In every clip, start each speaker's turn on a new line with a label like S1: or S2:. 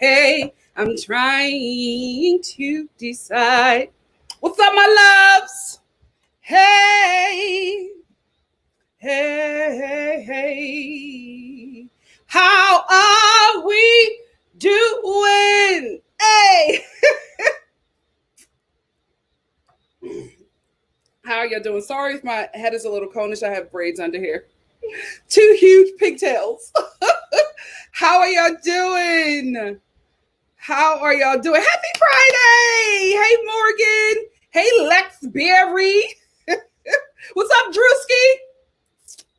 S1: Hey, I'm trying to decide. What's up, my loves? Hey, hey. How are we doing? Hey. How are y'all doing? Sorry if my head is a little conish. I have braids under here. 2 huge pigtails. How are y'all doing? How are y'all doing? Happy Friday! Hey, Morgan. Hey, Lex Berry. What's up, Drewski?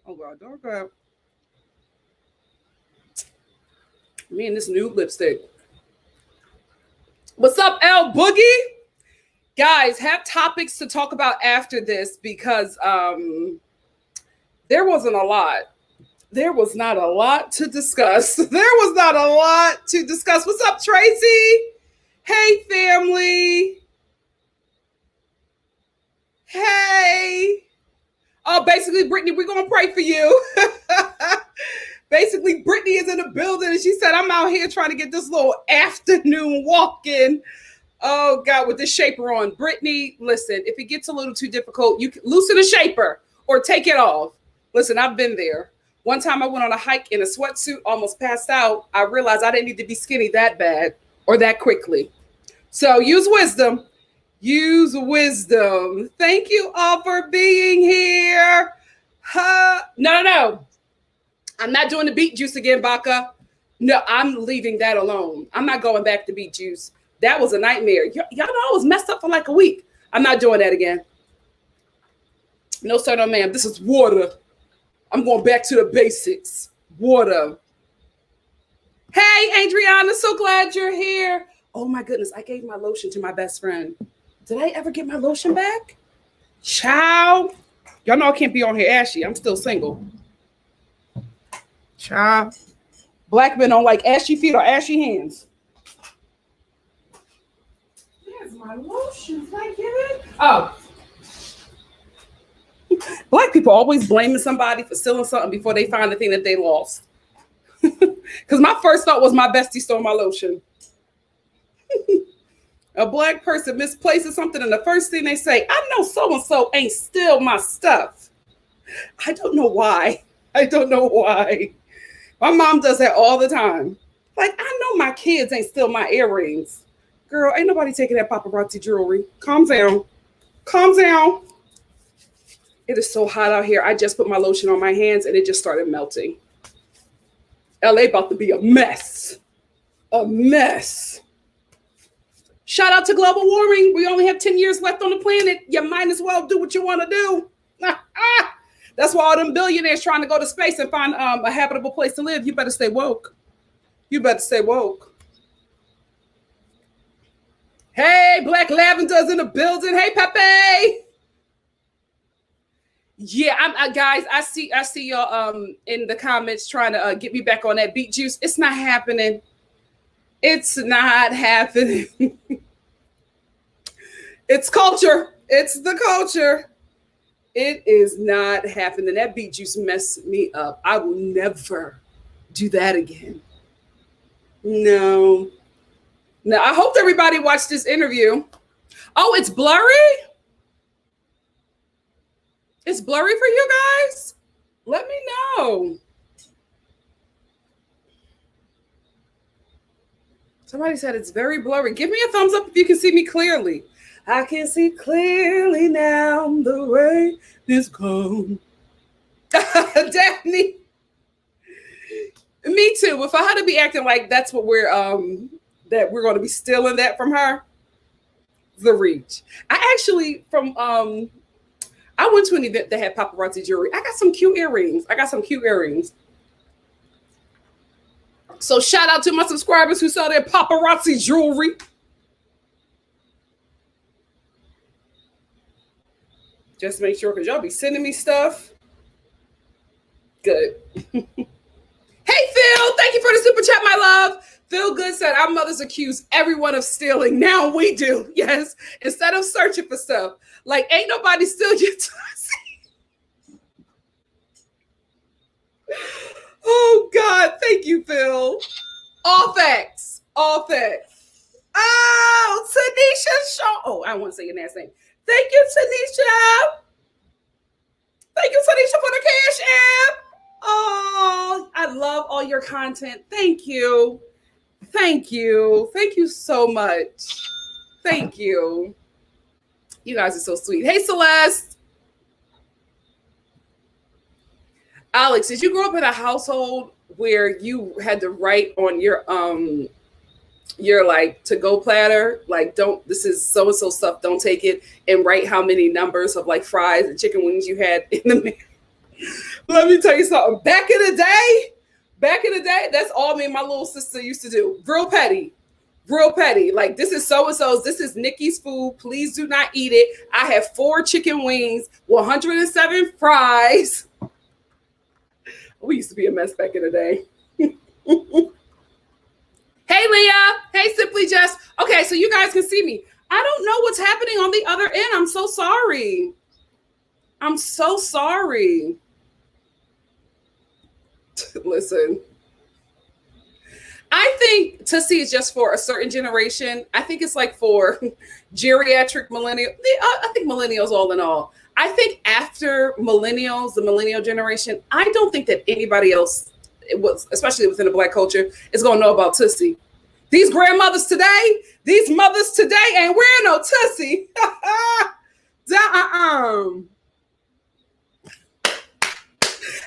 S1: Oh, God, don't go. Me and this nude lipstick. What's up, L Boogie? Guys, have topics to talk about after this because there wasn't a lot. There was not a lot to discuss. What's up, Tracy? Hey, family. Hey. Oh, basically, Brittany, we're going to pray for you. Basically, Brittany is in the building, and she said, I'm out here trying to get this little afternoon walk in. Oh, God, with this shaper on. Brittany, listen, if it gets a little too difficult, you can loosen the shaper or take it off. Listen, I've been there. One time I went on a hike in a sweatsuit, almost passed out. I realized I didn't need to be skinny that bad or that quickly. So use wisdom. Use wisdom. Thank you all for being here. No. I'm not doing the beet juice again, Baca. No, I'm leaving that alone. I'm not going back to beet juice. That was a nightmare. Y'all know I was messed up for like a week. I'm not doing that again. No, sir, no, ma'am. This is water. I'm going back to the basics. Water. Hey, Adriana, so glad you're here. Oh, my goodness. I gave my lotion to my best friend. Did I ever get my lotion back? Ciao. Y'all know I can't be on here ashy. I'm still single. Ciao. Black men don't like ashy feet or ashy hands. There's my lotion. Did I get it? Oh. Black people always blaming somebody for stealing something before they find the thing that they lost. Because my first thought was my bestie stole my lotion. A Black person misplaces something, and the first thing they say, I know so-and-so ain't steal my stuff. I don't know why. My mom does that all the time. Like, I know my kids ain't steal my earrings. Girl, ain't nobody taking that paparazzi jewelry. Calm down. It is so hot out here. I just put my lotion on my hands and it just started melting. LA about to be a mess. Shout out to global warming. We only have 10 years left on the planet. You might as well do what you want to do. That's why all them billionaires trying to go to space and find a habitable place to live. You better stay woke. Hey, Black Lavender's in the building. Hey, Pepe. Yeah, guys, I see y'all in the comments trying to get me back on that beet juice. It's not happening. It's culture. It's the culture. It is not happening. That beet juice messed me up. I will never do that again. No. I hope everybody watched this interview. Oh, it's blurry? It's blurry for you guys? Let me know. Somebody said it's very blurry. Give me a thumbs up if you can see me clearly. I can see clearly now the rain is gone. Daphne. Me too. If I had to be acting like that's what we're going to be stealing that from her, the reach. I actually I went to an event that had paparazzi jewelry. I got some cute earrings. So shout out to my subscribers who saw their paparazzi jewelry. Just make sure, because y'all be sending me stuff. Good. Hey, Phil, thank you for the super chat, my love. Phil Good said, our mothers accuse everyone of stealing. Now we do. Yes. Instead of searching for stuff. Like, ain't nobody steal your tussie. Oh, God. Thank you, Phil. All facts. All that. Oh, Tanisha Shaw. Oh, I want to say your last name. Thank you, Tanisha. Thank you, Tanisha, for the cash app. Oh, I love all your content. Thank you. Thank you. Thank you so much. Thank you. You guys are so sweet. Hey, Celeste. Alex, did you grow up in a household where you had to write on your like to go platter, like, don't, this is so and so stuff, don't take it, and write how many numbers of like fries and chicken wings you had in the meal? Let me tell you something. Back in the day, that's all me and my little sister used to do. Real petty. Like, this is so and so's. This is Nikki's food. Please do not eat it. I have 4 chicken wings, 107 fries. We used to be a mess back in the day. Hey, Leah. Hey, Simply Jess. Okay, so you guys can see me. I don't know what's happening on the other end. I'm so sorry. Listen, I think Tussie is just for a certain generation. I think it's like for geriatric millennial. I think millennials all in all. I think after millennials, the millennial generation, I don't think that anybody else, especially within the Black culture, is going to know about Tussie. These grandmothers today, these mothers today ain't wearing no Tussie.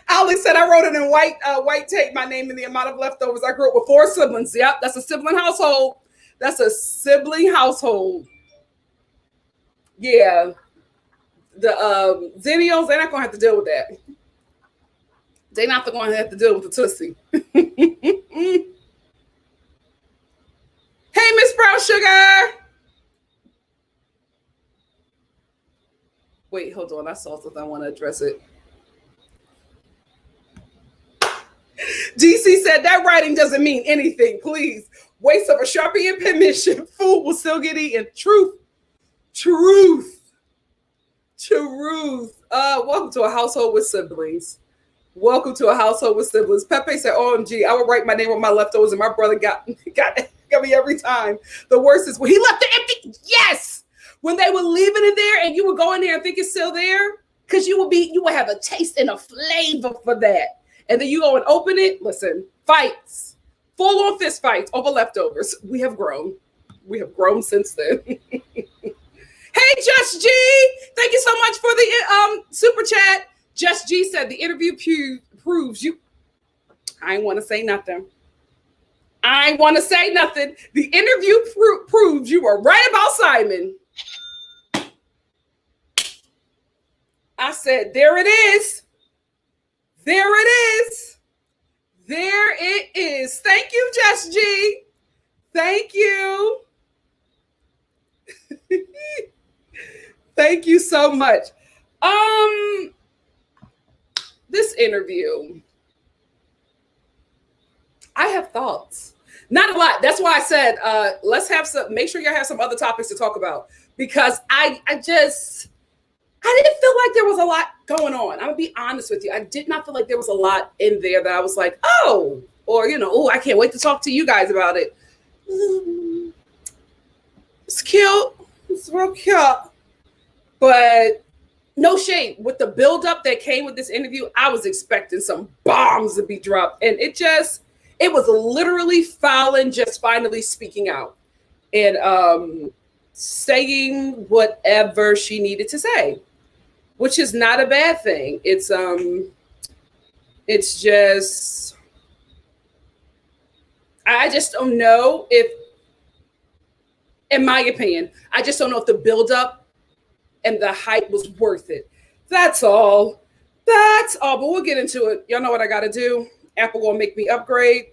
S1: Alex said, I wrote it in white tape, my name and the amount of leftovers. I grew up with 4 siblings. Yep, that's a sibling household. Yeah. The Zennials, they're not going to have to deal with that. They're not going to have to deal with the Tussie. Hey, Miss Brown Sugar. Wait, hold on. I saw something. I want to address it. DC said that writing doesn't mean anything. Please. Waste of a Sharpie and penmanship. Food will still get eaten. Truth. Welcome to a household with siblings. Pepe said, OMG, I would write my name with my leftovers, and my brother got me every time. The worst is when he left it empty. Yes. When they were leaving it there and you would go in there and think it's still there, because you would have a taste and a flavor for that. And then you go and open it. Listen, fights, full on fist fights over leftovers. We have grown since then. Hey, Just G, thank you so much for the super chat. Just G said the interview proves you. I ain't want to say nothing. The interview proves you were right about Simon. I said, there it is. There it is. Thank you, Just G. Thank you. Thank you so much. This interview, I have thoughts. Not a lot. That's why I said, make sure y'all have some other topics to talk about, because I didn't feel like there was a lot going on. I'm gonna be honest with you. I did not feel like there was a lot in there that I was like, I can't wait to talk to you guys about it. It's cute. It's real cute. But no shade. With the buildup that came with this interview, I was expecting some bombs to be dropped. And it was literally Falynn just finally speaking out and saying whatever she needed to say, which is not a bad thing. It's just, I just don't know if, in my opinion, I just don't know if the buildup and the hype was worth it. That's all. But we'll get into it. Y'all know what I got to do. Apple gonna make me upgrade.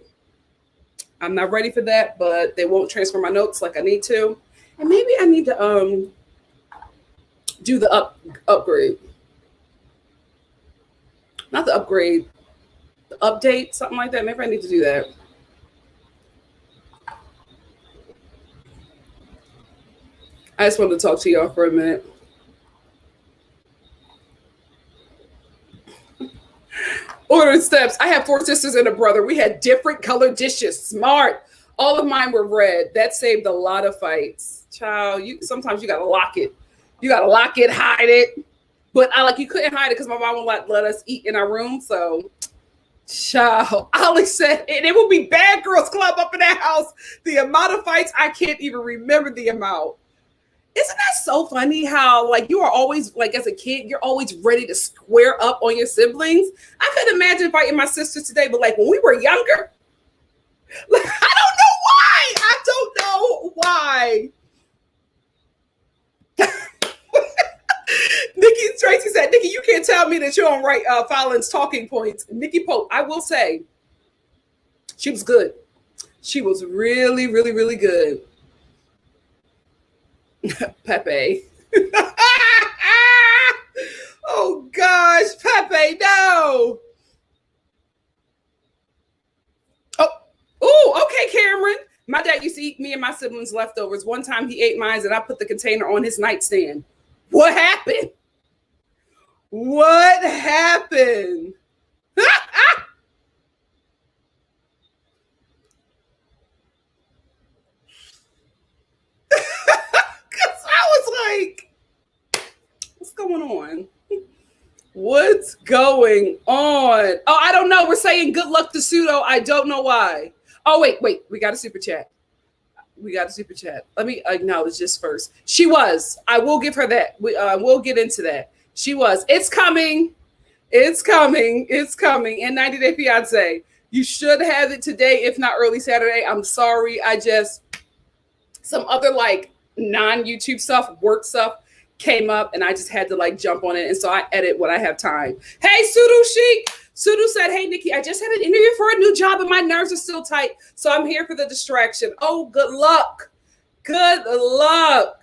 S1: I'm not ready for that, but they won't transfer my notes like I need to. And maybe I need to do the upgrade. Not the upgrade, the update, something like that. Maybe I need to do that. I just wanted to talk to y'all for a minute. Ordering steps. I have 4 sisters and a brother. We had different colored dishes. Smart. All of mine were red. That saved a lot of fights. Child, sometimes you gotta lock it. You gotta lock it, hide it. But you couldn't hide it because my mom would let us eat in our room. So, child, Alex said, and it would be Bad Girls Club up in that house. The amount of fights, I can't even remember the amount. Isn't that so funny how you are always as a kid, you're always ready to square up on your siblings? I couldn't imagine fighting my sisters today, but when we were younger, I don't know why. Tracy said, Nikki, you can't tell me that you don't write Falynn's talking points. Nikki Pope, I will say, she was good. She was really, really, really good. Pepe. Oh gosh, Pepe, no. Oh, okay, Cameron. My dad used to eat me and my siblings' leftovers. One time he ate mine and I put the container on his nightstand. What happened? What happened? Because I was like, what's going on? What's going on? Oh, I don't know. We're saying good luck to Pseudo. I don't know why. Oh, wait. We got a super chat. Let me acknowledge this first. She was. I will give her that. We'll get into that. She was. It's coming. It's coming. It's coming. And 90 Day Fiance. You should have it today, if not early Saturday. I'm sorry. Some other non-YouTube stuff, work stuff came up and I just had to jump on it. And so I edit when I have time. Hey, Sudu Chic. Sudu said, hey, Nikki, I just had an interview for a new job and my nerves are still tight. So I'm here for the distraction. Oh, good luck. Good luck.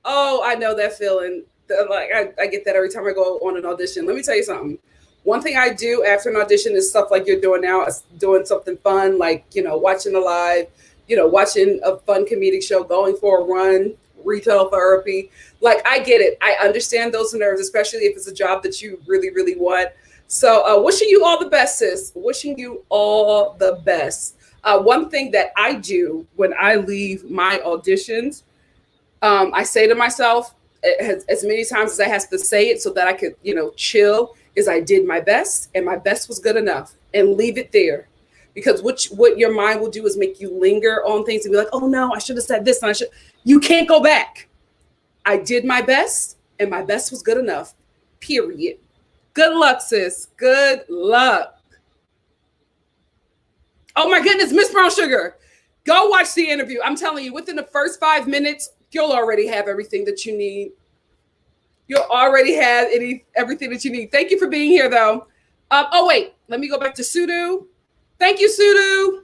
S1: Oh, I know that feeling. I get that every time I go on an audition. Let me tell you something. One thing I do after an audition is stuff like you're doing now, is doing something fun, watching a live, watching a fun comedic show, going for a run, retail therapy. I get it. I understand those nerves, especially if it's a job that you really, really want. So wishing you all the best, sis. Wishing you all the best. One thing that I do when I leave my auditions, I say to myself, as many times as I have to say it so that I could, chill, is I did my best and my best was good enough, and leave it there. Because what your mind will do is make you linger on things and be like, oh no, I should have said this. And you can't go back. I did my best and my best was good enough, period. Good luck, sis. Good luck. Oh my goodness, Miss Brown Sugar. Go watch the interview. I'm telling you, within the first 5 minutes, you'll already have everything that you need. You'll already have everything that you need. Thank you for being here, though. Oh, wait. Let me go back to Sudu. Thank you, Sudu.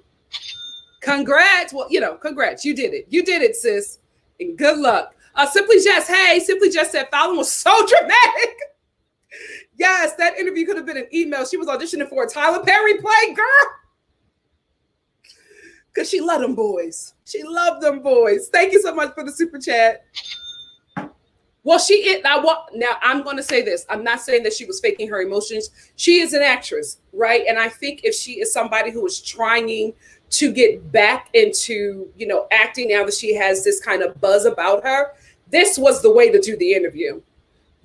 S1: Congrats. Well, congrats. You did it. You did it, sis. And good luck. Simply Jess. Hey, Simply Jess said Falynn was so dramatic. Yes, that interview could have been an email. She was auditioning for a Tyler Perry play, girl. Because she loved them boys. She loved them boys. Thank you so much for the super chat. Well, now I'm going to say this. I'm not saying that she was faking her emotions. She is an actress, right? And I think if she is somebody who is trying to get back into, acting now that she has this kind of buzz about her, this was the way to do the interview.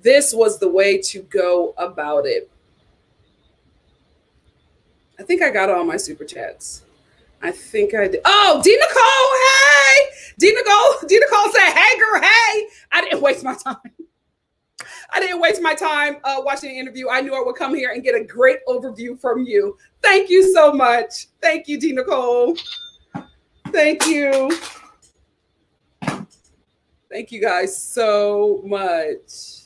S1: This was the way to go about it. I think I got all my super chats. I think I did. Oh, D. Nicole, hey! D. Nicole said, hey, girl, hey! I didn't waste my time. Watching the interview. I knew I would come here and get a great overview from you. Thank you so much. Thank you, D. Nicole. Thank you. Thank you guys so much.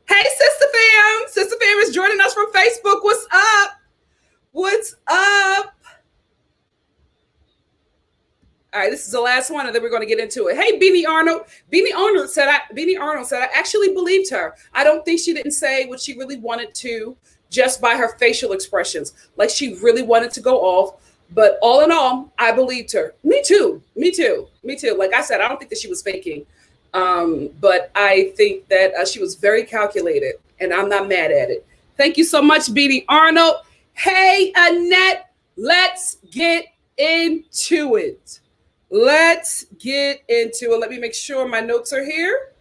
S1: Hey, Sister Fam. Sister Fam is joining us from Facebook. What's up? What's up? All right, this is the last one, and then we're going to get into it. Hey, Beanie Arnold. Beanie Arnold said, I actually believed her. I don't think she didn't say what she really wanted to just by her facial expressions. Like she really wanted to go off. But all in all, I believed her. Me too. Like I said, I don't think that she was faking. But I think that she was very calculated, and I'm not mad at it. Thank you so much, Beanie Arnold. Hey, Annette, let's get into it. Let's get into it. Let me make sure my notes are here.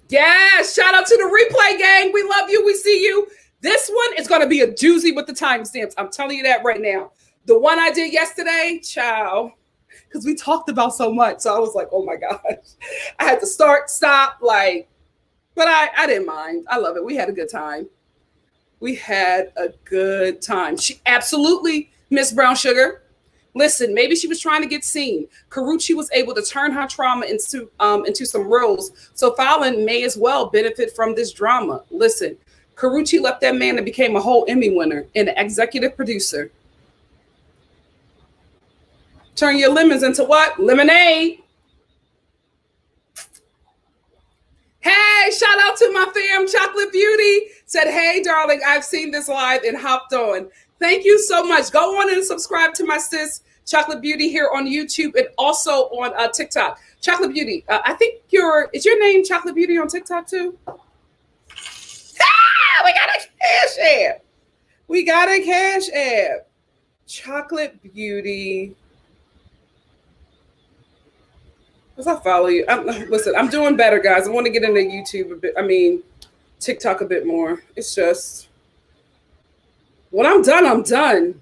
S1: Yeah, shout out to the replay gang. We love you. We see you. This one is going to be a doozy with the timestamps. I'm telling you that right now. The one I did yesterday, child, because we talked about so much. So I was like, oh my gosh. I had to start, stop, like, but I didn't mind. I love it. We had a good time. We had a good time. She absolutely, Miss Brown Sugar. Listen, maybe she was trying to get seen. Karrueche was able to turn her trauma into some roles. So Falynn may as well benefit from this drama. Listen, Karrueche left that man and became a whole Emmy winner and an executive producer. Turn your lemons into what? Lemonade. Hey, shout out to my fam, Chocolate Beauty. Said, hey, darling, I've seen this live and hopped on. Thank you so much. Go on and subscribe to my sis, Chocolate Beauty, here on YouTube and also on TikTok. Chocolate Beauty, I think is your name Chocolate Beauty on TikTok too? Ah, we got a cash app. We got a cash app. Chocolate Beauty. Because I follow you. Listen, I'm doing better, guys. I want to get into YouTube a bit. TikTok a bit more. It's just, when I'm done, I'm done.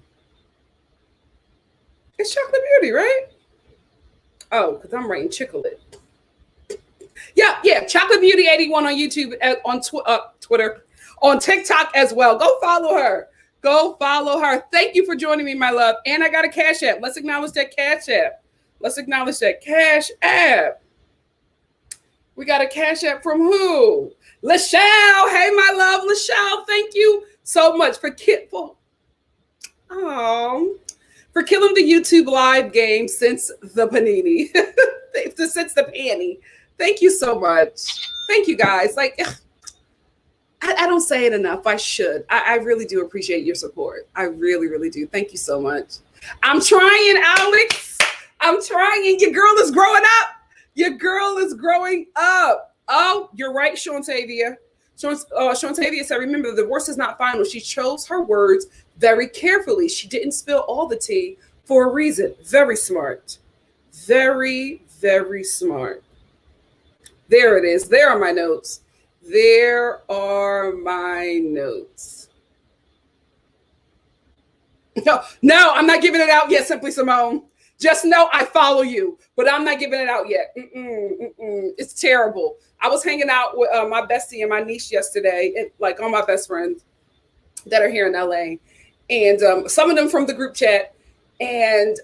S1: It's Chocolate Beauty, right? Oh, because I'm writing Chicolit. Yeah. Chocolate Beauty 81 on YouTube, on Twitter, on TikTok as well. Go follow her. Thank you for joining me, my love. And I got a cash app. Let's acknowledge that cash app. Cash app. We got a cash app from who? Lachelle. Hey, my love, Lachelle. Thank you so much for killing the YouTube live game since the panini. Since the panty. Thank you so much. Thank you, guys. Like, I don't say it enough. I should. I really do appreciate your support. I really, really do. Thank you so much. I'm trying, Alex. I'm trying. Your girl is growing up. Oh, you're right, Shantavia. Shantavia said, remember, the divorce is not final. She chose her words very carefully. She didn't spill all the tea for a reason. Very smart. Very, very smart. There it is. There are my notes. No, I'm not giving it out yet, Simply Simone. Just know I follow you, but I'm not giving it out yet. It's terrible. I was hanging out with my bestie and my niece yesterday, and like all my best friends that are here in LA, and some of them from the group chat. And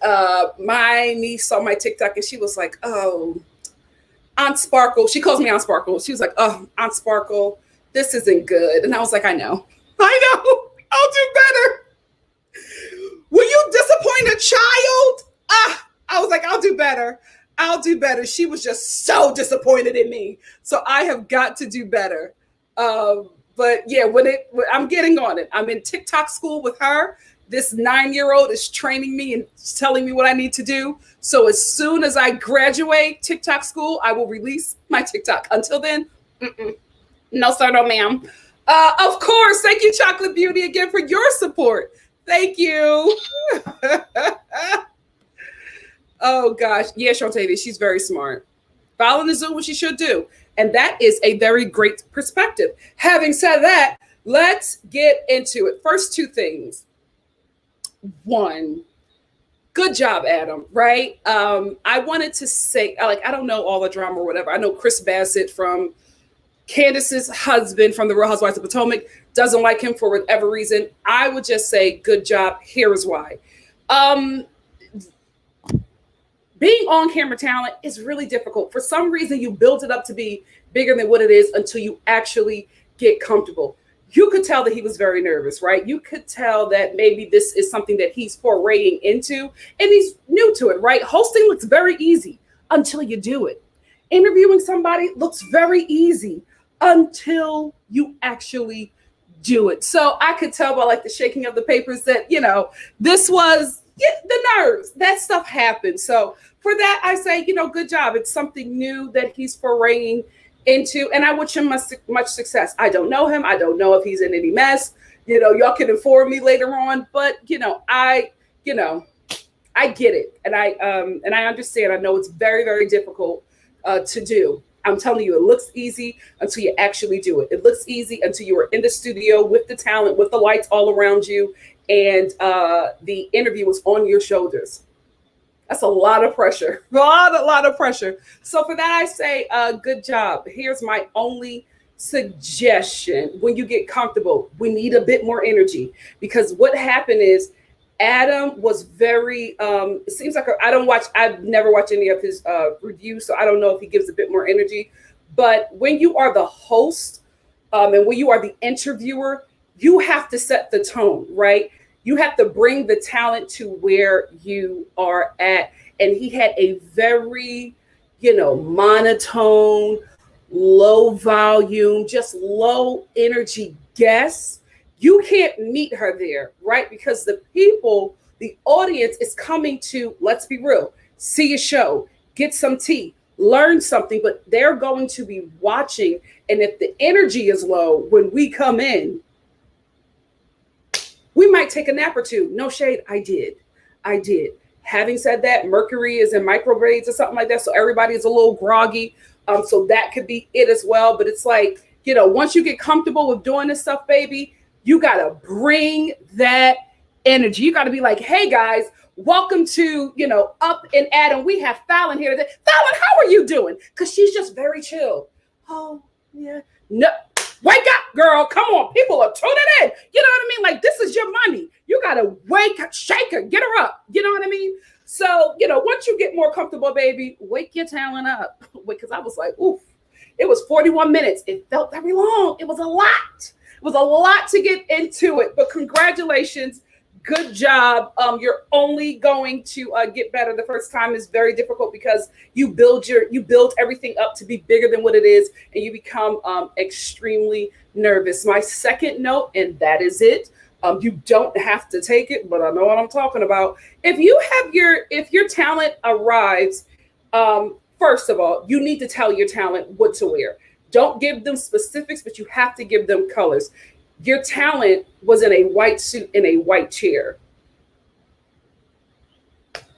S1: my niece saw my TikTok, and she was like, "Oh, Aunt Sparkle." She calls me Aunt Sparkle. She was like, "Oh, Aunt Sparkle, this isn't good." And I was like, "I know. I'll do better. Will you disappoint a child?" I was like, I'll do better. She was just so disappointed in me. So I have got to do better. But yeah, I'm getting on it. I'm in TikTok school with her. This 9-year-old is training me and telling me what I need to do. So as soon as I graduate TikTok school, I will release my TikTok. Until then, no sir, no ma'am. Of course, thank you, Chocolate Beauty, again for your support. Thank you. Oh, gosh. Yeah, Shantavia, she's very smart. Falynn is doing what she should do. And that is a very great perspective. Having said that, let's get into it. First, two things. One, good job, Adam, right? I wanted to say, I don't know all the drama or whatever. I know Chris Bassett from Candace's husband from the Real Housewives of Potomac doesn't like him for whatever reason. I would just say, good job. Here is why. Being on camera talent is really difficult. For some reason, you build it up to be bigger than what it is until you actually get comfortable. You could tell that he was very nervous, right? You could tell that maybe this is something that he's foraying into and he's new to it, right? Hosting looks very easy until you do it. Interviewing somebody looks very easy until you actually do it. So I could tell by like the shaking of the papers that, this was the nerves. That stuff happened. So for that, I say, good job. It's something new that he's foraying into, and I wish him much success. I don't know him. I don't know if he's in any mess. Y'all can inform me later on, but I get it, and I understand. I know it's very, very difficult to do. I'm telling you, it looks easy until you actually do it. It looks easy until you are in the studio with the talent, with the lights all around you, and the interview is on your shoulders. That's a lot of pressure, a lot of pressure. So for that, I say, good job. Here's my only suggestion: when you get comfortable, we need a bit more energy, because what happened is Adam was very. It seems like I've never watched any of his reviews, so I don't know if he gives a bit more energy. But when you are the host, and when you are the interviewer, you have to set the tone, right? You have to bring the talent to where you are at. And he had a very, monotone, low volume, just low energy guest. You can't meet her there, right? Because the audience is coming to, let's be real, see a show, get some tea, learn something, but they're going to be watching. And if the energy is low when we come in, we might take a nap or two. No shade. I did. Having said that, Mercury is in microbraids or something like that. So everybody is a little groggy. So that could be it as well. But it's like, once you get comfortable with doing this stuff, baby, you got to bring that energy. You got to be like, hey guys, welcome to, Up and Adam. We have Falynn here today. Falynn, how are you doing? Because she's just very chill. Oh, yeah. No. Wake up, girl. Come on. People are tuning in. You know what I mean? Like, this is your money. You got to shake her, get her up. You know what I mean? So, once you get more comfortable, baby, wake your talent up. Because I was like, oof, it was 41 minutes. It felt very long. It was a lot. It was a lot to get into it. But congratulations. Good job. You're only going to get better. The first time is very difficult because you build everything up to be bigger than what it is, and you become extremely nervous. My second note, and that is it. You don't have to take it, but I know what I'm talking about. If your talent arrives, first of all, you need to tell your talent what to wear. Don't give them specifics, but you have to give them colors. Your talent was in a white suit in a white chair.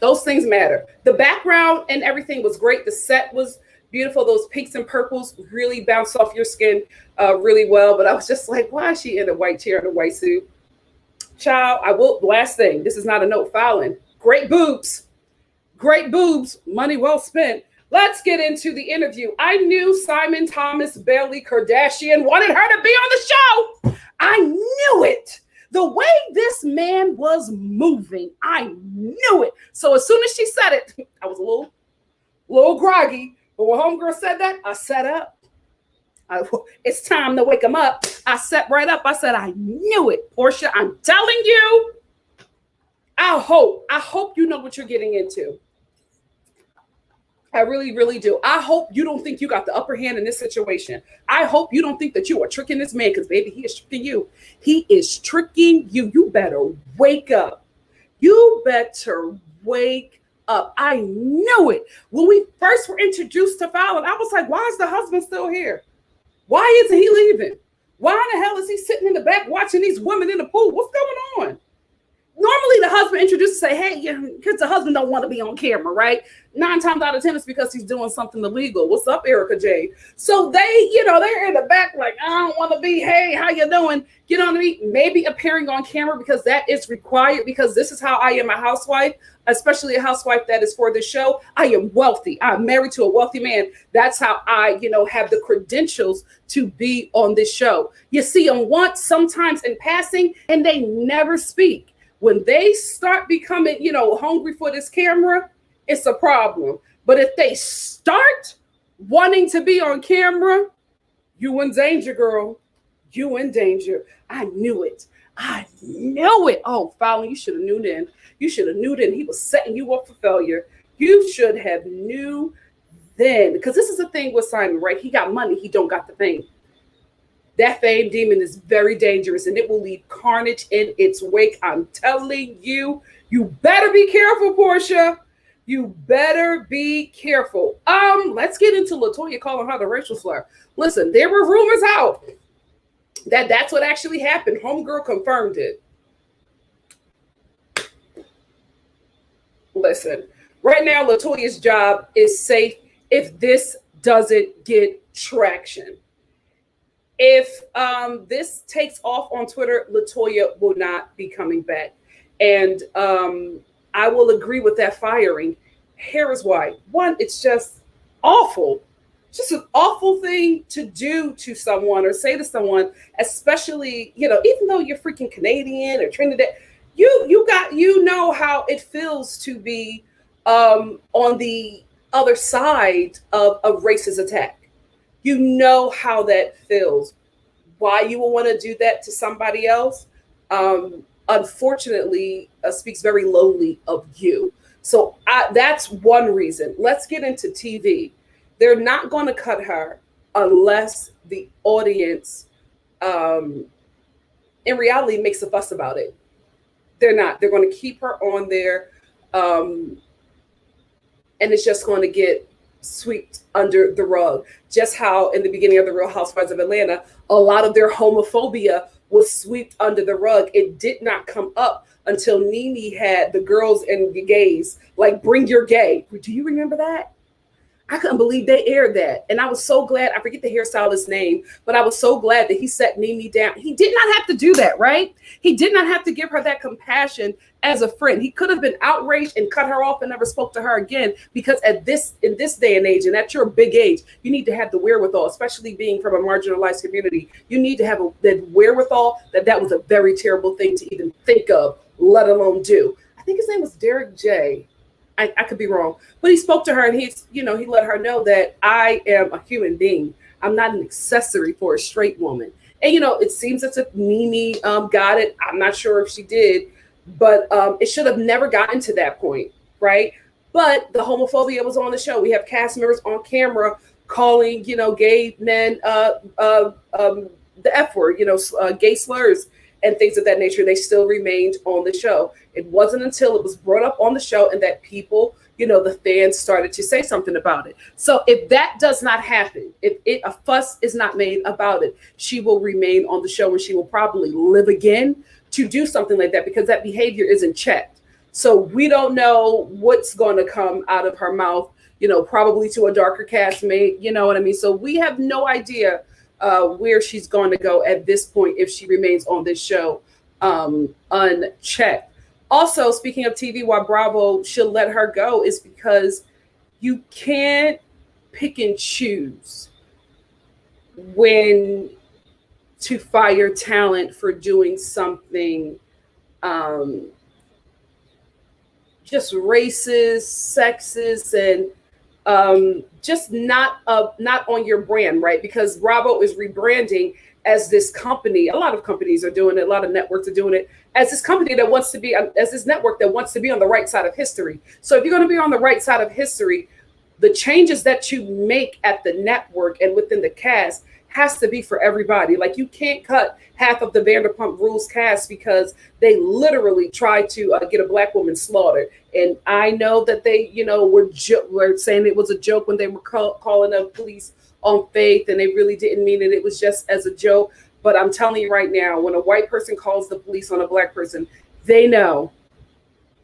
S1: Those things matter. The background and everything was great. The set was beautiful. Those pinks and purples really bounced off your skin really well. But I was just like, why is she in a white chair and a white suit? Child, last thing, this is not a note, Falynn. Great boobs. Money well spent. Let's get into the interview. I knew Simon Thomas Bailey Kardashian wanted her to be on the show. I knew it. The way this man was moving, I knew it. So as soon as she said it, I was a little groggy. But when homegirl said that, I sat up. It's time to wake him up. I sat right up. I said, I knew it, Portia. I'm telling you. I hope you know what you're getting into. I really, really do. I hope you don't think you got the upper hand in this situation. I hope you don't think that you are tricking this man, because, baby, he is tricking you. He is tricking you. You better wake up. You better wake up. I knew it. When we first were introduced to Falynn, I was like, why is the husband still here? Why isn't he leaving? Why in the hell is he sitting in the back watching these women in the pool? What's going on? Normally the husband introduces, say, hey, because the husband don't want to be on camera, right? 9 times out of 10, it's because he's doing something illegal. What's up, Erica J? So they're in the back like, I don't want to be, hey, how you doing? You know what I mean? Maybe appearing on camera because that is required, because this is how I am a housewife, especially a housewife that is for the show. I am wealthy. I'm married to a wealthy man. That's how I, have the credentials to be on this show. You see them once, sometimes in passing, and they never speak. When they start becoming, hungry for this camera, it's a problem. But if they start wanting to be on camera, you in danger, girl. You in danger. I knew it. Oh, Falynn, you should have knew then. He was setting you up for failure. You should have knew then. Because this is the thing with Simon, right? He got money. He don't got the fame. That fame demon is very dangerous, and it will leave carnage in its wake. I'm telling you, you better be careful, Portia. You better be careful. Let's get into LaToya calling her the racial slur. Listen, there were rumors out That's what actually happened. Homegirl confirmed it. Listen, right now, LaToya's job is safe if this doesn't get traction. If this takes off on Twitter, LaToya will not be coming back. And I will agree with that firing. Here is why. One, it's just awful. Just an awful thing to do to someone or say to someone, especially, even though you're freaking Canadian or Trinidad, you know how it feels to be on the other side of a racist attack. You know how that feels. Why you will want to do that to somebody else, unfortunately, speaks very lowly of you. So that's one reason. Let's get into TV. They're not going to cut her unless the audience, in reality, makes a fuss about it. They're not. They're going to keep her on there, and it's just going to get swept under the rug. Just how in the beginning of the Real Housewives of Atlanta, a lot of their homophobia was swept under the rug. It did not come up until NeNe had the girls and the gays, like, bring your gay. Do you remember that? I couldn't believe they aired that. And I was so glad, I forget the hairstylist's name, but I was so glad that he set NeNe down. He did not have to do that, right? He did not have to give her that compassion as a friend. He could have been outraged and cut her off and never spoke to her again, because in this day and age, and at your big age, you need to have the wherewithal, especially being from a marginalized community. You need to have the wherewithal that was a very terrible thing to even think of, let alone do. I think his name was Derek J. I could be wrong, but he spoke to her and he let her know that I am a human being. I'm not an accessory for a straight woman. And, it seems as if NeNe got it. I'm not sure if she did, but it should have never gotten to that point, right? But the homophobia was on the show. We have cast members on camera calling, gay men the F word, gay slurs and things of that nature. They still remained on the show. It wasn't until it was brought up on the show and that people, the fans started to say something about it. So if that does not happen, if a fuss is not made about it, she will remain on the show and she will probably live again to do something like that, because that behavior isn't checked. So we don't know what's going to come out of her mouth, probably to a darker castmate, you know what I mean? So we have no idea where she's going to go at this point if she remains on this show unchecked. Also, speaking of TV, why Bravo should let her go is because you can't pick and choose when to fire talent for doing something just racist, sexist, and just not on your brand, right? Because Bravo is rebranding as this company. A lot of companies are doing it. A lot of networks are doing it as this company that wants to be, as this network that wants to be on the right side of history. So if you're going to be on the right side of history, the changes that you make at the network and within the cast has to be for everybody. Like, you can't cut half of the Vanderpump Rules cast because they literally tried to get a Black woman slaughtered. And I know that they, were saying it was a joke when they were calling the police on Faith, and they really didn't mean it. It was just as a joke. But I'm telling you right now, when a white person calls the police on a Black person, they know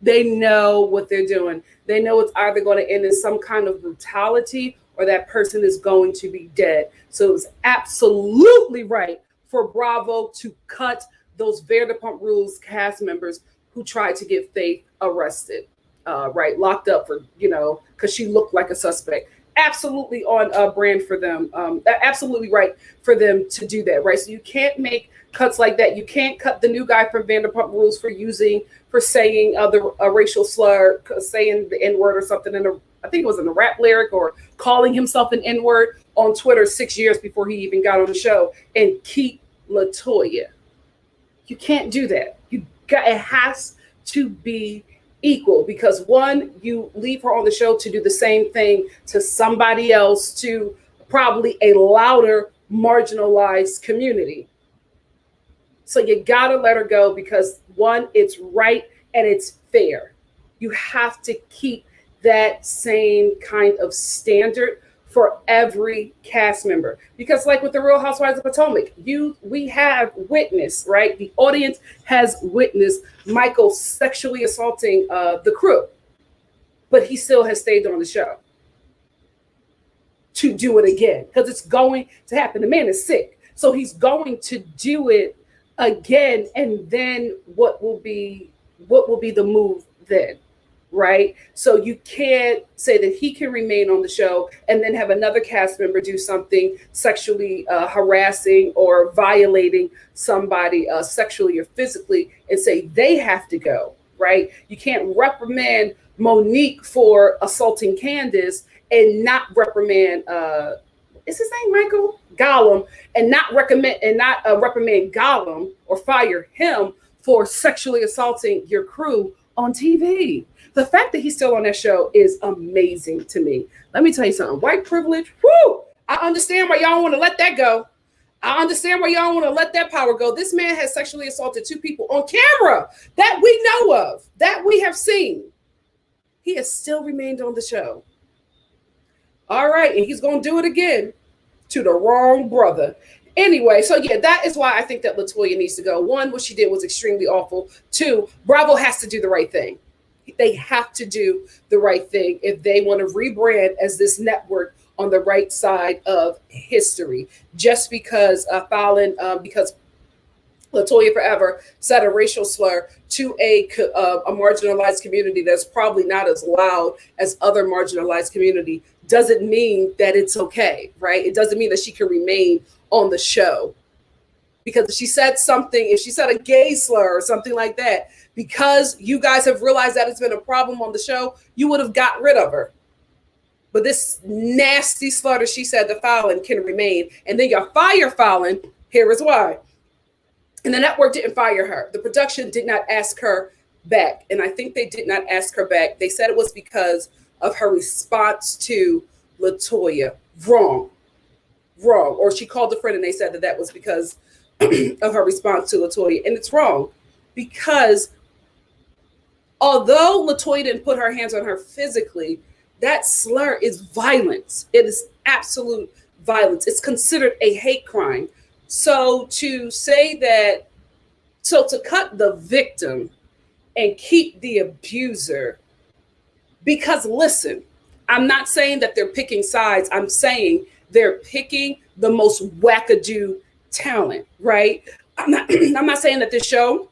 S1: what they're doing. They know it's either going to end in some kind of brutality or that person is going to be dead. So it was absolutely right for Bravo to cut those Vanderpump Rules cast members who tried to get Faith arrested, right? Locked up for, because she looked like a suspect. Absolutely on brand for them. Absolutely right for them to do that, right? So you can't make cuts like that. You can't cut the new guy from Vanderpump Rules for saying a racial slur, saying the N-word or something I think it was in a rap lyric, or calling himself an N-word on Twitter 6 years before he even got on the show, and keep LaToya. You can't do that. It has to be equal, because one, you leave her on the show to do the same thing to somebody else, to probably a louder marginalized community. So you gotta let her go, because one, it's right and it's fair. You have to keep that same kind of standard for every cast member. Because like with the Real Housewives of Potomac, we have witnessed, right? The audience has witnessed Michael sexually assaulting the crew, but he still has stayed on the show to do it again because it's going to happen. The man is sick, so he's going to do it again. And then what will be the move then? Right? So you can't say that he can remain on the show and then have another cast member do something sexually harassing or violating somebody sexually or physically and say they have to go, right? You can't reprimand Monique for assaulting Candace and not reprimand, is his name Michael? Gollum, and not reprimand Gollum or fire him for sexually assaulting your crew on TV. The fact that he's still on that show is amazing to me. Let me tell you something. White privilege, whoo! I understand why y'all want to let that go. I understand why y'all want to let that power go. This man has sexually assaulted 2 people on camera that we know of, that we have seen. He has still remained on the show. All right, and he's going to do it again to the wrong brother. Anyway, so yeah, that is why I think that LaToya needs to go. 1, what she did was extremely awful. 2, Bravo has to do the right thing. They have to do the right thing if they want to rebrand as this network on the right side of history. Just because Falynn, because LaToya forever said a racial slur to a marginalized community that's probably not as loud as other marginalized community doesn't mean that it's okay, right? It doesn't mean that she can remain on the show. Because if she said something, if she said a gay slur or something like that, because you guys have realized that it's been a problem on the show, you would have got rid of her. But this nasty slur that she said to Falynn can remain. And then you fire Falynn. Here is why. And the network didn't fire her. The production did not ask her back. And I think they did not ask her back. They said it was because of her response to LaToya. Wrong. Or she called a friend and they said that was because of her response to LaToya. And it's wrong. Because although LaToya didn't put her hands on her physically, that slur is violence. It is absolute violence. It's considered a hate crime. So to say that, so to cut the victim and keep the abuser, because listen, I'm not saying that they're picking sides. I'm saying they're picking the most wackadoo talent, right? I'm not saying that this show,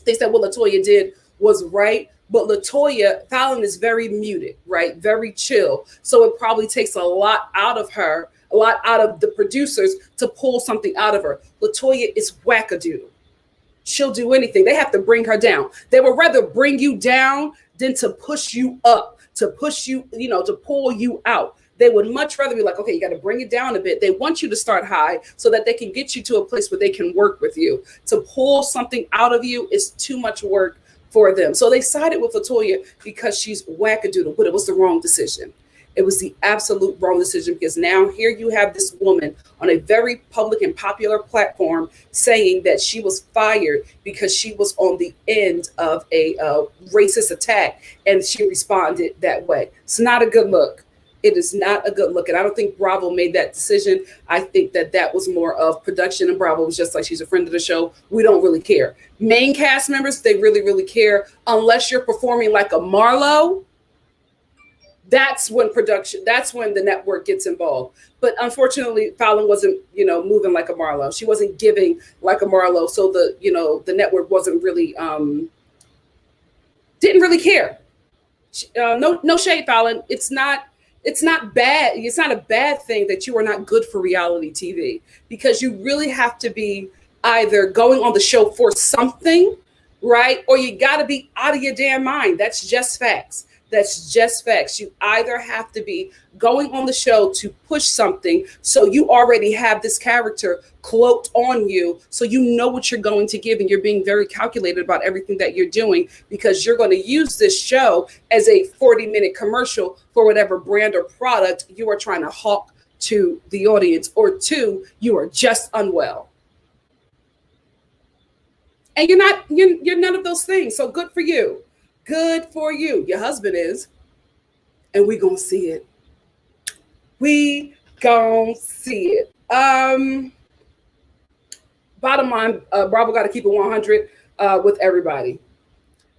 S1: they said what LaToya did was right, but Falynn is very muted, right? Very chill. So it probably takes a lot out of her, a lot out of the producers to pull something out of her. LaToya is wackadoo. She'll do anything. They have to bring her down. They would rather bring you down than to push you up, to push you, to pull you out. They would much rather be like, okay, you got to bring it down a bit. They want you to start high so that they can get you to a place where they can work with you. To pull something out of you is too much work for them. So they sided with LaToya because she's wackadoodle, but it was the wrong decision. It was the absolute wrong decision because now here you have this woman on a very public and popular platform saying that she was fired because she was on the end of a racist attack and she responded that way. It's not a good look. It is not a good look. And I don't think Bravo made that decision. I think that was more of production, and Bravo was just like, she's a friend of the show. We don't really care. Main cast members, they really, really care. Unless you're performing like a Marlo, that's when the network gets involved. But unfortunately, Falynn wasn't, moving like a Marlo. She wasn't giving like a Marlo. So the network wasn't really, didn't really care. No shade, Falynn. It's not bad. It's not a bad thing that you are not good for reality TV, because you really have to be either going on the show for something, right? Or you got to be out of your damn mind. That's just facts. That's just facts. You either have to be going on the show to push something, so you already have this character cloaked on you, so you know what you're going to give, and you're being very calculated about everything that you're doing, because you're going to use this show as a 40-minute commercial for whatever brand or product you are trying to hawk to the audience, or 2, you are just unwell. And you're none of those things. So good for you. Good for you. Your husband is, and we're going to see it. We gon' see it. Bottom line, Bravo got to keep it 100 with everybody.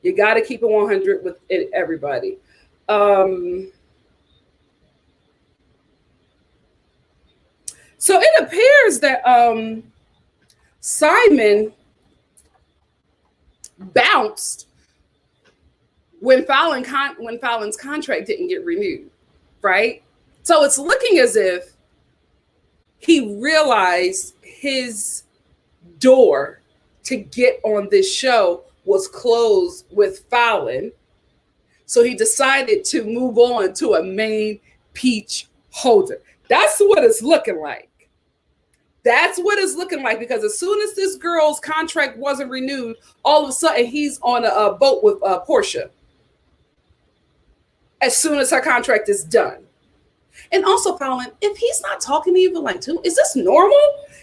S1: You got to keep it 100 with everybody. So it appears that Simon bounced when Falyn's contract didn't get renewed, right? So it's looking as if he realized his door to get on this show was closed with Falynn. So he decided to move on to a main peach holder. That's what it's looking like. That's what it's looking like, because as soon as this girl's contract wasn't renewed, all of a sudden he's on a boat with Portia. As soon as her contract is done. And also, Falynn, if he's not talking to you for like is this normal?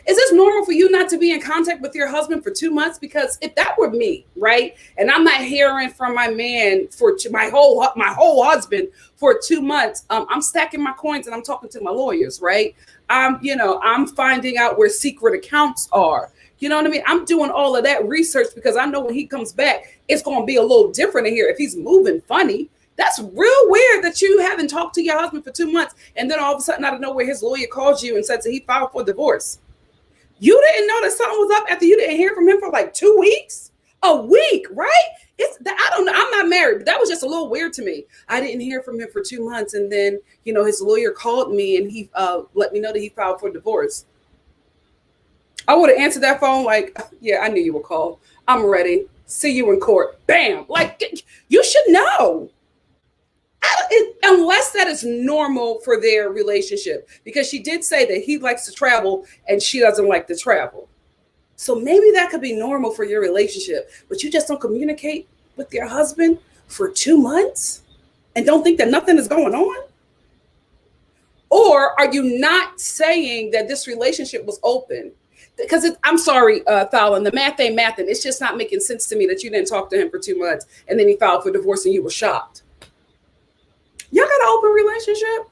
S1: Is this normal for you not to be in contact with your husband for 2 months? Because if that were me, right, and I'm not hearing from my man for my whole husband for 2 months, I'm stacking my coins and I'm talking to my lawyers, right? I'm finding out where secret accounts are. You know what I mean? I'm doing all of that research because I know when he comes back, it's going to be a little different in here. If he's moving funny, that's real weird that you haven't talked to your husband for 2 months, and then all of a sudden, out of nowhere, his lawyer calls you and says that he filed for divorce. You didn't know that something was up after you didn't hear from him for like 2 weeks? A week, right? I don't know. I'm not married, but that was just a little weird to me. I didn't hear from him for 2 months, and then, his lawyer called me and he let me know that he filed for divorce. I would have answered that phone like, yeah, I knew you would call. I'm ready. See you in court. Bam. Like, you should know. Unless that is normal for their relationship, because she did say that he likes to travel and she doesn't like to travel. So maybe that could be normal for your relationship, but you just don't communicate with your husband for 2 months and don't think that nothing is going on? Or are you not saying that this relationship was open? Because I'm sorry, Falynn, the math ain't mathing. It's just not making sense to me that you didn't talk to him for 2 months and then he filed for divorce and you were shocked. Y'all got an open relationship?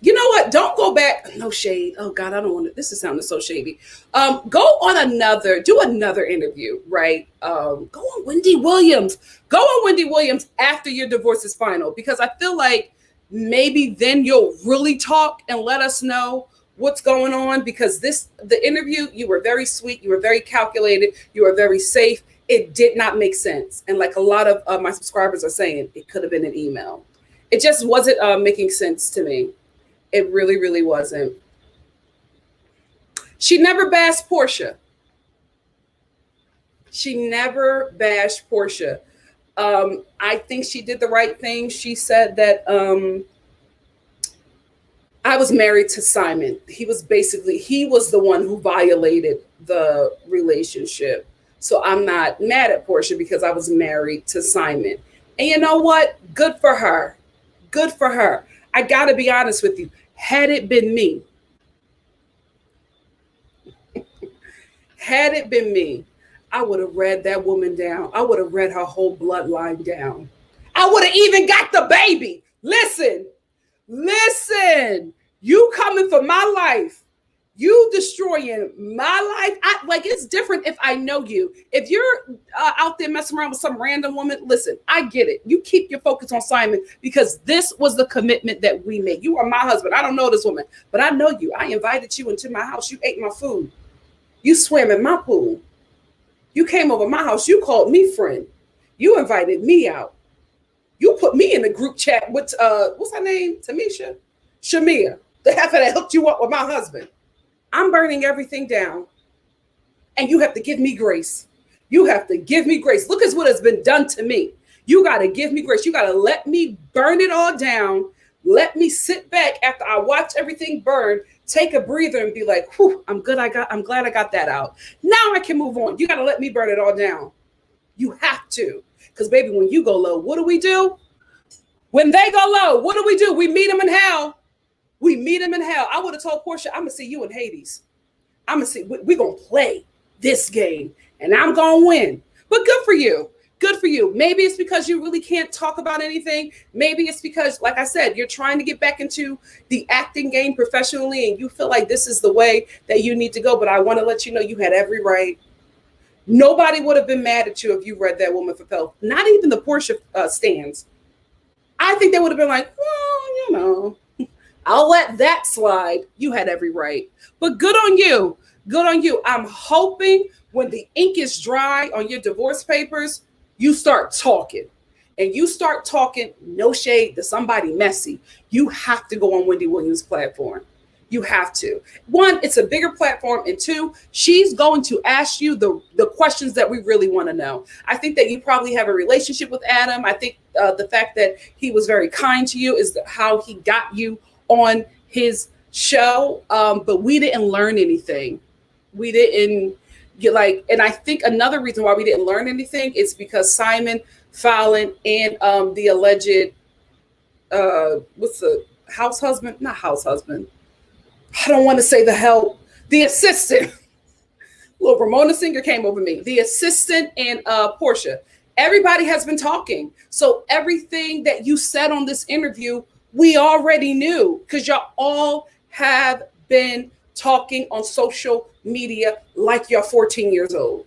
S1: You know what? Don't go back. No shade. Oh God, I don't want to. This is sounding so shady. Do another interview, right? Go on Wendy Williams. Go on Wendy Williams after your divorce is final, because I feel like maybe then you'll really talk and let us know what's going on. Because the interview, you were very sweet, you were very calculated, you were very safe. It did not make sense. And like a lot of my subscribers are saying, it could have been an email. It just wasn't making sense to me. It really, really wasn't. She never bashed Portia. She never bashed Portia. I think she did the right thing. She said that I was married to Simon. He was the one who violated the relationship. So I'm not mad at Portia because I was married to Simon. And you know what? Good for her. Good for her. I got to be honest with you. Had it been me, I would have read that woman down. I would have read her whole bloodline down. I would have even got the baby. Listen, you coming for my life. You destroying my life. It's different if I know you. If you're out there messing around with some random woman, listen, I get it. You keep your focus on Simon, because this was the commitment that we made. You are my husband. I don't know this woman, but I know you. I invited you into my house. You ate my food. You swam in my pool. You came over my house. You called me friend. You invited me out. You put me in the group chat with, what's her name? Shamia, the heifer that hooked you up with my husband. I'm burning everything down, and you have to give me grace. You have to give me grace. Look at what has been done to me. You got to give me grace. You got to let me burn it all down. Let me sit back after I watch everything burn, take a breather and be like, whew, I'm glad I got that out. Now I can move on. You got to let me burn it all down. You have to. Because baby, when you go low, what do we do? When they go low, what do? We meet them in hell. I would have told Portia, I'm going to see you in Hades. We're going to play this game and I'm going to win. But good for you. Good for you. Maybe it's because you really can't talk about anything. Maybe it's because, like I said, you're trying to get back into the acting game professionally and you feel like this is the way that you need to go. But I want to let you know you had every right. Nobody would have been mad at you if you read That Woman Fulfilled. Not even the Portia stands. I think they would have been like, well, I'll let that slide. You had every right. But good on you. Good on you. I'm hoping when the ink is dry on your divorce papers, you start talking. And you start talking, no shade to somebody messy. You have to go on Wendy Williams' platform. You have to. One, it's a bigger platform. And two, she's going to ask you the questions that we really want to know. I think that you probably have a relationship with Adam. I think the fact that he was very kind to you is how he got you on his show. But we didn't learn anything. We didn't get and I think another reason why we didn't learn anything is because Simon, Falynn, and the alleged, what's the house husband? Not house husband. I don't want to say the assistant. Little Ramona Singer came over me. The assistant and Portia. Everybody has been talking. So everything that you said on this interview, we already knew because y'all all have been talking on social media like you're 14 years old.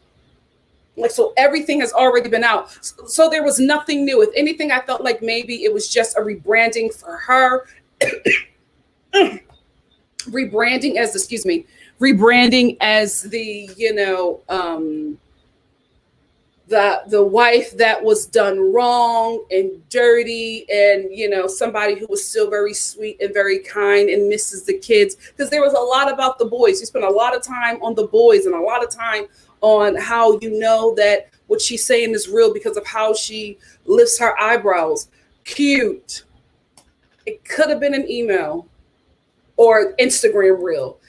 S1: So everything has already been out. So there was nothing new. If anything, I felt like maybe it was just a rebranding for her. rebranding as the wife that was done wrong and dirty and somebody who was still very sweet and very kind and misses the kids, because there was a lot about the boys. You spent a lot of time on the boys and a lot of time on how that what she's saying is real because of how she lifts her eyebrows. Cute. It could have been an email or Instagram reel.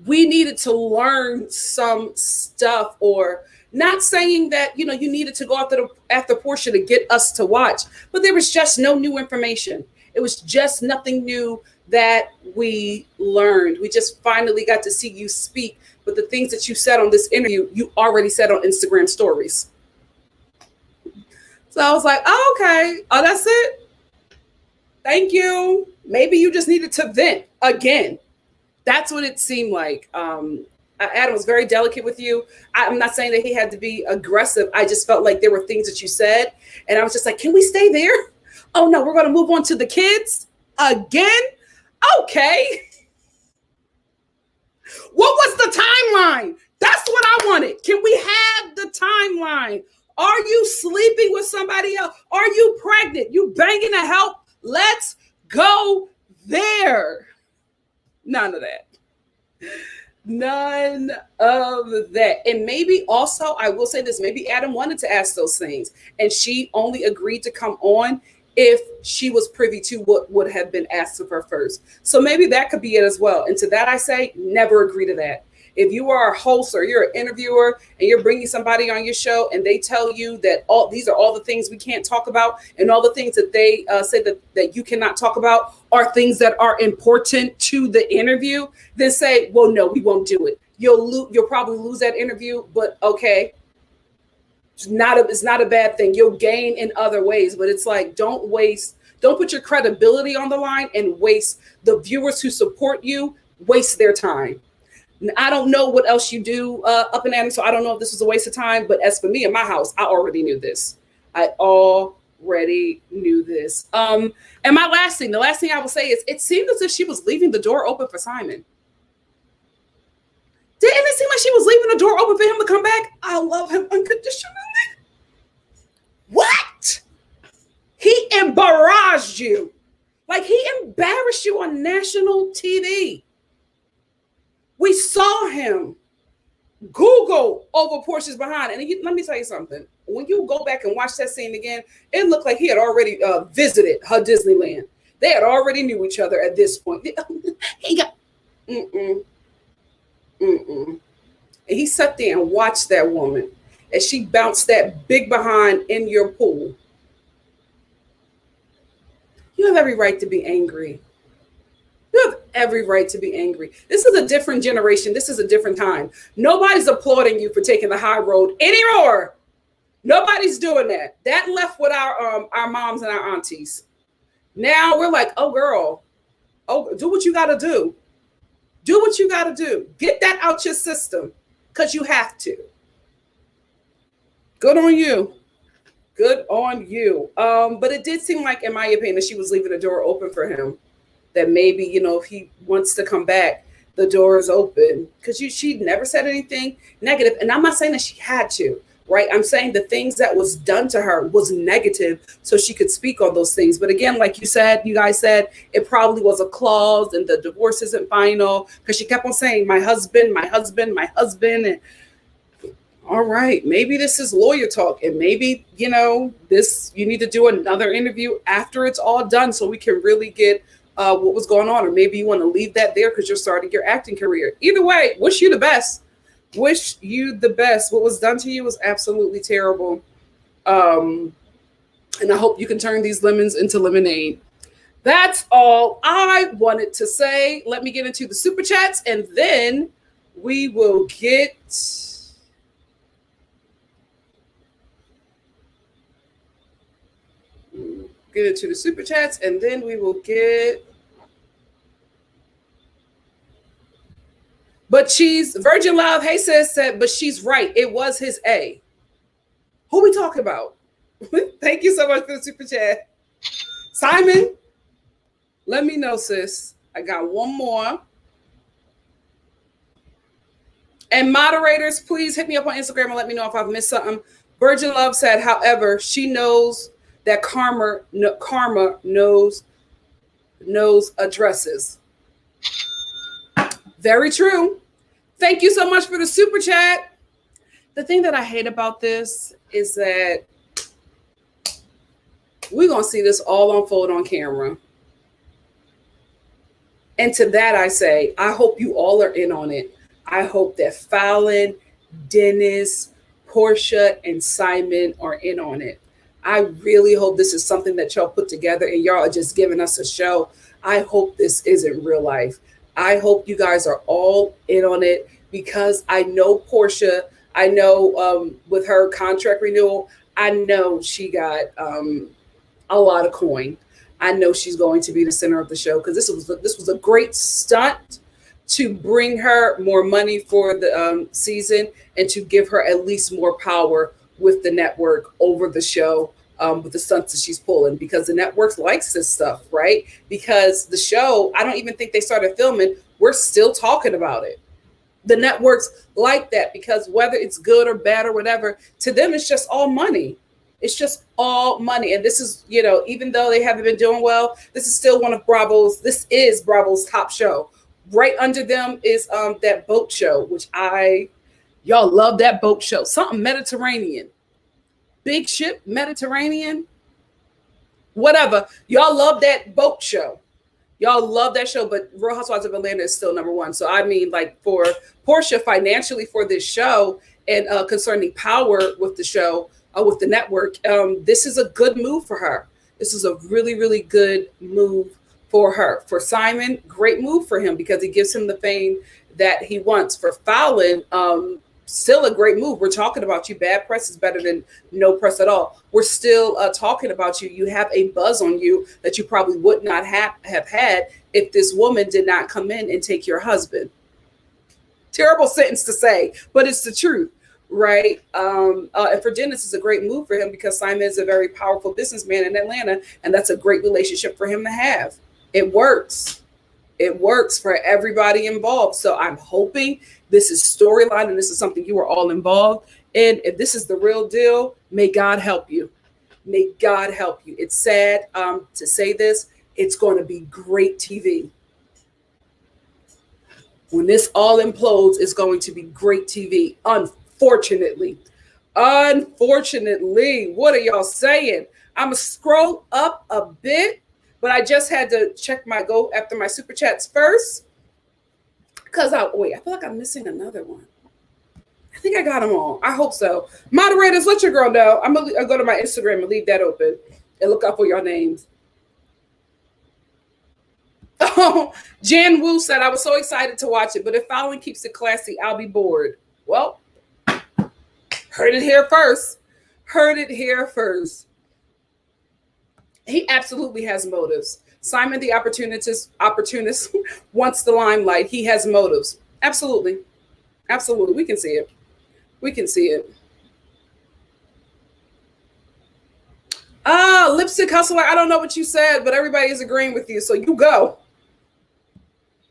S1: We needed to learn some stuff, or not saying that, you needed to go after Portia to get us to watch, but there was just no new information. It was just nothing new that we learned. We just finally got to see you speak, but the things that you said on this interview, you already said on Instagram stories. So I was like, oh, okay. Oh, that's it. Thank you. Maybe you just needed to vent again. That's what it seemed like. Adam was very delicate with you. I'm not saying that he had to be aggressive. I just felt like there were things that you said. And I was just like, can we stay there? Oh, no, we're going to move on to the kids again. Okay. What was the timeline? That's what I wanted. Can we have the timeline? Are you sleeping with somebody else? Are you pregnant? You banging to help? Let's go there. None of that. None of that. And maybe also, I will say this, maybe Adam wanted to ask those things and she only agreed to come on if she was privy to what would have been asked of her first. So maybe that could be it as well. And to that, I say, never agree to that. If you are a host or you're an interviewer and you're bringing somebody on your show and they tell you that these are all the things we can't talk about and all the things that they say that you cannot talk about are things that are important to the interview, then say, well, no, we won't do it. You'll probably lose that interview, but okay. It's not a bad thing. You'll gain in other ways, but it's like, don't put your credibility on the line and waste the viewers who support you, waste their time. I don't know what else you do up and Adam, so I don't know if this was a waste of time. But as for me in my house, I already knew this. And my the last thing I will say is it seemed as if she was leaving the door open for Simon. Didn't it seem like she was leaving the door open for him to come back? I love him unconditionally. What? He embarrassed you. Like he embarrassed you on national TV. We saw him Google over Portia's behind. And let me tell you something. When you go back and watch that scene again, it looked like he had already visited her Disneyland. They had already knew each other at this point. He got, And he sat there and watched that woman as she bounced that big behind in your pool. You have every right to be angry. You have every right to be angry. This is a different generation. This is a different time. Nobody's applauding you for taking the high road anymore. Nobody's doing that. That left with our moms and our aunties. Now we're like, oh girl, oh, do what you gotta do. Do what you gotta do. Get that out your system. Cause you have to. Good on you. Good on you. But it did seem like, in my opinion, that she was leaving the door open for him. That maybe, if he wants to come back, the door is open. Because she never said anything negative. And I'm not saying that she had to, right? I'm saying the things that was done to her was negative, so she could speak on those things. But again, like you guys said, it probably was a clause and the divorce isn't final. Because she kept on saying, my husband, my husband, my husband. And all right, maybe this is lawyer talk, and maybe, this, you need to do another interview after it's all done so we can really get what was going on. Or maybe you want to leave that there because you're starting your acting career. Either way, wish you the best. Wish you the best. What was done to you was absolutely terrible. And I hope you can turn these lemons into lemonade. That's all I wanted to say. Let me get into the super chats, and then we will get into the super chats, and then we will get. But she's Virgin Love. Hey sis said, but she's right. It was his A. Who we talking about? Thank you so much for the super chat, Simon. Let me know, sis. I got one more. And moderators, please hit me up on Instagram and let me know if I've missed something. Virgin Love said, however, she knows that karma knows addresses. Very true. Thank you so much for the super chat. The thing that I hate about this is that we're going to see this all unfold on camera. And to that I say, I hope you all are in on it. I hope that Falynn, Dennis, Portia, and Simon are in on it. I really hope this is something that y'all put together and y'all are just giving us a show. I hope this isn't real life. I hope you guys are all in on it, because I know Portia. I know with her contract renewal, I know she got a lot of coin. I know she's going to be the center of the show, because this was a great stunt to bring her more money for the season and to give her at least more power with the network over the show, with the stunts that she's pulling, because the network likes this stuff, right? Because the show, I don't even think they started filming. We're still talking about it. The networks like that, because whether it's good or bad or whatever, to them, it's just all money. It's just all money. And this is, even though they haven't been doing well, this is still this is Bravo's top show. Right under them is that boat show, which y'all love that boat show. Something Mediterranean. Big ship, Mediterranean. Whatever. Y'all love that boat show. Y'all love that show, but Real Housewives of Atlanta is still number one. So I mean, like, for Portia financially for this show and concerning power with the show, with the network, this is a good move for her. This is a really, really good move for her. For Simon, great move for him, because it gives him the fame that he wants. For Falynn, still a great move. We're talking about you. Bad press is better than no press at all. We're still talking about you. You have a buzz on you that you probably would not have had if this woman did not come in and take your husband. Terrible sentence to say, but it's the truth, right? And for Dennis, it's a great move for him, because Simon is a very powerful businessman in Atlanta, and that's a great relationship for him to have. It works. It works for everybody involved. So I'm hoping this is storyline and this is something you are all involved in. If this is the real deal, may God help you. May God help you. It's sad to say this. It's going to be great TV. When this all implodes, it's going to be great TV. Unfortunately. What are y'all saying? I'm going to scroll up a bit, but I just had to check go after my super chats first. Because I feel like I'm missing another one. I think I got them all. I hope so. Moderators, let your girl know. I'm going to go to my Instagram and leave that open and look up for your names. Oh, Jan Wu said, I was so excited to watch it, but if Falynn keeps it classy, I'll be bored. Well, heard it here first. Heard it here first. He absolutely has motives. Simon the opportunist wants the limelight. He has motives. Absolutely. Absolutely. We can see it. We can see it. Lipstick hustler. I don't know what you said, but everybody is agreeing with you. So you go.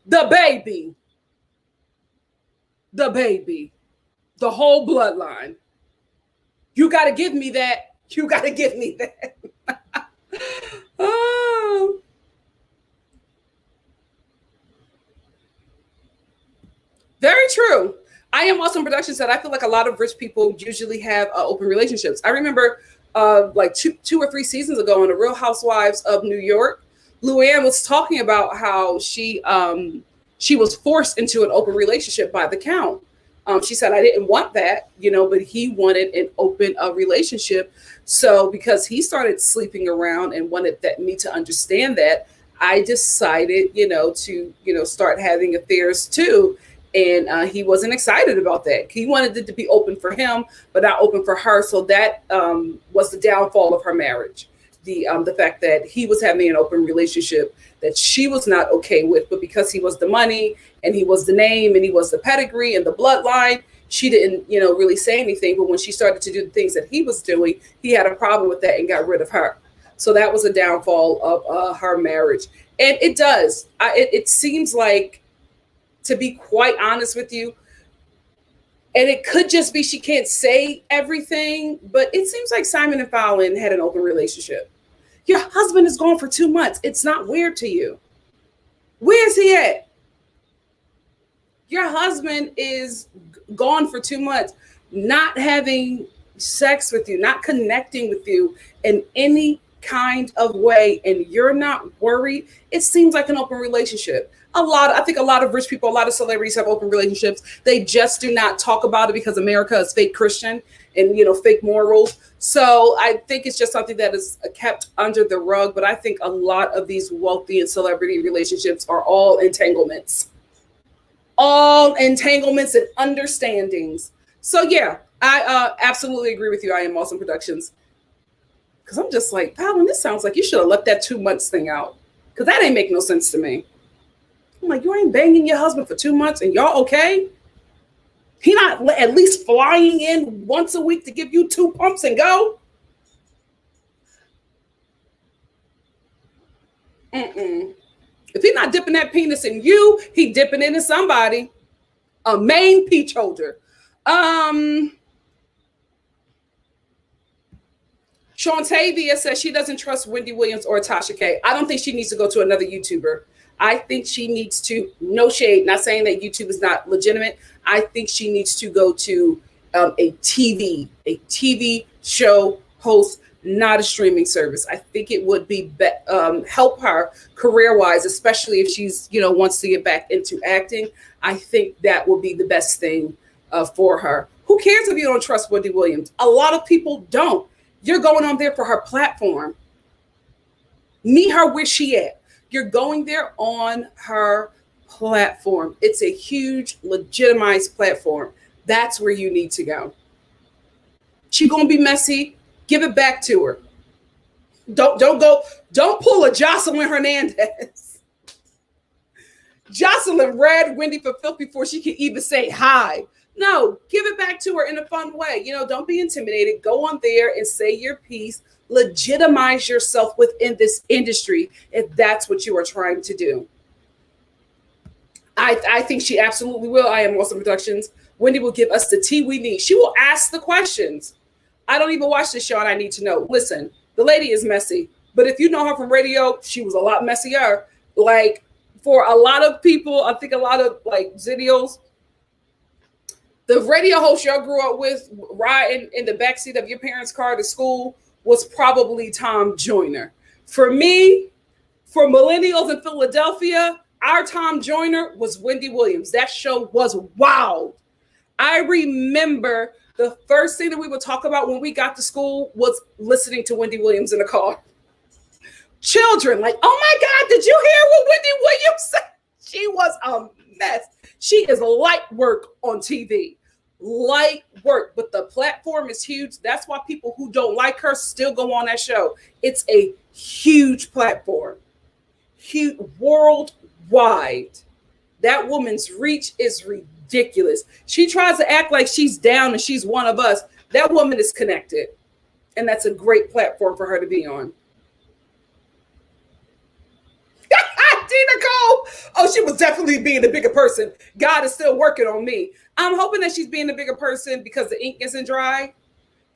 S1: The baby. The baby. The whole bloodline. You got to give me that. You got to give me that. Oh. Very true. I Am Awesome Productions said, I feel like a lot of rich people usually have open relationships. I remember like two or three seasons ago on The Real Housewives of New York, Luann was talking about how she was forced into an open relationship by the Count. She said, I didn't want that, but he wanted an open relationship. So because he started sleeping around and wanted me to understand that, I decided, to, start having affairs too. And he wasn't excited about that. He wanted it to be open for him, but not open for her. So that was the downfall of her marriage. The fact that he was having an open relationship that she was not okay with, but because he was the money and he was the name and he was the pedigree and the bloodline, she didn't, really say anything. But when she started to do the things that he was doing, he had a problem with that and got rid of her. So that was a downfall of her marriage. And it does. It seems like, to be quite honest with you, and it could just be she can't say everything, but it seems like Simon and Falynn had an open relationship. Your husband is gone for 2 months. It's not weird to you. Where's he at? Your husband is gone for 2 months, not having sex with you, not connecting with you in any kind of way, and you're not worried. It seems like an open relationship. I think a lot of rich people, a lot of celebrities have open relationships. They just do not talk about it because America is fake Christian and, fake morals. So I think it's just something that is kept under the rug. But I think a lot of these wealthy and celebrity relationships are all entanglements and understandings. So yeah, I absolutely agree with you. I Am Awesome Productions. Because I'm just like, Falynn, this sounds like you should have left that 2 months thing out. Because that ain't make no sense to me. I'm like, you ain't banging your husband for 2 months and y'all okay? He not at least flying in once a week to give you 2 pumps and go? Mm-mm. If he not dipping that penis in you, he dipping it in somebody. A main peach holder. Shantavia says she doesn't trust Wendy Williams or Tasha K. I don't think she needs to go to another YouTuber. I think she needs to, no shade, not saying that YouTube is not legitimate. I think she needs to go to a TV show host, not a streaming service. I think it would be help her career-wise, especially if she's, wants to get back into acting. I think that will be the best thing for her. Who cares if you don't trust Wendy Williams? A lot of people don't. You're going on there for her platform. Meet her where she at. You're going there on her platform. It's a huge, legitimized platform. That's where you need to go. She gonna be messy. Give it back to her. Don't pull a Jocelyn Hernandez. Jocelyn read Wendy for filth before she can even say hi. No, give it back to her in a fun way. Don't be intimidated. Go on there and say your piece. Legitimize yourself within this industry if that's what you are trying to do. I think she absolutely will. I Am Awesome Productions. Wendy will give us the tea we need. She will ask the questions. I don't even watch this show and I need to know. Listen, the lady is messy, but if you know her from radio, she was a lot messier. Like, for a lot of people, I think a lot of like Zidios, the radio host y'all grew up with riding in the backseat of your parents' car to school was probably Tom Joyner. For me, for millennials in Philadelphia, our Tom Joyner was Wendy Williams. That show was wild. I remember the first thing that we would talk about when we got to school was listening to Wendy Williams in the car. Children, like, oh my God, did you hear what Wendy Williams said? She was a mess. She is light work on TV. Light work, but the platform is huge. That's why people who don't like her still go on that show. It's a huge platform, huge, worldwide. That woman's reach is ridiculous. She tries to act like she's down and she's one of us. That woman is connected, and that's a great platform for her to be on. Nicole. Oh, she was definitely being a bigger person. God is still working on me. I'm hoping that she's being a bigger person because the ink isn't dry.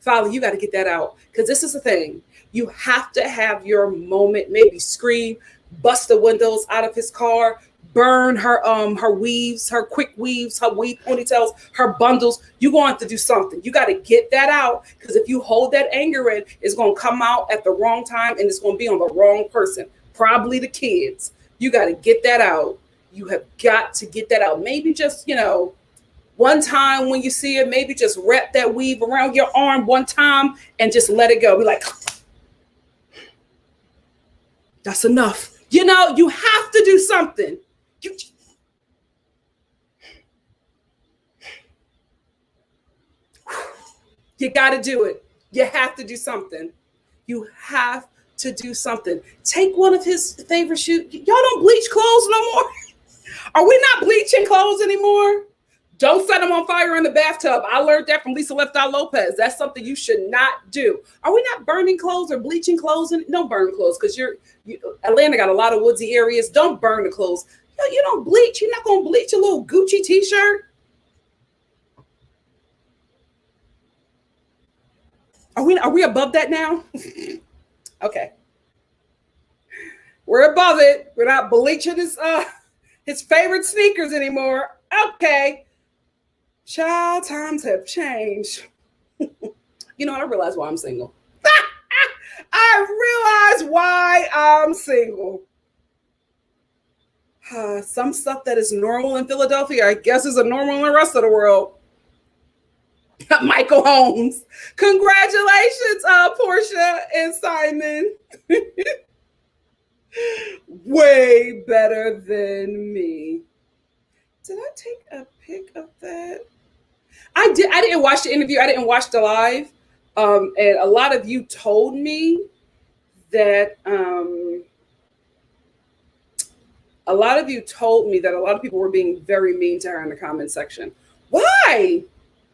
S1: Falynn, you got to get that out because this is the thing. You have to have your moment. Maybe scream, bust the windows out of his car, burn her weaves, her quick weaves, her weave ponytails, her bundles. You're going to have to do something. You got to get that out because if you hold that anger in, it's going to come out at the wrong time and it's going to be on the wrong person, probably the kids. You got to get that out. You have got to get that out. Maybe just, one time when you see it, maybe just wrap that weave around your arm one time and just let it go. Be like, that's enough. You have to do something. You got to do it. You have to do something. You have to do something. Take one of his favorite shoes. Y'all don't bleach clothes no more. Are we not bleaching clothes anymore? Don't set them on fire in the bathtub. I learned that from Lisa Left Eye Lopez. That's something you should not do. Are we not burning clothes or bleaching clothes? Don't burn clothes because Atlanta got a lot of woodsy areas. Don't burn the clothes. You don't bleach. You're not going to bleach a little Gucci t-shirt. Are we above that now? Okay. We're above it. We're not bleaching his favorite sneakers anymore. Okay. Child, times have changed. I realize why I'm single. I realize why I'm single. Some stuff that is normal in Philadelphia, I guess, is a normal in the rest of the world. Michael Holmes. Congratulations, Portia and Simon. Way better than me. Did I take a pic of that? I didn't watch the interview. I didn't watch the live. And a lot of you told me that a lot of people were being very mean to her in the comment section. Why?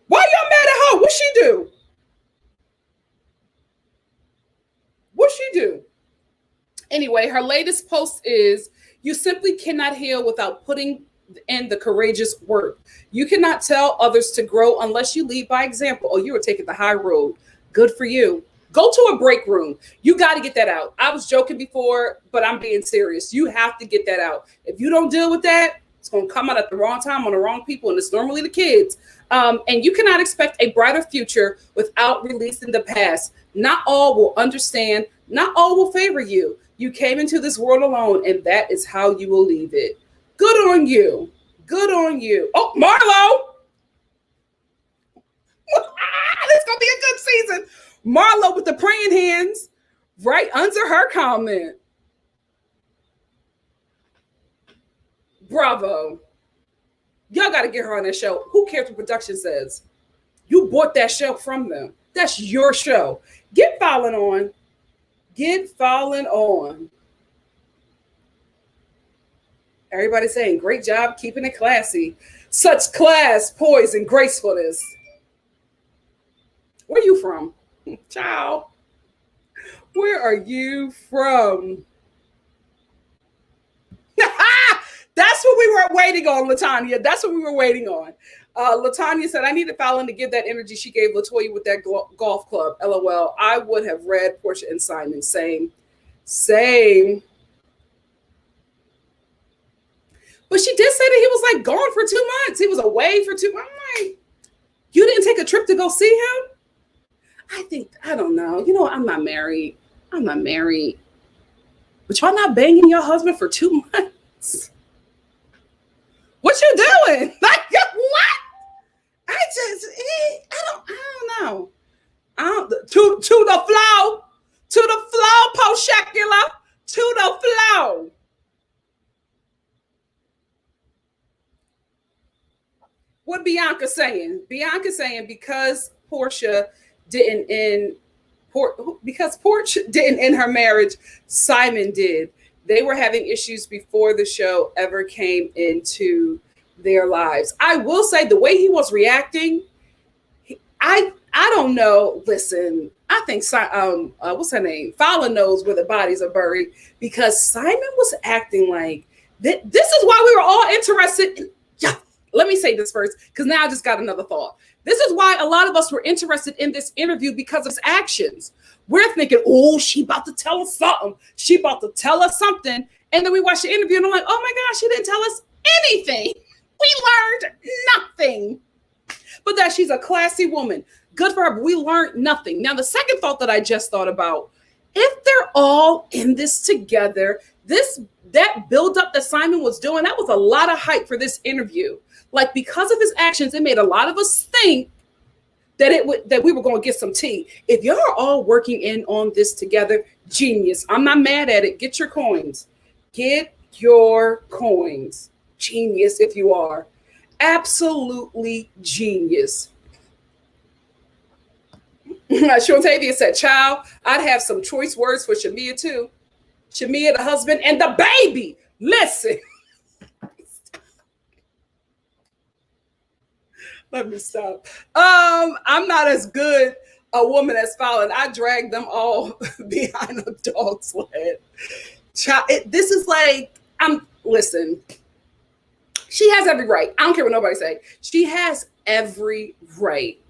S1: Why y'all mad at her? What'd she do? What'd she do? Anyway, her latest post is, you simply cannot heal without putting in the courageous work. You cannot tell others to grow unless you lead by example. Oh, you were taking the high road. Good for you. Go to a break room. You got to get that out. I was joking before, but I'm being serious. You have to get that out. If you don't deal with that, it's going to come out at the wrong time on the wrong people, and it's normally the kids. And you cannot expect a brighter future without releasing the past. Not all will understand. Not all will favor you. You came into this world alone, and that is how you will leave it. Good on you. Good on you. Oh, Marlo. It's going to be a good season. Marlo with the praying hands right under her comment. Bravo. Y'all got to get her on that show. Who cares what production says? You bought that show from them. That's your show. Get Falynn on. Get Falynn on. Everybody saying, great job keeping it classy. Such class, poise, and gracefulness. Where are you from? Ciao. Where are you from? That's what we were waiting on, Latanya. That's what we were waiting on. Latanya said, I needed Falynn to give that energy she gave Latoya with that golf club. LOL. I would have read Portia and Simon. Same. But she did say that he was like gone for 2 months. He was away for 2 months. I'm like, you didn't take a trip to go see him? I don't know. I'm not married. But y'all not banging your husband for 2 months? What you doing? Like, what? I don't know. To the flow. To the flow, post-shacular. To the flow. What Bianca saying? Bianca saying because Portia didn't end because Portia didn't end her marriage, Simon did. They were having issues before the show ever came into their lives. I will say the way he was reacting, I don't know. Listen, I think what's her name? Falynn knows where the bodies are buried because Simon was acting like this is why we were all interested in. Yeah, let me say this first because now I just got another thought. This is why a lot of us were interested in this interview because of his actions. We're thinking, oh, she about to tell us something. She about to tell us something. And then we watch the interview and I'm like, oh my gosh, she didn't tell us anything. We learned nothing. But that she's a classy woman. Good for her, but we learned nothing. Now, the second thought that I just thought about, if they're all in this together, that build-up that Simon was doing, that was a lot of hype for this interview. Like, because of his actions, it made a lot of us think that we were going to get some tea. If y'all are all working in on this together, genius. I'm not mad at it. Get your coins. Get your coins. Genius if you are. Absolutely genius. Shantavia said, child, I'd have some choice words for Shamia too. Shamia, the husband, and the baby. Listen. Let me stop. I'm not as good a woman as Falynn. I dragged them all behind a dog sled. Child, this is like, listen. She has every right. I don't care what nobody say. She has every right.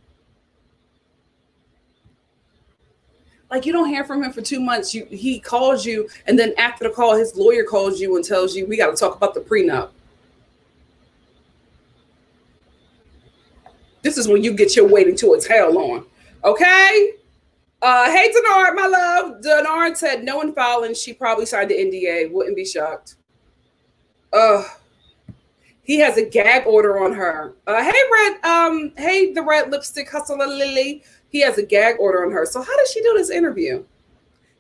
S1: Like, you don't hear from him for 2 months. He calls you, and then after the call, his lawyer calls you and tells you, we got to talk about the prenup. This is when you get your waiting till it's hell on. Okay? Hey, Denard, my love. Denard said, knowing Falynn, she probably signed the NDA. Wouldn't be shocked. He has a gag order on her. Hey, the red lipstick hustler Lily. He has a gag order on her. So how does she do this interview?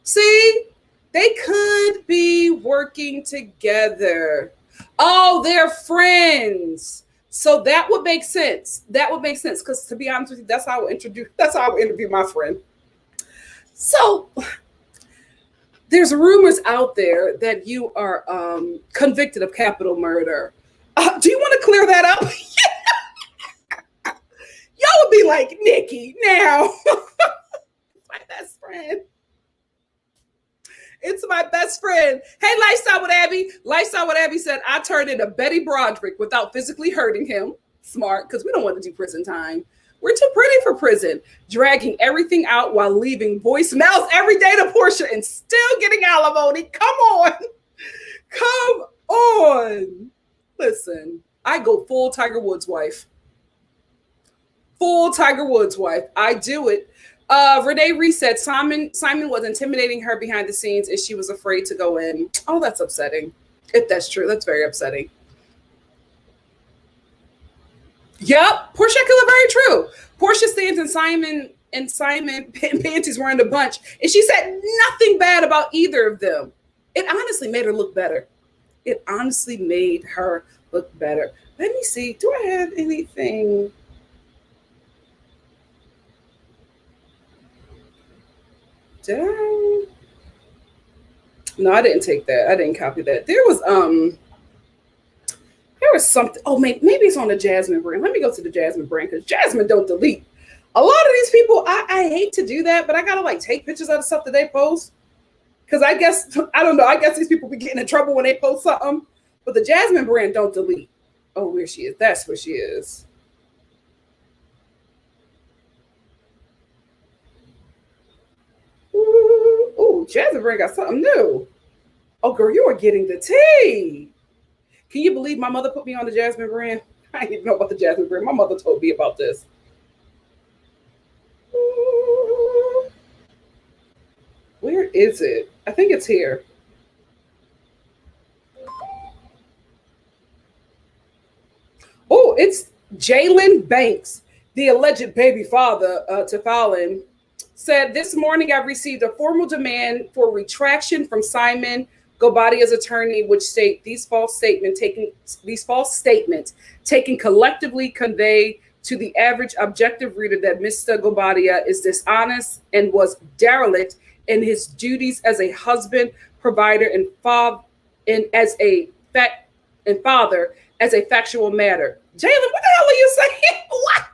S1: See, they could be working together. Oh, they're friends. So that would make sense. That would make sense. Because to be honest with you, that's how I would interview my friend. So there's rumors out there that you are convicted of capital murder. Do you want to clear that up? Y'all would be like, Nikki, now. My best friend. It's my best friend. Hey, Lifestyle with Abby. Lifestyle with Abby said, I turned into Betty Broderick without physically hurting him. Smart, because we don't want to do prison time. We're too pretty for prison. Dragging everything out while leaving voicemails every day to Portia and still getting alimony. Come on. Come on. Listen, I go full Tiger Woods wife. Full Tiger Woods wife. I do it. Renee Reese said Simon was intimidating her behind the scenes and she was afraid to go in. Oh, that's upsetting. If that's true, that's very upsetting. Yep, Portia Killer, very true. Portia stands and Simon panties were in the bunch, and she said nothing bad about either of them. It honestly made her look better. It honestly made her look better. Let me see. Do I have anything? Did I? No, I didn't take that. I didn't copy that. There was something. Oh, maybe it's on the Jasmine brand. Let me go to the Jasmine brand because Jasmine don't delete. A lot of these people, I hate to do that, but I gotta like take pictures of the stuff that they post. Because I don't know. I guess these people be getting in trouble when they post something. But the Jasmine brand don't delete. Oh, where she is. That's where she is. Ooh, Jasmine brand got something new. Oh, girl, you are getting the tea. Can you believe my mother put me on the Jasmine brand? I didn't even know about the Jasmine brand. My mother told me about this. Ooh. Where is it? I think it's here. Oh, it's Jalen Banks, the alleged baby father to Falynn, said this morning I received a formal demand for retraction from Simon Guobadia's attorney would state these false statements taken collectively convey to the average objective reader that Mr. Guobadia is dishonest and was derelict in his duties as a husband, provider, and father, as a factual matter. Jalen, what the hell are you saying? What?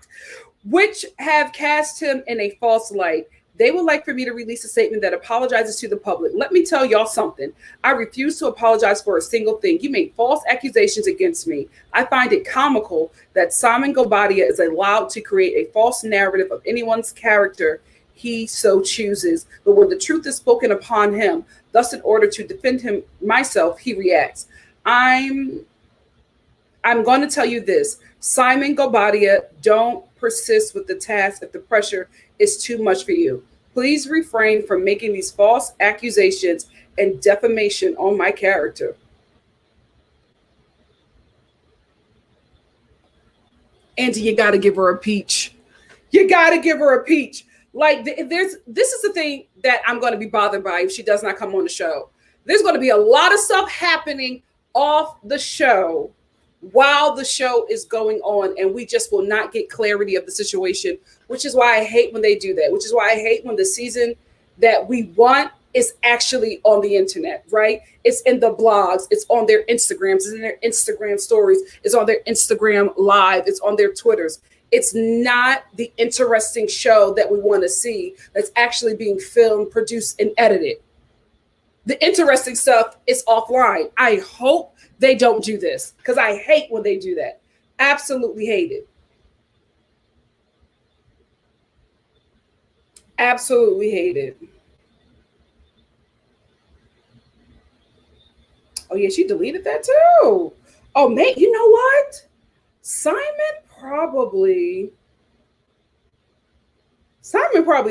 S1: Which have cast him in a false light. They would like for me to release a statement that apologizes to the public. Let me tell y'all something. I refuse to apologize for a single thing. You made false accusations against me. I find it comical that Simon Guobadia is allowed to create a false narrative of anyone's character he so chooses. But when the truth is spoken upon him, thus in order to defend him myself, he reacts. I'm going to tell you this. Simon Guobadia, don't persist with the task if the pressure is too much for you. Please refrain from making these false accusations and defamation on my character. Andy, you got to give her a peach. You got to give her a peach. Like this is the thing that I'm going to be bothered by if she does not come on the show. There's going to be a lot of stuff happening off the show while the show is going on, and we just will not get clarity of the situation, which is why I hate when they do that, which is why I hate when the season that we want is actually on the internet, right? It's in the blogs, it's on their Instagrams, it's in their Instagram stories, it's on their Instagram live, it's on their Twitters. It's not the interesting show that we want to see that's actually being filmed, produced, and edited. The interesting stuff is offline. I hope they don't do this because I hate when they do that. Absolutely hate it. Absolutely hate it. Oh, yeah, she deleted that too. Oh, mate, you know what? Simon probably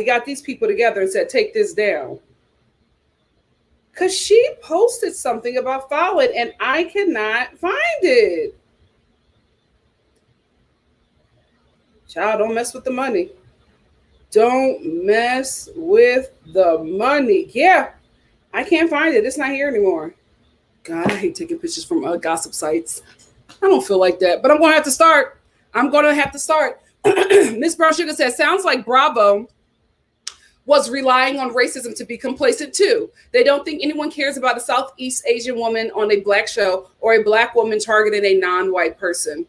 S1: got these people together and said, take this down. Because she posted something about Falynn and I cannot find it. Child, don't mess with the money. Don't mess with the money. Yeah, I can't find it. It's not here anymore. God, I hate taking pictures from gossip sites. I don't feel like that, but I'm going to have to start. Miss Brown Sugar says, sounds like Bravo was relying on racism to be complacent too. They don't think anyone cares about a Southeast Asian woman on a black show or a black woman targeting a non-white person.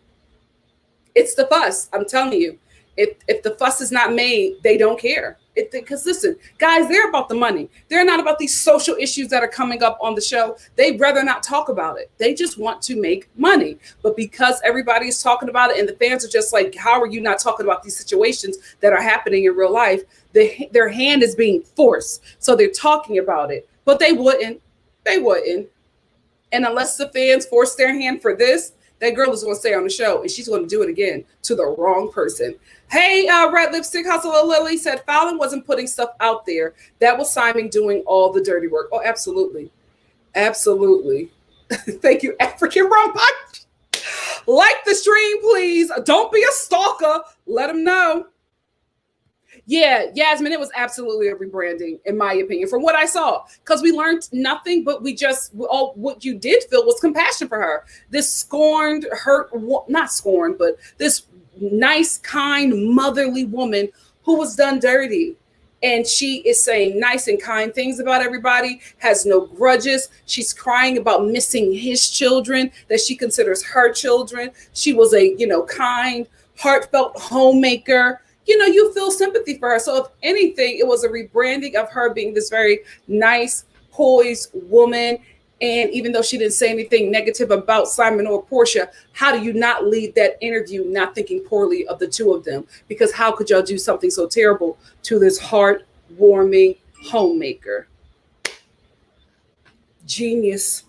S1: It's the fuss. I'm telling you, if the fuss is not made, they don't care. Because listen, guys, they're about the money. They're not about these social issues that are coming up on the show. They'd rather not talk about it. They just want to make money. But because everybody is talking about it and the fans are just like, how are you not talking about these situations that are happening in real life? Their hand is being forced. So they're talking about it. But they wouldn't. They wouldn't. And unless the fans force their hand for this, that girl is going to stay on the show and she's going to do it again to the wrong person. Hey, Red Lipstick Hustler Lily said Falynn wasn't putting stuff out there. That was Simon doing all the dirty work. Oh, absolutely. Absolutely. Thank you, African Robot. Like the stream, please. Don't be a stalker. Let them know. Yeah, Yasmin, it was absolutely a rebranding, in my opinion, from what I saw, because we learned nothing, but what you did feel was compassion for her. This scorned, hurt, not scorned, but this nice, kind, motherly woman who was done dirty. And she is saying nice and kind things about everybody, has no grudges. She's crying about missing his children that she considers her children. She was a, kind, heartfelt homemaker. You feel sympathy for her. So if anything, it was a rebranding of her being this very nice, poised woman. And even though she didn't say anything negative about Simon or Portia, how do you not leave that interview not thinking poorly of the two of them? Because how could y'all do something so terrible to this heartwarming homemaker? Genius.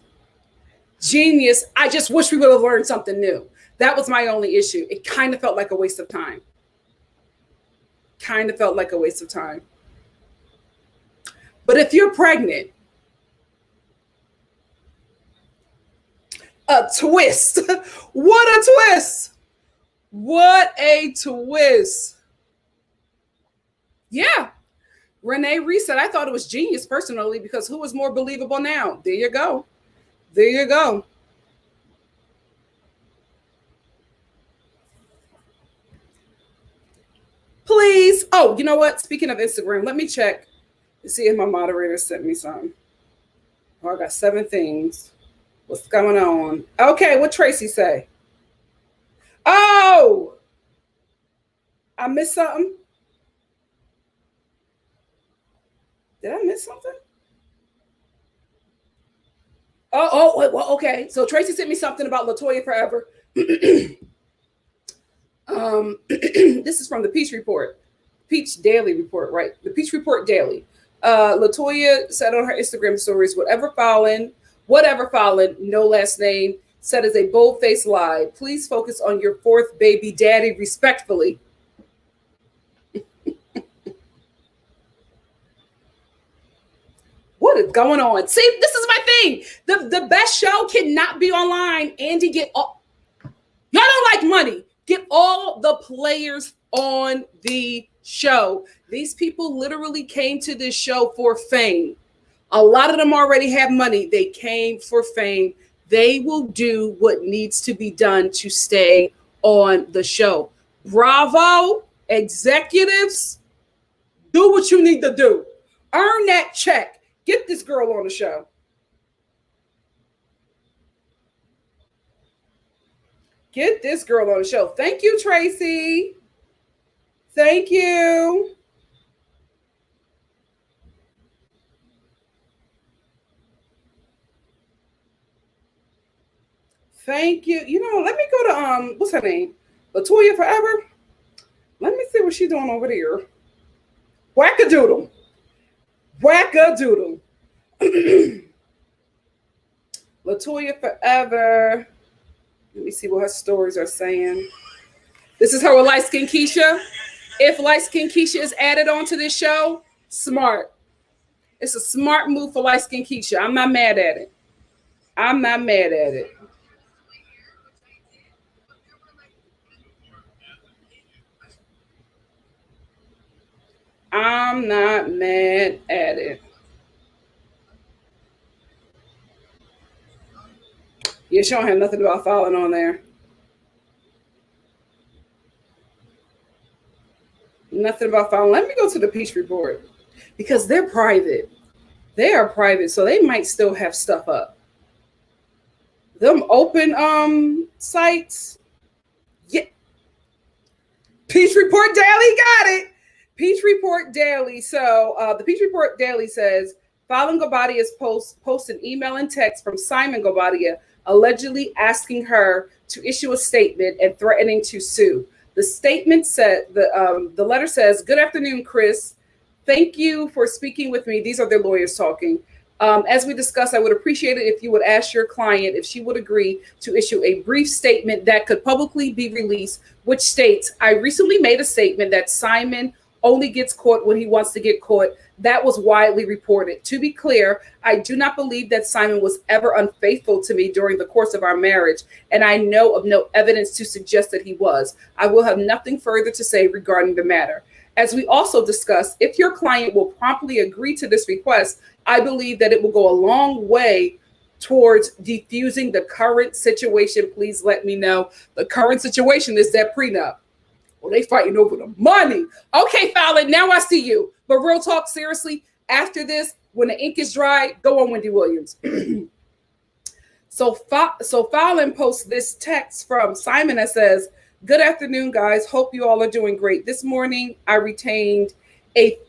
S1: I just wish we would have learned something new. That was my only issue. It kind of felt like a waste of time. But if you're pregnant, a twist. What a twist. What a twist. Yeah. Renee Reset, I thought it was genius personally, because who is more believable now? There you go. There you go. Please. Oh, you know what? Speaking of Instagram, let me check to see if my moderator sent me something. Oh, I got 7 things. What's going on? Okay, what Tracy say? Oh, I missed something. Did I miss something? Well, okay. So Tracy sent me something about Latoya Forever. This is from the Peach Report. Peach Daily Report, right? The Peach Report Daily. Latoya said on her Instagram stories, whatever Falynn, no last name, said is a bold-faced lie. Please focus on your 4th baby daddy respectfully. What is going on? See, this is my thing. The best show cannot be online. Andy, get all. Y'all don't like money. Get all the players on the show. These people literally came to this show for fame. A lot of them already have money. They came for fame. They will do what needs to be done to stay on the show. Bravo, executives. Do what you need to do. Earn that check. Get this girl on the show. Get this girl on the show. Thank you, Tracy. Thank you. Thank you. You know, let me go to what's her name? Latoya Forever. Let me see what she's doing over there. Wackadoodle. Wackadoodle. Latoya Forever. Let me see what her stories are saying. This is her with Light Skin Keisha. If Light Skin Keisha is added onto this show, smart. It's a smart move for Light Skin Keisha. I'm not mad at it. I'm not mad at it. I'm not mad at it. Yeah, she don't have nothing about Falynn on there. Nothing about Falynn. Let me go to the Peach Report because they're private. They are private, so they might still have stuff up. Them open sites. Yeah. Peach Report Daily got it. Peach Report Daily. So the Peach Report Daily says Falynn Guobadia's post an email and text from Simon Guobadia allegedly asking her to issue a statement and threatening to sue. The statement said, the letter says, "Good afternoon, Chris. Thank you for speaking with me." These are their lawyers talking. As we discussed, I would appreciate it if you would ask your client if she would agree to issue a brief statement that could publicly be released, which states, "I recently made a statement that Simon only gets caught when he wants to get caught. That was widely reported. To be clear, I do not believe that Simon was ever unfaithful to me during the course of our marriage, and I know of no evidence to suggest that he was. I will have nothing further to say regarding the matter. As we also discussed, if your client will promptly agree to this request, I believe that it will go a long way towards diffusing the current situation. Please let me know." The current situation is that prenup. Well, they fighting over the money. Okay, Falynn, now I see you. But real talk, seriously, after this, when the ink is dry, go on Wendy Williams. So Falynn posts this text from Simon that says, "Good afternoon, guys. Hope you all are doing great. This morning, I retained a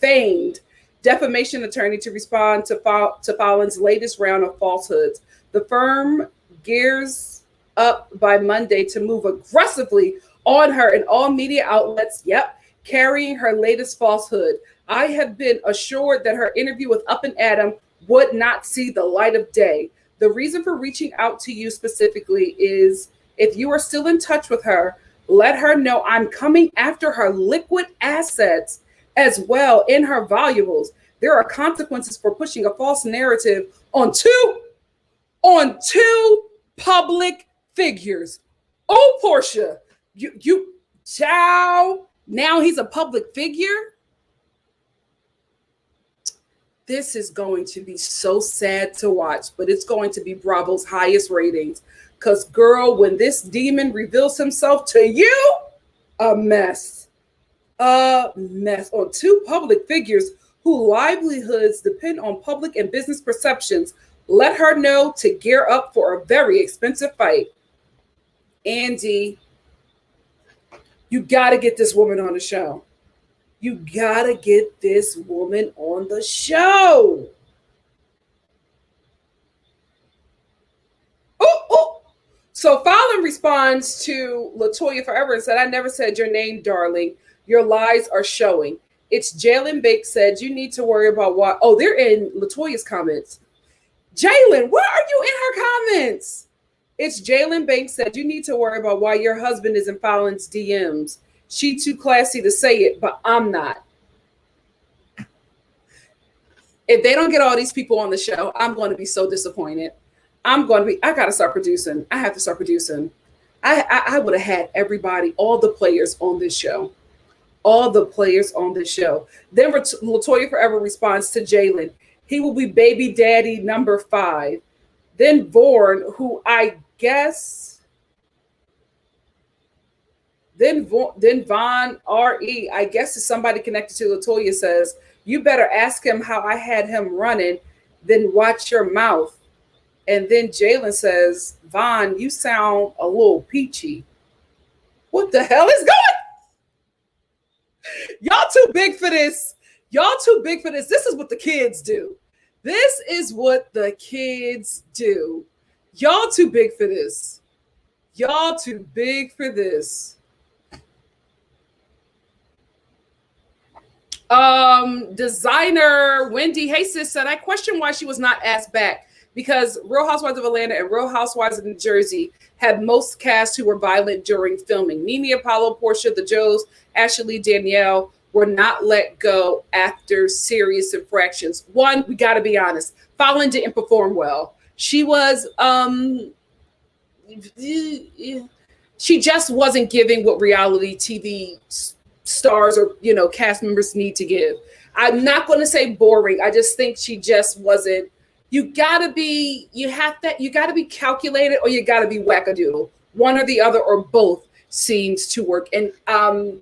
S1: feigned defamation attorney to respond to Falynn's latest round of falsehoods. The firm gears up by Monday to move aggressively on her in all media outlets, carrying her latest falsehood. I have been assured that her interview with Up and Adam would not see the light of day. The reason for reaching out to you specifically is if you are still in touch with her, let her know I'm coming after her liquid assets as well in her valuables. There are consequences for pushing a false narrative on two public figures." Oh, Portia, you child, Now he's a public figure. This is going to be so sad to watch, but it's going to be Bravo's highest ratings. Because, girl, when this demon reveals himself to you, a mess. A mess. On two public figures whose livelihoods depend on public and business perceptions, let her know to gear up for a very expensive fight. Andy, you got to get this woman on the show. You got to get this woman on the show. Oh. So Falynn responds to LaToya Forever and said, I never said your name, darling. Your lies are showing. It's Jalen Bake said, you need to worry about what. Oh, they're in LaToya's comments. Jalen, where are you in her comments? It's Jalen Banks said, you need to worry about why your husband is in Falynn's DMs. She too classy to say it, but I'm not. If they don't get all these people on the show, I'm going to be so disappointed. I got to start producing. I have to start producing. I would have had everybody, all the players on this show. All the players on this show. Then LaToya Forever responds to Jalen. He will be baby daddy number 5. Then Vaughn, who I guess, then Von R.E., I guess is somebody connected to LaToya, says, you better ask him how I had him running, then watch your mouth. And then Jalen says, Von, you sound a little peachy. What the hell is going? Y'all too big for this. Y'all too big for this. This is what the kids do. This is what the kids do. Y'all too big for this. Y'all too big for this. Designer Wendy Hayes said, I question why she was not asked back because Real Housewives of Atlanta and Real Housewives of New Jersey had most cast who were violent during filming. Nene, Apollo, Portia, the Joes, Ashley, Danielle were not let go after serious infractions. One, we got to be honest, Falynn didn't perform well. She was, she just wasn't giving what reality TV stars or, cast members need to give. I'm not going to say boring. I just think she just wasn't. You got to be calculated or you got to be wackadoodle. One or the other or both seems to work. And I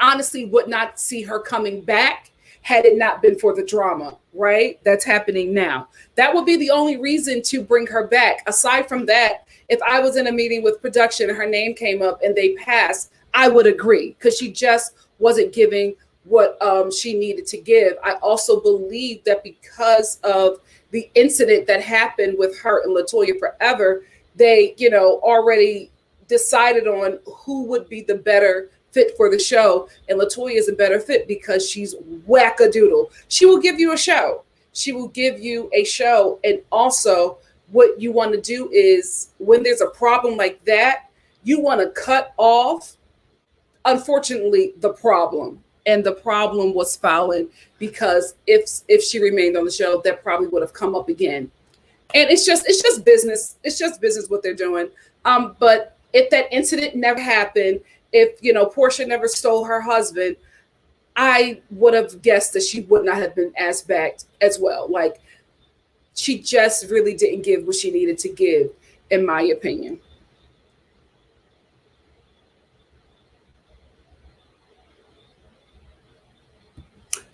S1: honestly would not see her coming back had it not been for the drama, right? That's happening now. That would be the only reason to bring her back. Aside from that, if I was in a meeting with production and her name came up and they passed, I would agree because she just wasn't giving what she needed to give. I also believe that because of the incident that happened with her and LaToya Forever, they, already decided on who would be the better fit for the show. And LaToya is a better fit because she's wackadoodle. She will give you a show. She will give you a show. And also what you want to do is when there's a problem like that, you want to cut off, unfortunately, the problem. And the problem was Falynn because if she remained on the show, that probably would have come up again. And it's just business. It's just business what they're doing. But if that incident never happened, if Portia never stole her husband, I would have guessed that she would not have been asked back as well. Like she just really didn't give what she needed to give, in my opinion.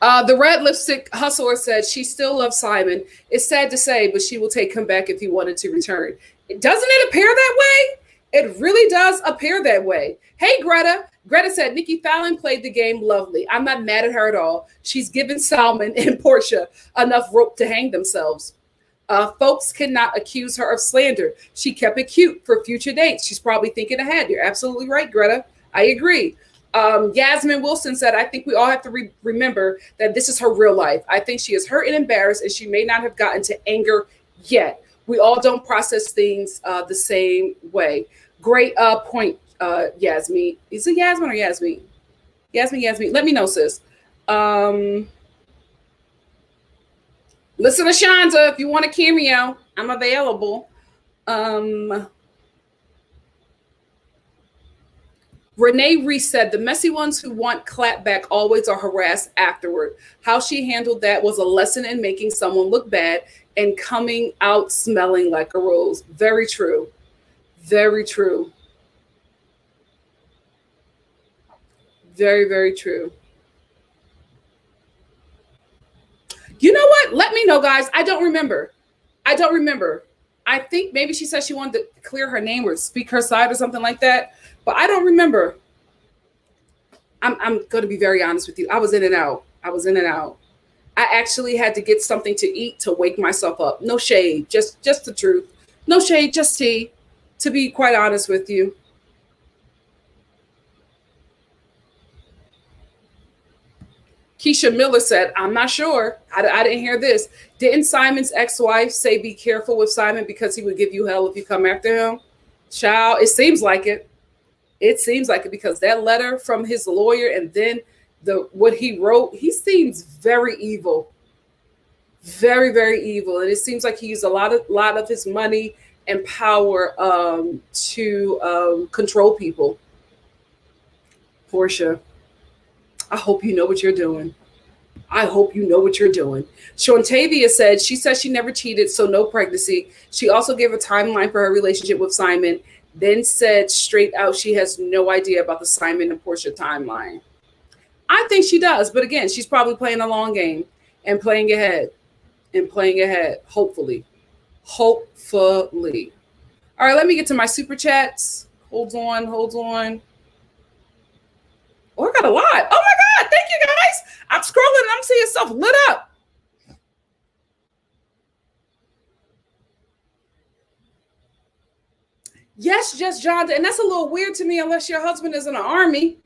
S1: The Red Lipstick Hustler said she still loves Simon. It's sad to say, but she will take him back if he wanted to return. Doesn't it appear that way? It really does appear that way. Hey, Greta. Greta said, Nikki Falynn played the game lovely. I'm not mad at her at all. She's given Salmon and Portia enough rope to hang themselves. Folks cannot accuse her of slander. She kept it cute for future dates. She's probably thinking ahead. You're absolutely right, Greta. I agree. Yasmin Wilson said, I think we all have to remember that this is her real life. I think she is hurt and embarrassed, and she may not have gotten to anger yet. We all don't process things the same way. Great point, Yasmin. Is it Yasmin or Yasmin? Yasmin. Let me know, sis. Listen to Shonda if you want a cameo. I'm available. Renee Reese said, the messy ones who want clapback always are harassed afterward. How she handled that was a lesson in making someone look bad and coming out smelling like a rose. Very true. Very true. Very, very true. You know what? Let me know, guys. I don't remember. I don't remember. I think maybe she said she wanted to clear her name or speak her side or something like that, but I don't remember. I'm going to be very honest with you. I was in and out. I was in and out. I actually had to get something to eat to wake myself up. No shade, just the truth. No shade, just tea, to be quite honest with you. Keisha Miller said, I'm not sure. I didn't hear this. Didn't Simon's ex-wife say be careful with Simon because he would give you hell if you come after him? Child, it seems like it. It seems like it because that letter from his lawyer and then what he wrote, he seems very evil. Very, very evil. And it seems like he used a lot of his money and power to control people. Portia, I hope you know what you're doing. I hope you know what you're doing. Shantavia said, she says she never cheated, so no pregnancy. She also gave a timeline for her relationship with Simon, then said straight out she has no idea about the Simon and Portia timeline. I think she does, but again, she's probably playing a long game and playing ahead hopefully. Hopefully. All right, let me get to my super chats. Hold on. Oh, I got a lot. Oh my God, thank you guys. I'm scrolling and I'm seeing stuff lit up. Yes, just John, and that's a little weird to me unless your husband is in the army.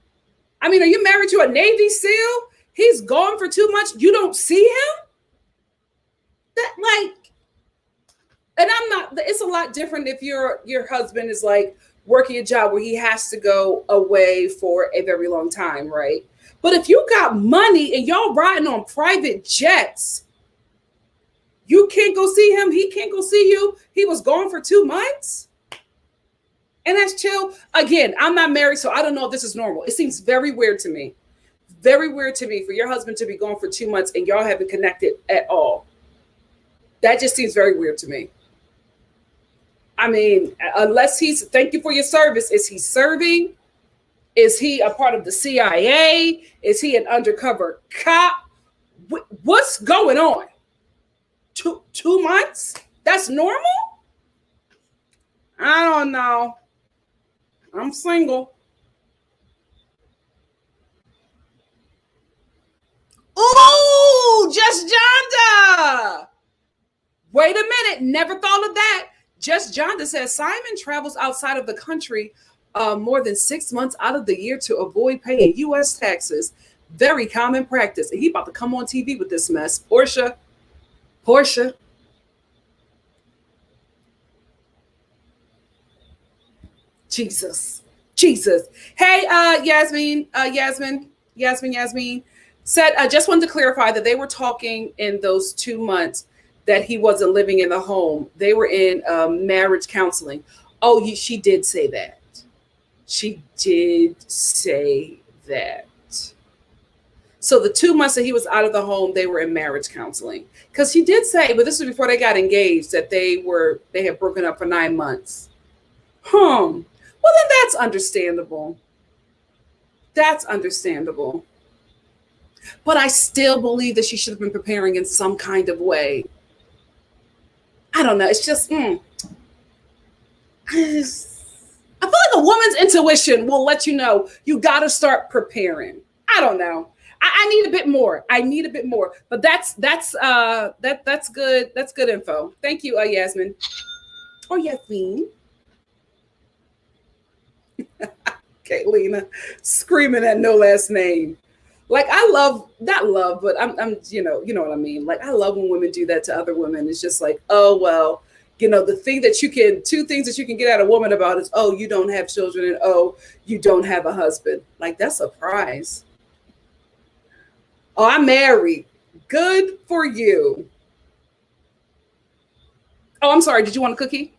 S1: I mean, are you married to a Navy SEAL? He's gone for 2 months. You don't see him? That like, and I'm not, it's a lot different if your husband is like working a job where he has to go away for a very long time, right? But if you got money and y'all riding on private jets, you can't go see him. He can't go see you. He was gone for 2 months. And that's chill. Again, I'm not married, so I don't know if this is normal. It seems very weird to me. Very weird to me for your husband to be gone for 2 months and y'all haven't connected at all. That just seems very weird to me. I mean, unless he's, thank you for your service. Is he serving? Is he a part of the CIA? Is he an undercover cop? What's going on? 2 months? That's normal? I don't know. I'm single. Ooh, Just Jonda. Wait a minute. Never thought of that. Just Jonda says Simon travels outside of the country more than 6 months out of the year to avoid paying U.S. taxes. Very common practice. And he about to come on TV with this mess. Portia. Jesus. Hey, Yasmin said, just wanted to clarify that they were talking in those 2 months that he wasn't living in the home. They were in marriage counseling. Oh, she did say that. She did say that. So the 2 months that he was out of the home, they were in marriage counseling. Because he did say, but this was before they got engaged, that they had broken up for 9 months. Well, then that's understandable. That's understandable. But I still believe that she should have been preparing in some kind of way. I don't know. It's just, I feel like a woman's intuition will let you know you got to start preparing. I don't know. I need a bit more. But that's good. That's good info. Thank you, Yasmin. Or Yasmin. Kaylina screaming at no last name. Like I love, not love, but I'm you know what I mean. Like I love when women do that to other women. It's just like, oh well, two things that you can get at a woman about is, oh, you don't have children, and oh, you don't have a husband. Like that's a prize. Oh, I'm married. Good for you. Oh, I'm sorry. Did you want a cookie?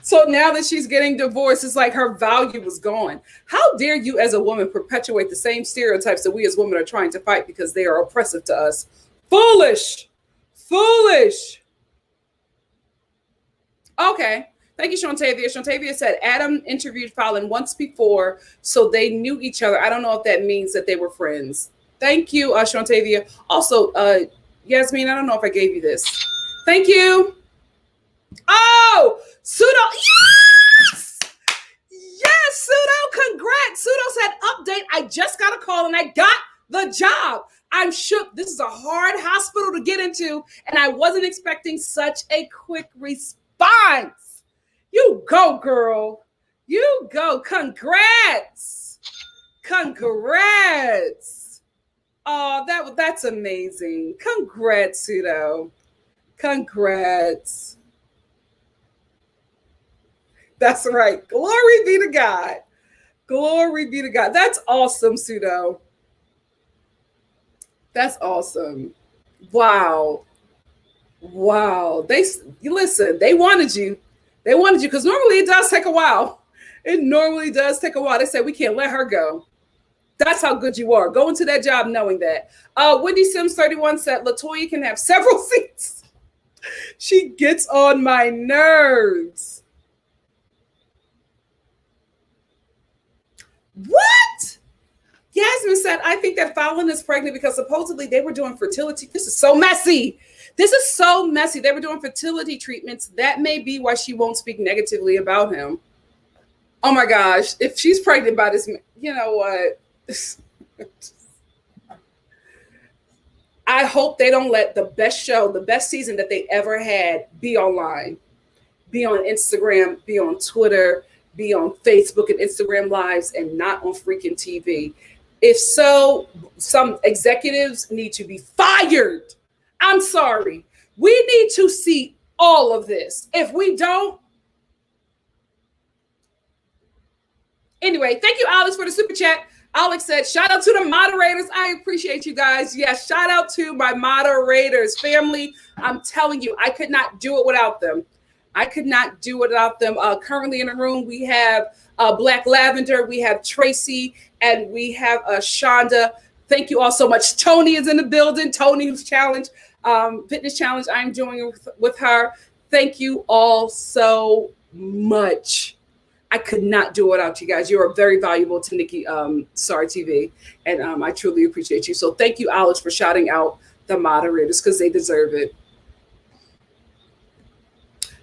S1: So now that she's getting divorced, it's like her value was gone. How dare you as a woman perpetuate the same stereotypes that we as women are trying to fight because they are oppressive to us? Foolish. Foolish. Okay. Thank you, Shantavia. Shantavia said Adam interviewed Falynn once before, so they knew each other. I don't know if that means that they were friends. Thank you, Shantavia. Also, Yasmin, I don't know if I gave you this. Thank you. Oh, Pseudo. Yes! Yes, Pseudo. Congrats. Pseudo said, update. I just got a call and I got the job. I'm shook. This is a hard hospital to get into, and I wasn't expecting such a quick response. You go, girl. You go. Congrats. Congrats. Oh, that's amazing. Congrats, Pseudo. Congrats. That's right. Glory be to God. Glory be to God. That's awesome, Pseudo. That's awesome. Wow. Wow. Listen, they wanted you. They wanted you because normally it does take a while. It normally does take a while. They said we can't let her go. That's how good you are. Go into that job knowing that. Wendy Sims 31 said LaToya can have several seats. She gets on my nerves. What? Yasmin said, I think that Falynn is pregnant because supposedly they were doing fertility. This is so messy. This is so messy. They were doing fertility treatments. That may be why she won't speak negatively about him. Oh my gosh. If she's pregnant by this, you know what? I hope they don't let the best show, the best season that they ever had be online, be on Instagram, be on Twitter, be on Facebook and Instagram Lives, and not on freaking TV. If so, some executives need to be fired. I'm sorry. We need to see all of this. If we don't. Anyway, thank you, Alex, for the super chat. Alex said, shout out to the moderators. I appreciate you guys. Yes, shout out to my moderators, family. I'm telling you, I could not do it without them. I could not do it without them. Currently in the room, we have Black Lavender, we have Tracy, and we have Shonda. Thank you all so much. Tony is in the building. Tony's challenge, fitness challenge I'm doing with her. Thank you all so much. I could not do it without you guys. You are very valuable to NikkiStar TV, and I truly appreciate you. So thank you, Alex, for shouting out the moderators because they deserve it.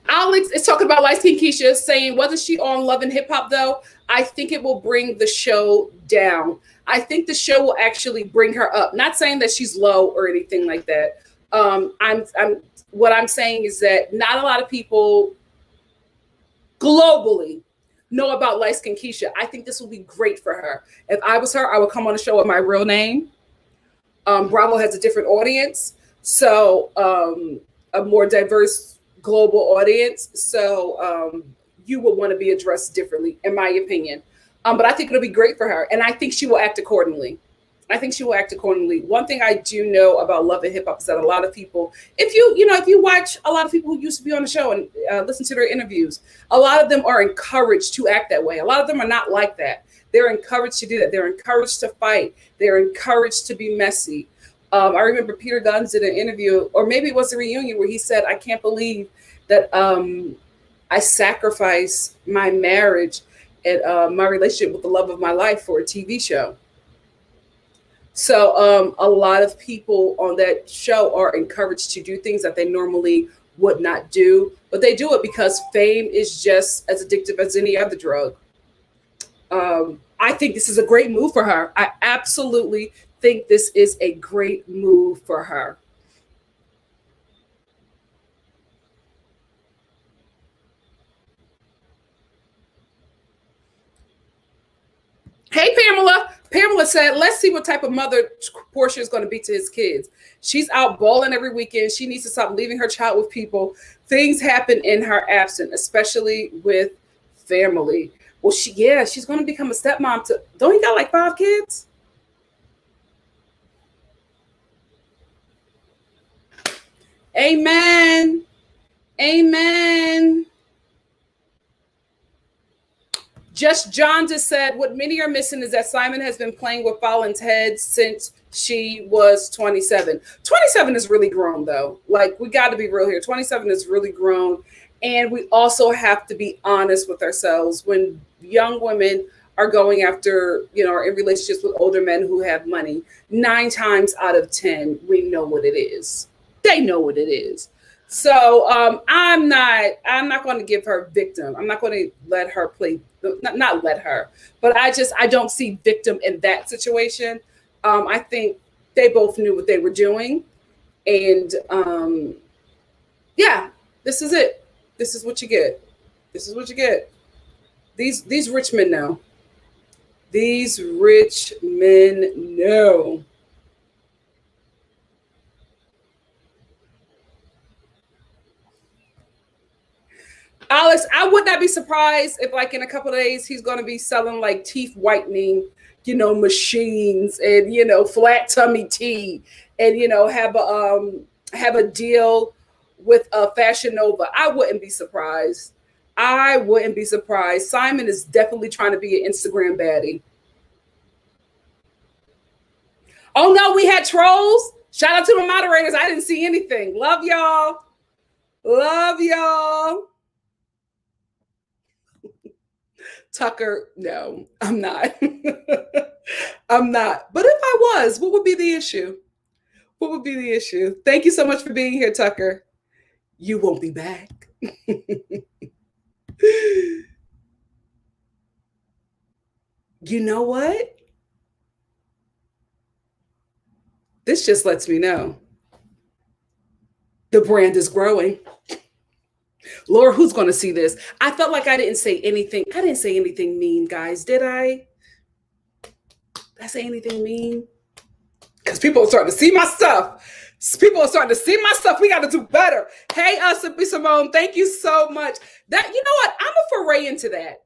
S1: Alex is talking about Light Skin Keisha, saying, wasn't she on Love and Hip Hop though? I think it will bring the show down. I think the show will actually bring her up. Not saying that she's low or anything like that. What I'm saying is that not a lot of people globally know about Light Skin Keisha. I think this will be great for her. If I was her, I would come on the show with my real name. Bravo has a different audience, so a more diverse global audience. So you will want to be addressed differently, in my opinion. But I think it'll be great for her, and I think she will act accordingly. I think she will act accordingly. One thing I do know about Love and Hip Hop is that a lot of people, if you watch a lot of people who used to be on the show and listen to their interviews, a lot of them are encouraged to act that way. A lot of them are not like that. They're encouraged to do that. They're encouraged to fight. They're encouraged to be messy. I remember Peter Guns did an interview, or maybe it was a reunion, where he said, I can't believe that I sacrificed my marriage and my relationship with the love of my life for a TV show. So a lot of people on that show are encouraged to do things that they normally would not do, but they do it because fame is just as addictive as any other drug. I think this is a great move for her. I absolutely think this is a great move for her. Hey, Pamela. Pamela said, let's see what type of mother Portia is going to be to his kids. She's out balling every weekend. She needs to stop leaving her child with people. Things happen in her absence, especially with family. Well, she's going to become a stepmom to, don't he got like 5 kids? Amen. Amen. Just John just said, what many are missing is that Simon has been playing with Falyn's head since she was 27. 27 is really grown, though. Like, we got to be real here. 27 is really grown. And we also have to be honest with ourselves. When young women are going after, are in relationships with older men who have money, 9 times out of 10, we know what it is. They know what it is. So I'm not going to give her victim. I'm not going to let her play, not let her, but I don't see victim in that situation. I think they both knew what they were doing. And yeah, this is it. This is what you get. This is what you get. These rich men know. These rich men know. Alex, I would not be surprised if, like, in a couple of days, he's going to be selling like teeth whitening, machines, and flat tummy tea, and have a deal with Fashion Nova. I wouldn't be surprised. I wouldn't be surprised. Simon is definitely trying to be an Instagram baddie. Oh no, we had trolls. Shout out to my moderators. I didn't see anything. Love y'all. Love y'all. Tucker, no, I'm not. I'm not. But if I was, what would be the issue? What would be the issue? Thank you so much for being here, Tucker. You won't be back. You know what? This just lets me know the brand is growing. Laura, who's going to see this? I felt like I didn't say anything. I didn't say anything mean, guys. Did I? Did I say anything mean? Because people are starting to see my stuff. People are starting to see my stuff. We got to do better. Hey, Sippy Simone, thank you so much. That, you know what? I'm a foray into that.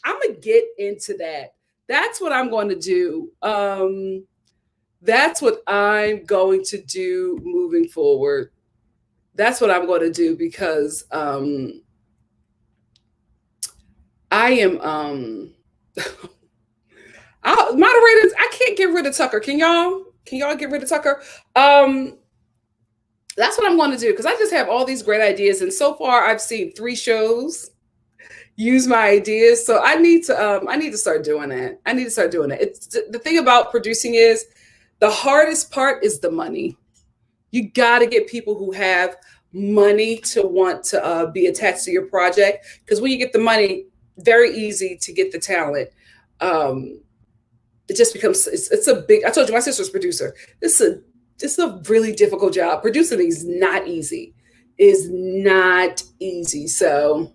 S1: I'm going to get into that. That's what I'm going to do. That's what I'm going to do moving forward. That's what I'm going to do, because I am moderators. I can't get rid of Tucker. Can y'all get rid of Tucker? That's what I'm going to do, because I just have all these great ideas, and so far I've seen 3 shows use my ideas. So I need to start doing that. I need to start doing that. It's the thing about producing is the hardest part is the money. You got to get people who have money to want to be attached to your project, because when you get the money, very easy to get the talent. It just becomes, it's a big, I told you my sister's producer. It's a really difficult job. Producing is not easy. Is not easy. So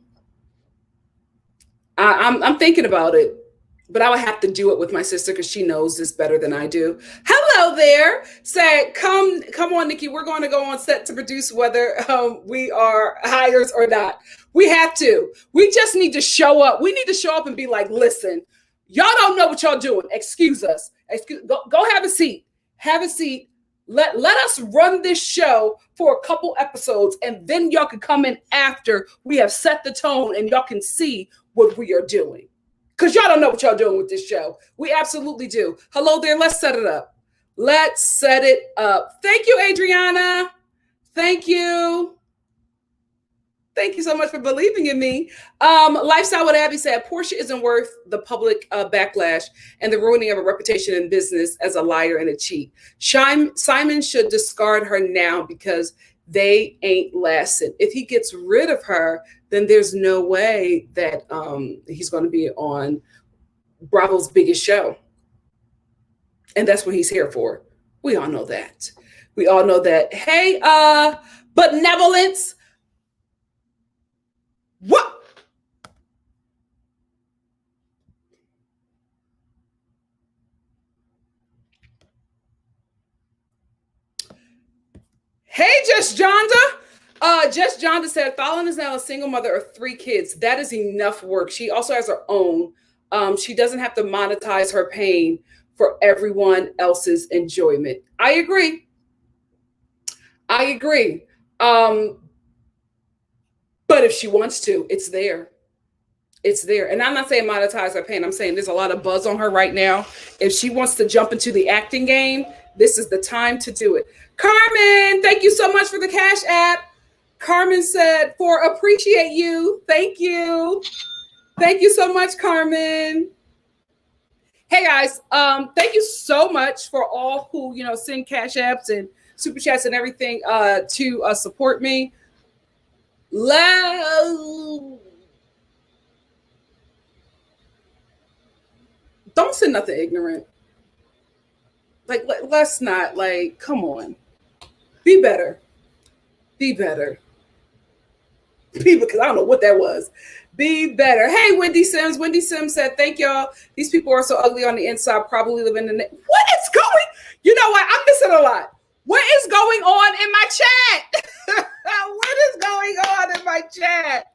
S1: I'm thinking about it. But I would have to do it with my sister, because she knows this better than I do. Hello there. Say, come on, Nikki. We're going to go on set to produce, whether we are hires or not. We have to. We just need to show up. We need to show up and be like, listen, y'all don't know what y'all doing. Excuse us. Go have a seat. Have a seat. Let us run this show for a couple episodes, and then y'all can come in after we have set the tone, and y'all can see what we are doing. Because y'all don't know what y'all doing with this show. We absolutely do. Hello there. Let's set it up. Let's set it up. Thank you, Adriana. Thank you. Thank you so much for believing in me. Lifestyle with Abby said, Portia isn't worth the public backlash and the ruining of a reputation in business as a liar and a cheat. Simon should discard her now, because they ain't lasting. If he gets rid of her, then there's no way that he's going to be on Bravo's biggest show. And that's what he's here for. We all know that. We all know that. Hey, benevolence. What? Hey, Just Jonda. Just Jonda said, Falynn is now a single mother of 3 kids. That is enough work. She also has her own. She doesn't have to monetize her pain for everyone else's enjoyment. I agree. But if she wants to, it's there. It's there. And I'm not saying monetize her pain. I'm saying there's a lot of buzz on her right now. If she wants to jump into the acting game, this is the time to do it. Carmen, thank you so much for the Cash App. Carmen said, for appreciate you. Thank you. Thank you so much, Carmen. Hey guys, thank you so much for all who, send Cash Apps and Super Chats and everything to support me. Don't send nothing ignorant. Like, let's not, like, come on. Be better. Be better. Because I don't know what that was. Be better. Hey, Wendy Sims. Wendy Sims said, thank y'all. These people are so ugly on the inside, probably live in the... What is going... You know what? I'm missing a lot. What is going on in my chat? What is going on in my chat?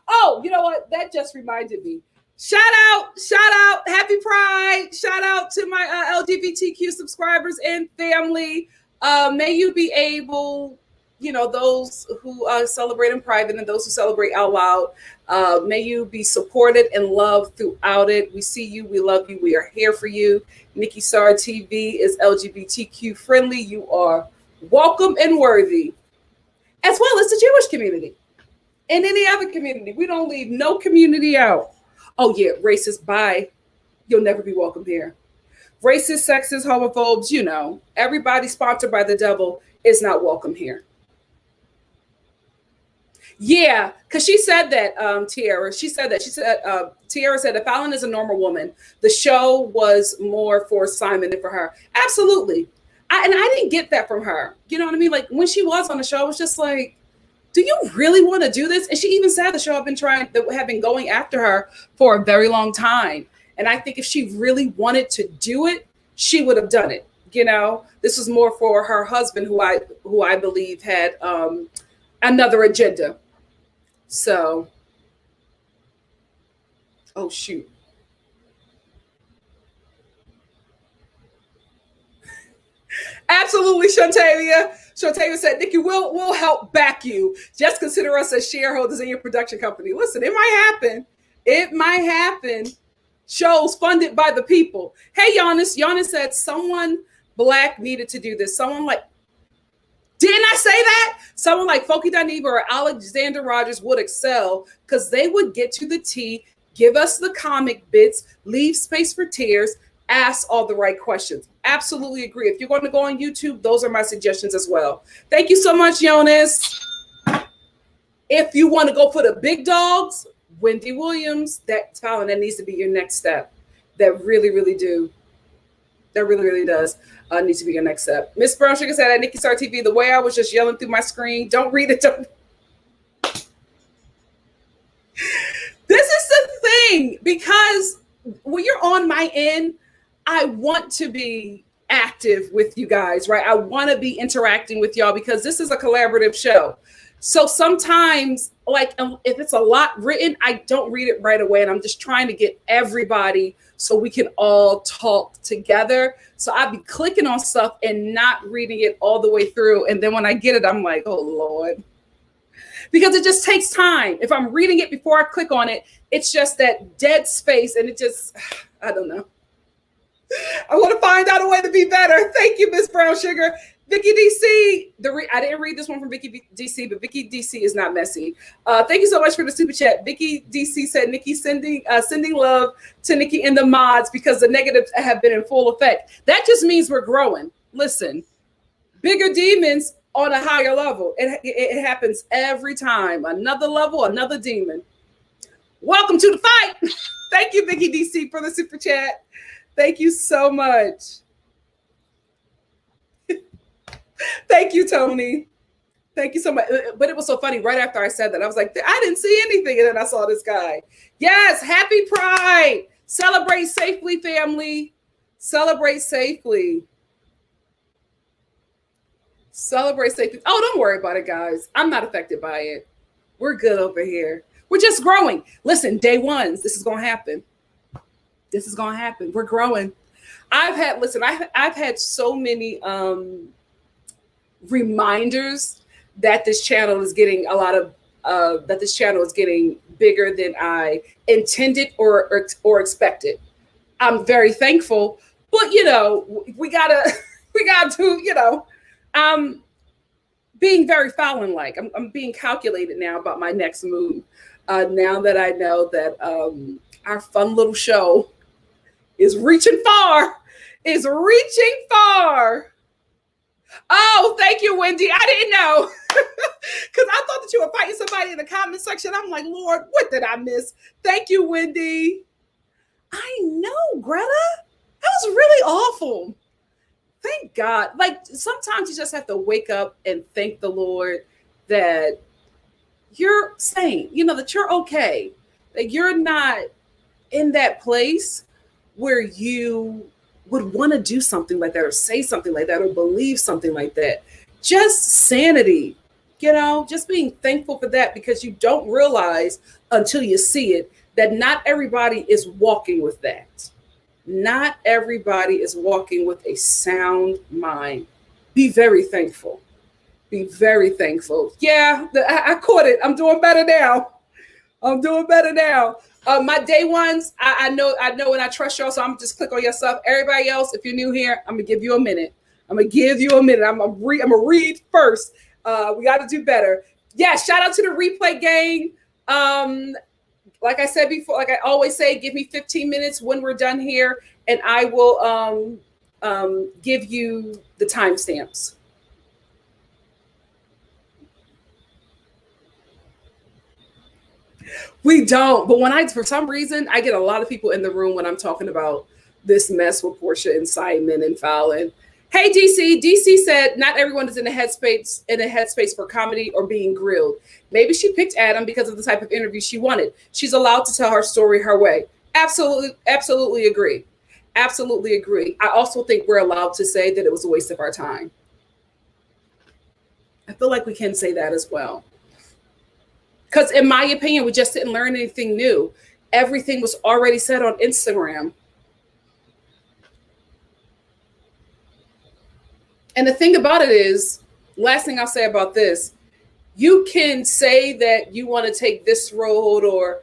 S1: Oh, you know what? That just reminded me. Shout out, happy Pride. Shout out to my LGBTQ subscribers and family. May you be able, those who celebrate in private and those who celebrate out loud, may you be supported and loved throughout it. We see you, we love you, we are here for you. NikkiStar TV is LGBTQ friendly. You are welcome and worthy, as well as the Jewish community and any other community. We don't leave no community out. Oh yeah, racist, bye. You'll never be welcome here. Racist, sexist, homophobes, everybody sponsored by the devil is not welcome here. Yeah, because she said that, Tiara. Tiara said that Falynn is a normal woman. The show was more for Simon than for her. Absolutely. And I didn't get that from her. You know what I mean? Like, when she was on the show, I was just like, do you really want to do this? And she even said the show have been going after her for a very long time. And I think if she really wanted to do it, she would have done it. This was more for her husband, who I believe had another agenda. So, oh shoot. Absolutely, Shantavia. Shantavia said, Nikki, we'll help back you. Just consider us as shareholders in your production company. Listen, it might happen. It might happen. Shows funded by the people. Hey, Giannis. Giannis said someone Black needed to do this. Someone like, didn't I say that? Someone like Foki Daniba or Alexander Rogers would excel because they would get to the tea, give us the comic bits, leave space for tears, ask all the right questions. Absolutely agree. If you're going to go on YouTube, those are my suggestions as well. Thank you so much, Jonas. If you want to go for the big dogs, Wendy Williams, that talent, that needs to be your next step. That really, really do. That really, really does need to be your next step. Miss Brown Sugar said at NikkiStar TV, the way I was just yelling through my screen, don't read it. This is the thing, because when you're on my end, I want to be active with you guys, right? I want to be interacting with y'all because this is a collaborative show. So sometimes, like, if it's a lot written, I don't read it right away. And I'm just trying to get everybody so we can all talk together. So I'd be clicking on stuff and not reading it all the way through. And then when I get it, I'm like, oh, Lord. Because it just takes time. If I'm reading it before I click on it, it's just that dead space. And it just, I don't know. I want to find out a way to be better. Thank you, Miss Brown Sugar. Vicky DC, I didn't read this one from Vicky DC, but Vicky DC is not messy. Thank you so much for the super chat. Vicky DC said, Nikki, sending love to Nikki and the mods because the negatives have been in full effect. That just means we're growing. Listen, bigger demons on a higher level. It happens every time. Another level, another demon. Welcome to the fight. Thank you, Vicky DC, for the super chat. Thank you so much. Thank you, Tony. Thank you so much. But it was so funny. Right after I said that, I was like, I didn't see anything. And then I saw this guy. Yes, happy Pride. Celebrate safely, family. Celebrate safely. Celebrate safely. Oh, don't worry about it, guys. I'm not affected by it. We're good over here. We're just growing. Listen, day ones, this is going to happen. This is going to happen. We're growing. I've had so many reminders that this channel is getting a lot of that this channel is getting bigger than I intended or expected. I'm very thankful, but we gotta we gotta do. I'm being very Falynn like. I'm being calculated now about my next move. Now that I know that our fun little show is reaching far. Is reaching far. Oh, thank you, Wendy. I didn't know. Because I thought that you were fighting somebody in the comment section. I'm like, Lord, what did I miss? Thank you, Wendy. I know, Greta. That was really awful. Thank God. Like, sometimes you just have to wake up and thank the Lord that you're sane, that you're okay. That you're not in that place where you would want to do something like that or say something like that or believe something like that. Just sanity, just being thankful for that, because you don't realize until you see it that not everybody is walking with that. Not everybody is walking with a sound mind. Be very thankful. Be very thankful. Yeah, I caught it. I'm doing better now. My day ones, I know and I trust y'all, so I'm just click on your stuff. Everybody else, if you're new here, I'm gonna give you a minute. I'm gonna read first. We got to do better. Yeah, shout out to the replay gang. Like I said before, like I always say, give me 15 minutes when we're done here, and I will give you the timestamps. We don't, but for some reason, I get a lot of people in the room when I'm talking about this mess with Portia and Simon and Falynn. Hey, DC. DC said not everyone is in a headspace for comedy or being grilled. Maybe she picked Adam because of the type of interview she wanted. She's allowed to tell her story her way. Absolutely agree. Absolutely agree. I also think we're allowed to say that it was a waste of our time. I feel like we can say that as well. Because in my opinion, we just didn't learn anything new. Everything was already said on Instagram. And the thing about it is, last thing I'll say about this, you can say that you want to take this road or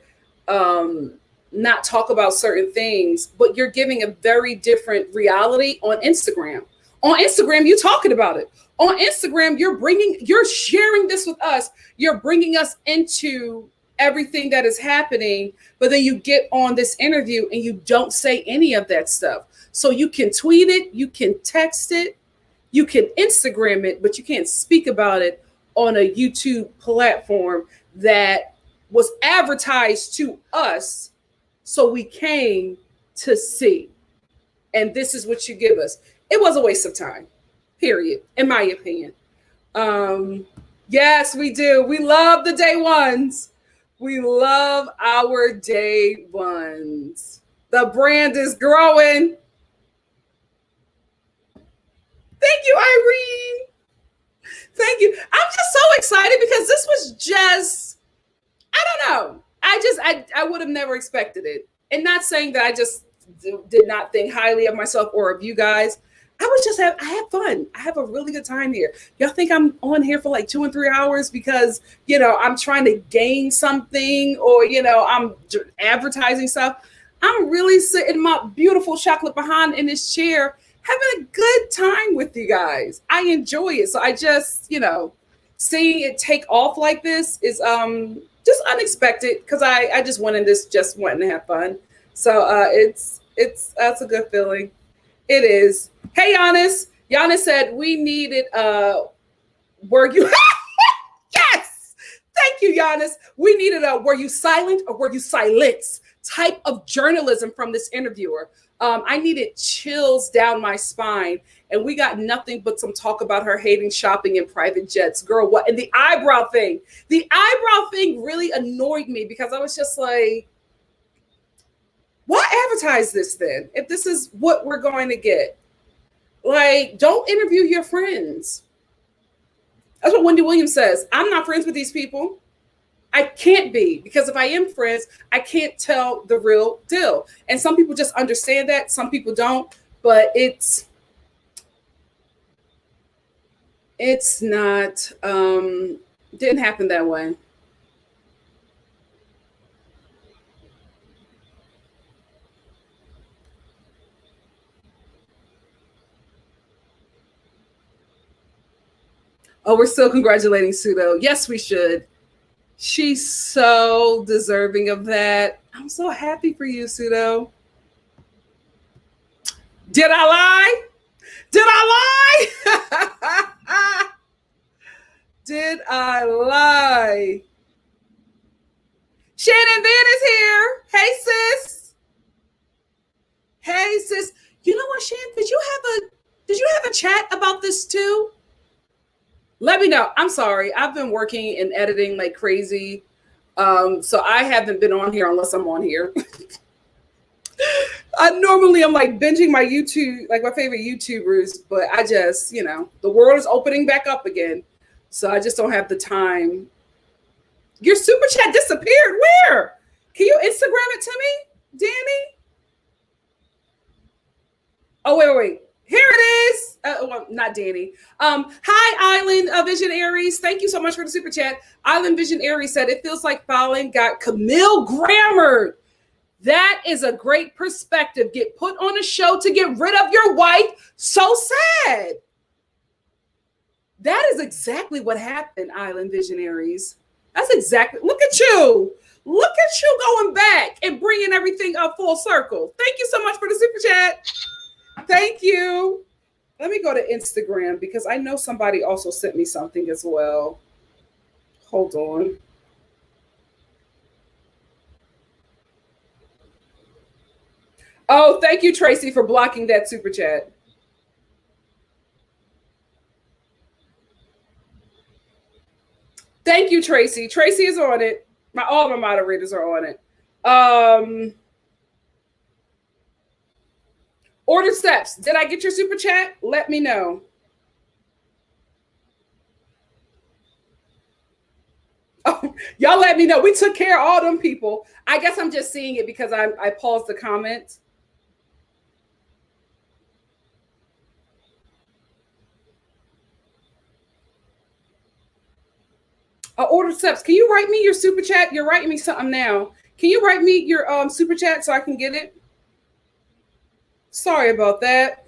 S1: not talk about certain things, but you're giving a very different reality on Instagram. On Instagram, you're talking about it. On Instagram, you're sharing this with us. You're bringing us into everything that is happening, but then you get on this interview and you don't say any of that stuff. So you can tweet it, you can text it, you can Instagram it, but you can't speak about it on a YouTube platform that was advertised to us. So we came to see. And this is what you give us. It was a waste of time, period, in my opinion. Yes, we do. We love the day ones. We love our day ones. The brand is growing. Thank you, Irene. Thank you. I'm just so excited because this was just, I don't know. I would have never expected it. And not saying that I just did not think highly of myself or of you guys. I had fun. I have a really good time here. Y'all think I'm on here for like 2 and 3 hours because, I'm trying to gain something or, I'm advertising stuff. I'm really sitting my beautiful chocolate behind in this chair, having a good time with you guys. I enjoy it. So I just, seeing it take off like this is just unexpected because I just went in this just wanting to have fun. So that's a good feeling. It is. Hey, Giannis. Giannis said we needed were you yes. Thank you, Giannis. We needed a were you silent or were you silenced type of journalism from this interviewer. I needed chills down my spine, and we got nothing but some talk about her hating shopping in private jets. Girl, what? And the eyebrow thing really annoyed me because I was just like, why advertise this then? If this is what we're going to get, like, don't interview your friends. That's what Wendy Williams says. I'm not friends with these people. I can't be, because if I am friends, I can't tell the real deal. And some people just understand that. Some people don't, but it's not, didn't happen that way. Oh, we're still congratulating Pseudo. Yes, we should. She's so deserving of that. I'm so happy for you, Pseudo. Did I lie? Did I lie? Did I lie? Shannon Van is here. Hey, sis. Hey, sis. You know what, Shannon? Did you have a chat about this too? Let me know. I'm sorry. I've been working and editing like crazy. So I haven't been on here unless I'm on here. I'm like binging my YouTube, like my favorite YouTubers, but I just, the world is opening back up again. So I just don't have the time. Your super chat disappeared. Where? Can you Instagram it to me, Danny? Oh, wait. Here it is. Well, not Danny. Hi, Island Vision Aries. Thank you so much for the super chat. Island Vision Aries said, it feels like Falynn got Camille grammared. That is a great perspective. Get put on a show to get rid of your wife. So sad. That is exactly what happened, Island Visionaries. That's exactly. Look at you. Look at you going back and bringing everything up full circle. Thank you so much for the super chat. Thank you. Let me go to Instagram because I know somebody also sent me something as well. Hold on. Oh, thank you, Tracy, for blocking that super chat. Thank you, Tracy. Tracy is on it. All my moderators are on it. Order steps. Did I get your super chat? Let me know. Oh, y'all let me know. We took care of all them people. I guess I'm just seeing it because I paused the comments. Order steps. Can you write me your super chat? You're writing me something now. Can you write me your super chat so I can get it? Sorry about that.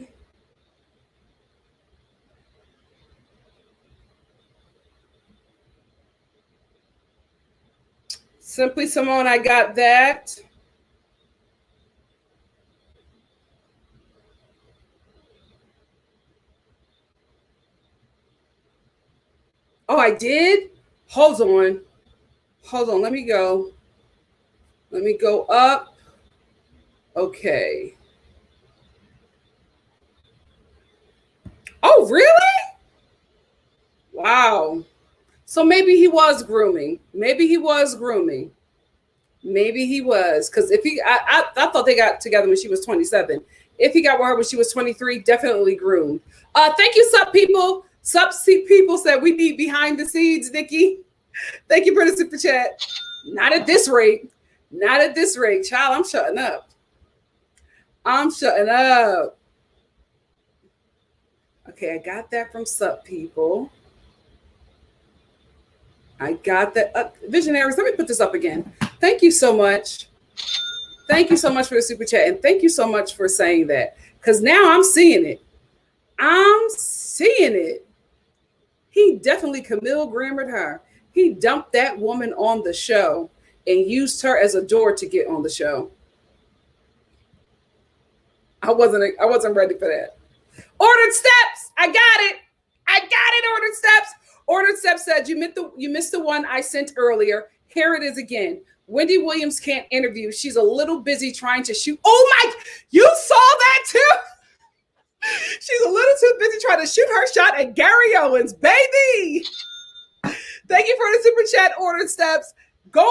S1: Simply Simone, I got that. Oh, I did? Hold on. Let me go. Let me go up. Okay. Oh, really? Wow. So maybe he was grooming. Maybe he was. Because if I thought they got together when she was 27. If he got with her when she was 23, definitely groomed. Thank you, Sup people. Sup people said we need behind the scenes, Nikki. Thank you for the super chat. Not at this rate. Not at this rate. Child, I'm shutting up. Okay, I got that from Sup people. I got that. Visionaries, let me put this up again. Thank you so much. Thank you so much for the super chat. And thank you so much for saying that. Because now I'm seeing it. He definitely Camille grammared her. He dumped that woman on the show and used her as a door to get on the show. I wasn't ready for that. Ordered steps. I got it. Ordered steps. Ordered steps said you missed the one I sent earlier. Here it is again. Wendy Williams can't interview. She's a little busy trying to shoot. Oh my! You saw that too. She's a little too busy trying to shoot her shot at Gary Owens, baby. Thank you for the super chat. Ordered steps. Go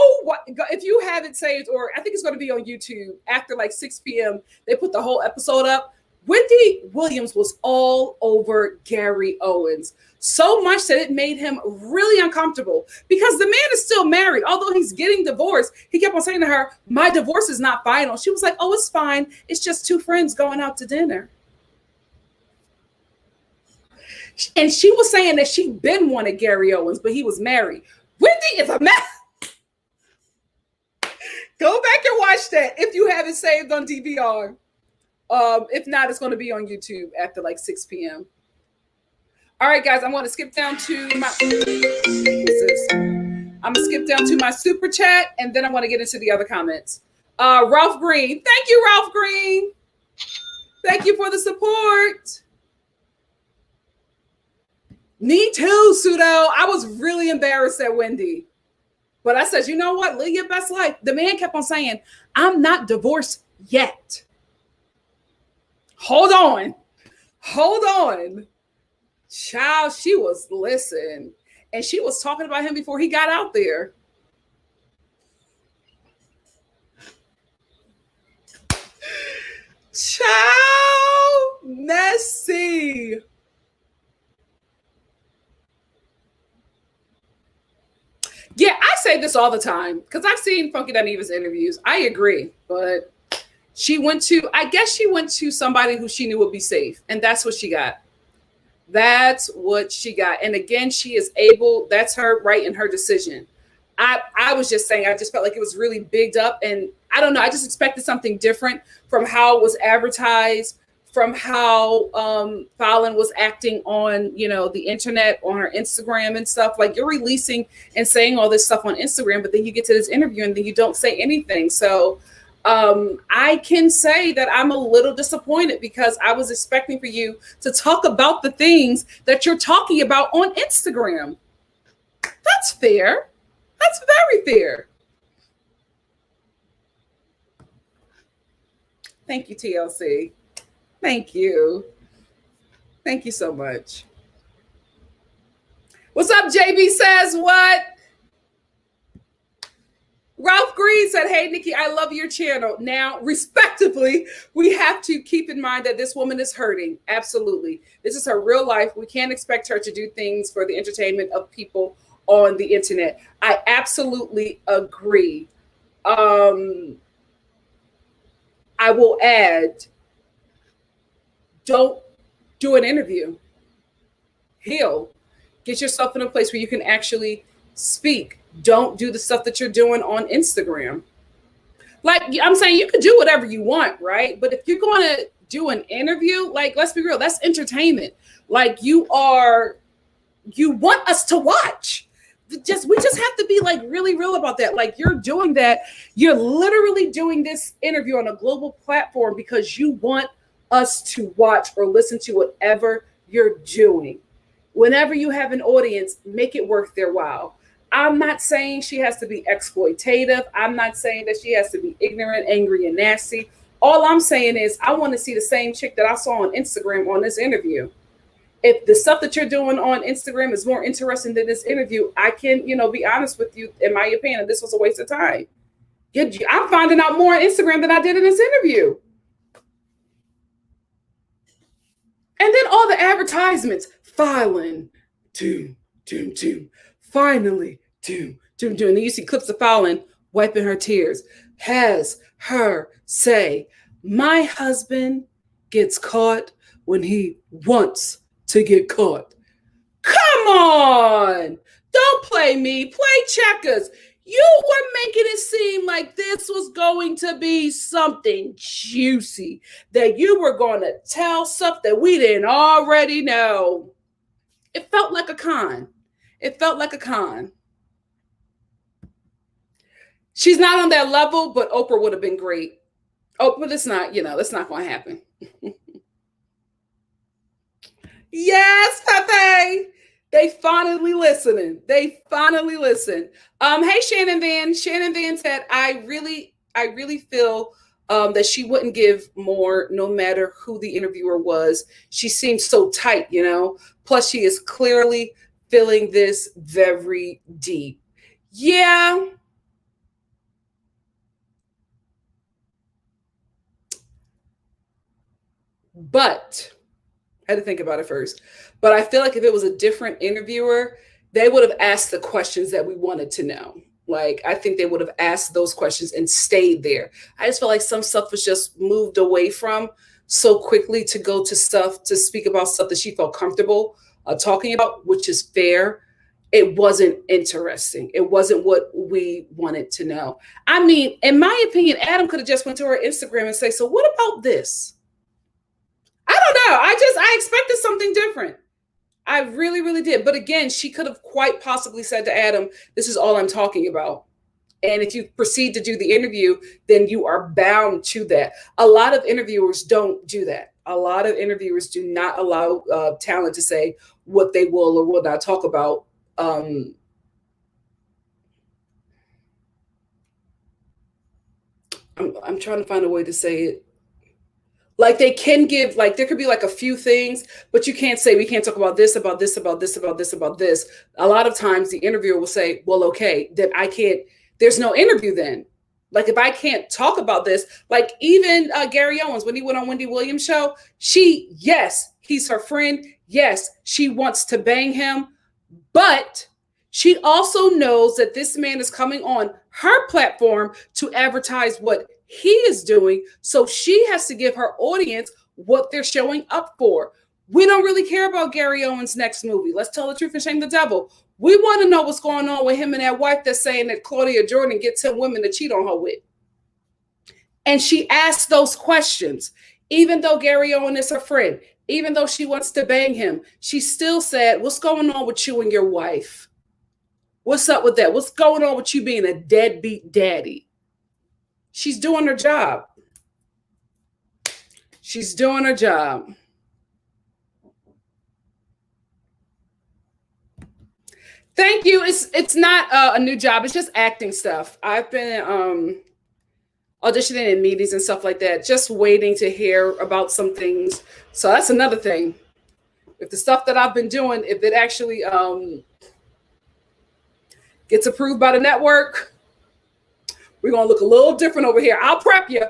S1: if you have it saved, or I think it's going to be on YouTube after like 6 p.m. They put the whole episode up. Wendy Williams was all over Gary Owens, so much that it made him really uncomfortable because the man is still married. Although he's getting divorced, he kept on saying to her, my divorce is not final. She was like, oh, it's fine. It's just two friends going out to dinner. And she was saying that she'd been wanted Gary Owens, but he was married. Wendy is a mess. Go back and watch that if you have it saved on DVR. If not, it's going to be on YouTube after like 6 p.m. All right, guys, I'm going to skip down to my. I'm gonna skip down to my super chat, and then I want to get into the other comments. Ralph Green, thank you, Ralph Green. Thank you for the support. Me too, Pseudo. I was really embarrassed at Wendy. But I said, you know what? Live your best life. The man kept on saying, I'm not divorced yet. Hold on. Hold on. Child, she was listening. And she was talking about him before he got out there. Child, messy. Yeah, I say this all the time because I've seen Funky Dineva's interviews. I agree, but she went to somebody who she knew would be safe, and that's what she got. That's what she got. And again, she is able, that's her right and her decision. I was just saying, I just felt like it was really bigged up, and I don't know, I just expected something different from how it was advertised, from how Falynn was acting on, the internet, on her Instagram and stuff. Like, you're releasing and saying all this stuff on Instagram, but then you get to this interview and then you don't say anything. So I can say that I'm a little disappointed because I was expecting for you to talk about the things that you're talking about on Instagram. That's fair. That's very fair. Thank you, TLC. Thank you. Thank you so much. What's up, JB says what? Ralph Green said, hey, Nikki, I love your channel. Now, respectively, we have to keep in mind that this woman is hurting. Absolutely. This is her real life. We can't expect her to do things for the entertainment of people on the internet. I absolutely agree. I will add, don't do an interview. Heal. Get yourself in a place where you can actually speak. Don't do the stuff that you're doing on Instagram. Like I'm saying, you can do whatever you want, right? But if you're going to do an interview, like, let's be real, that's entertainment. Like, you want us to watch. We just have to be like really real about that. Like, you're doing that. You're literally doing this interview on a global platform because you want us to watch or listen to whatever you're doing. Whenever you have an audience, make it worth their while. I'm not saying she has to be exploitative. I'm not saying that she has to be ignorant, angry, and nasty. All I'm saying is I want to see the same chick that I saw on Instagram on this interview. If the stuff that you're doing on Instagram is more interesting than this interview, I can, be honest with you. In my opinion, this was a waste of time. I'm finding out more on Instagram than I did in this interview. And then all the advertisements, Falynn, finally, and then you see clips of Falynn wiping her tears. Has her say, my husband gets caught when he wants to get caught. Come on. Don't play me. Play checkers. You were making it seem like this was going to be something juicy, that you were going to tell stuff that we didn't already know. It felt like a con. She's not on that level, but Oprah would have been great. Oh, but it's not, that's not going to happen. Yes, Pepe. They finally listening. Hey, Shannon Van. Shannon Van said, I really feel that she wouldn't give more no matter who the interviewer was. She seems so tight, Plus, she is clearly feeling this very deep. Yeah. But I had to think about it first. But I feel like if it was a different interviewer, they would have asked the questions that we wanted to know. Like, I think they would have asked those questions and stayed there. I just feel like some stuff was just moved away from so quickly to go to stuff, to speak about stuff that she felt comfortable talking about, which is fair. It wasn't interesting. It wasn't what we wanted to know. I mean, in my opinion, Adam could have just went to her Instagram and say, so what about this? I don't know. I expected something different. I really, really did. But again, she could have quite possibly said to Adam, this is all I'm talking about. And if you proceed to do the interview, then you are bound to that. A lot of interviewers don't do that. A lot of interviewers do not allow talent to say what they will or will not talk about. I'm trying to find a way to say it. Like they can give, like there could be like a few things, but you can't say we can't talk about this, about this, about this, about this, about this. A lot of times the interviewer will say, well, okay, then I can't, there's no interview then. Like if I can't talk about this, like even Gary Owens, when he went on Wendy Williams' show, yes, he's her friend. Yes, she wants to bang him, but she also knows that this man is coming on her platform to advertise what he is doing. So she has to give her audience what they're showing up for. We don't really care about Gary Owens' next movie. Let's tell the truth and shame the devil. We want to know what's going on with him and that wife that's saying that Claudia Jordan gets 10 women to cheat on her with. And she asked those questions. Even though Gary Owens is her friend, even though she wants to bang him, she still said, what's going on with you and your wife? What's up with that? What's going on with you being a deadbeat daddy? She's doing her job. She's doing her job. Thank you. It's not a new job. It's just acting stuff. I've been auditioning in meetings and stuff like that, just waiting to hear about some things. So that's another thing. If the stuff that I've been doing, if it actually gets approved by the network, we're going to look a little different over here. I'll prep you.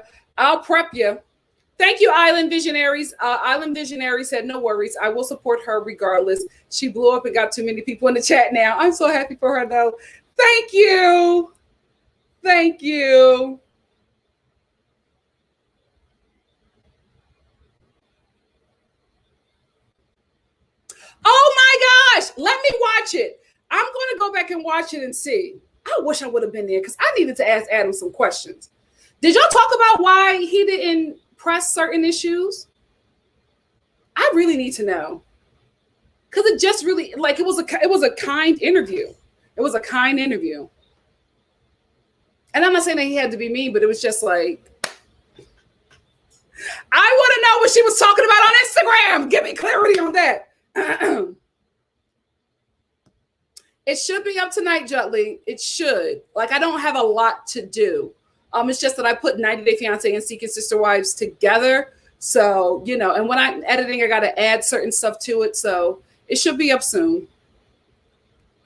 S1: Thank you, Island Visionaries. Island Visionary said, no worries. I will support her regardless. She blew up and got too many people in the chat now. I'm so happy for her, though. Thank you. Thank you. Oh, my gosh. Let me watch it. I'm going to go back and watch it and see. I wish I would have been there because I needed to ask Adam some questions. Did y'all talk about why he didn't press certain issues? I really need to know. Because it just really, like, it was a kind interview. It was a kind interview. And I'm not saying that he had to be mean, but it was just like, I want to know what she was talking about on Instagram. Give me clarity on that. It should be up tonight, Jutley. It should. Like, I don't have a lot to do. It's just that I put 90 Day Fiancé and Seeking Sister Wives together. So, you know, and when I'm editing, I got to add certain stuff to it. So it should be up soon.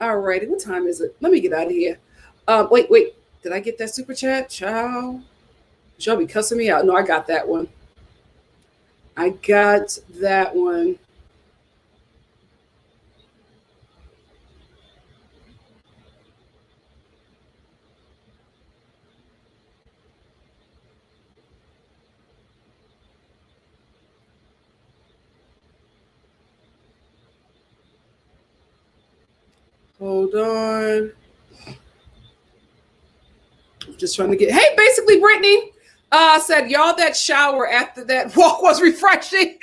S1: All righty. What time is it? Let me get out of here. Wait. Did I get that super chat? Ciao. Y'all be cussing me out. No, I got that one. Hold on. I'm just trying to get. Hey, basically, Brittany said, y'all, that shower after that walk was refreshing.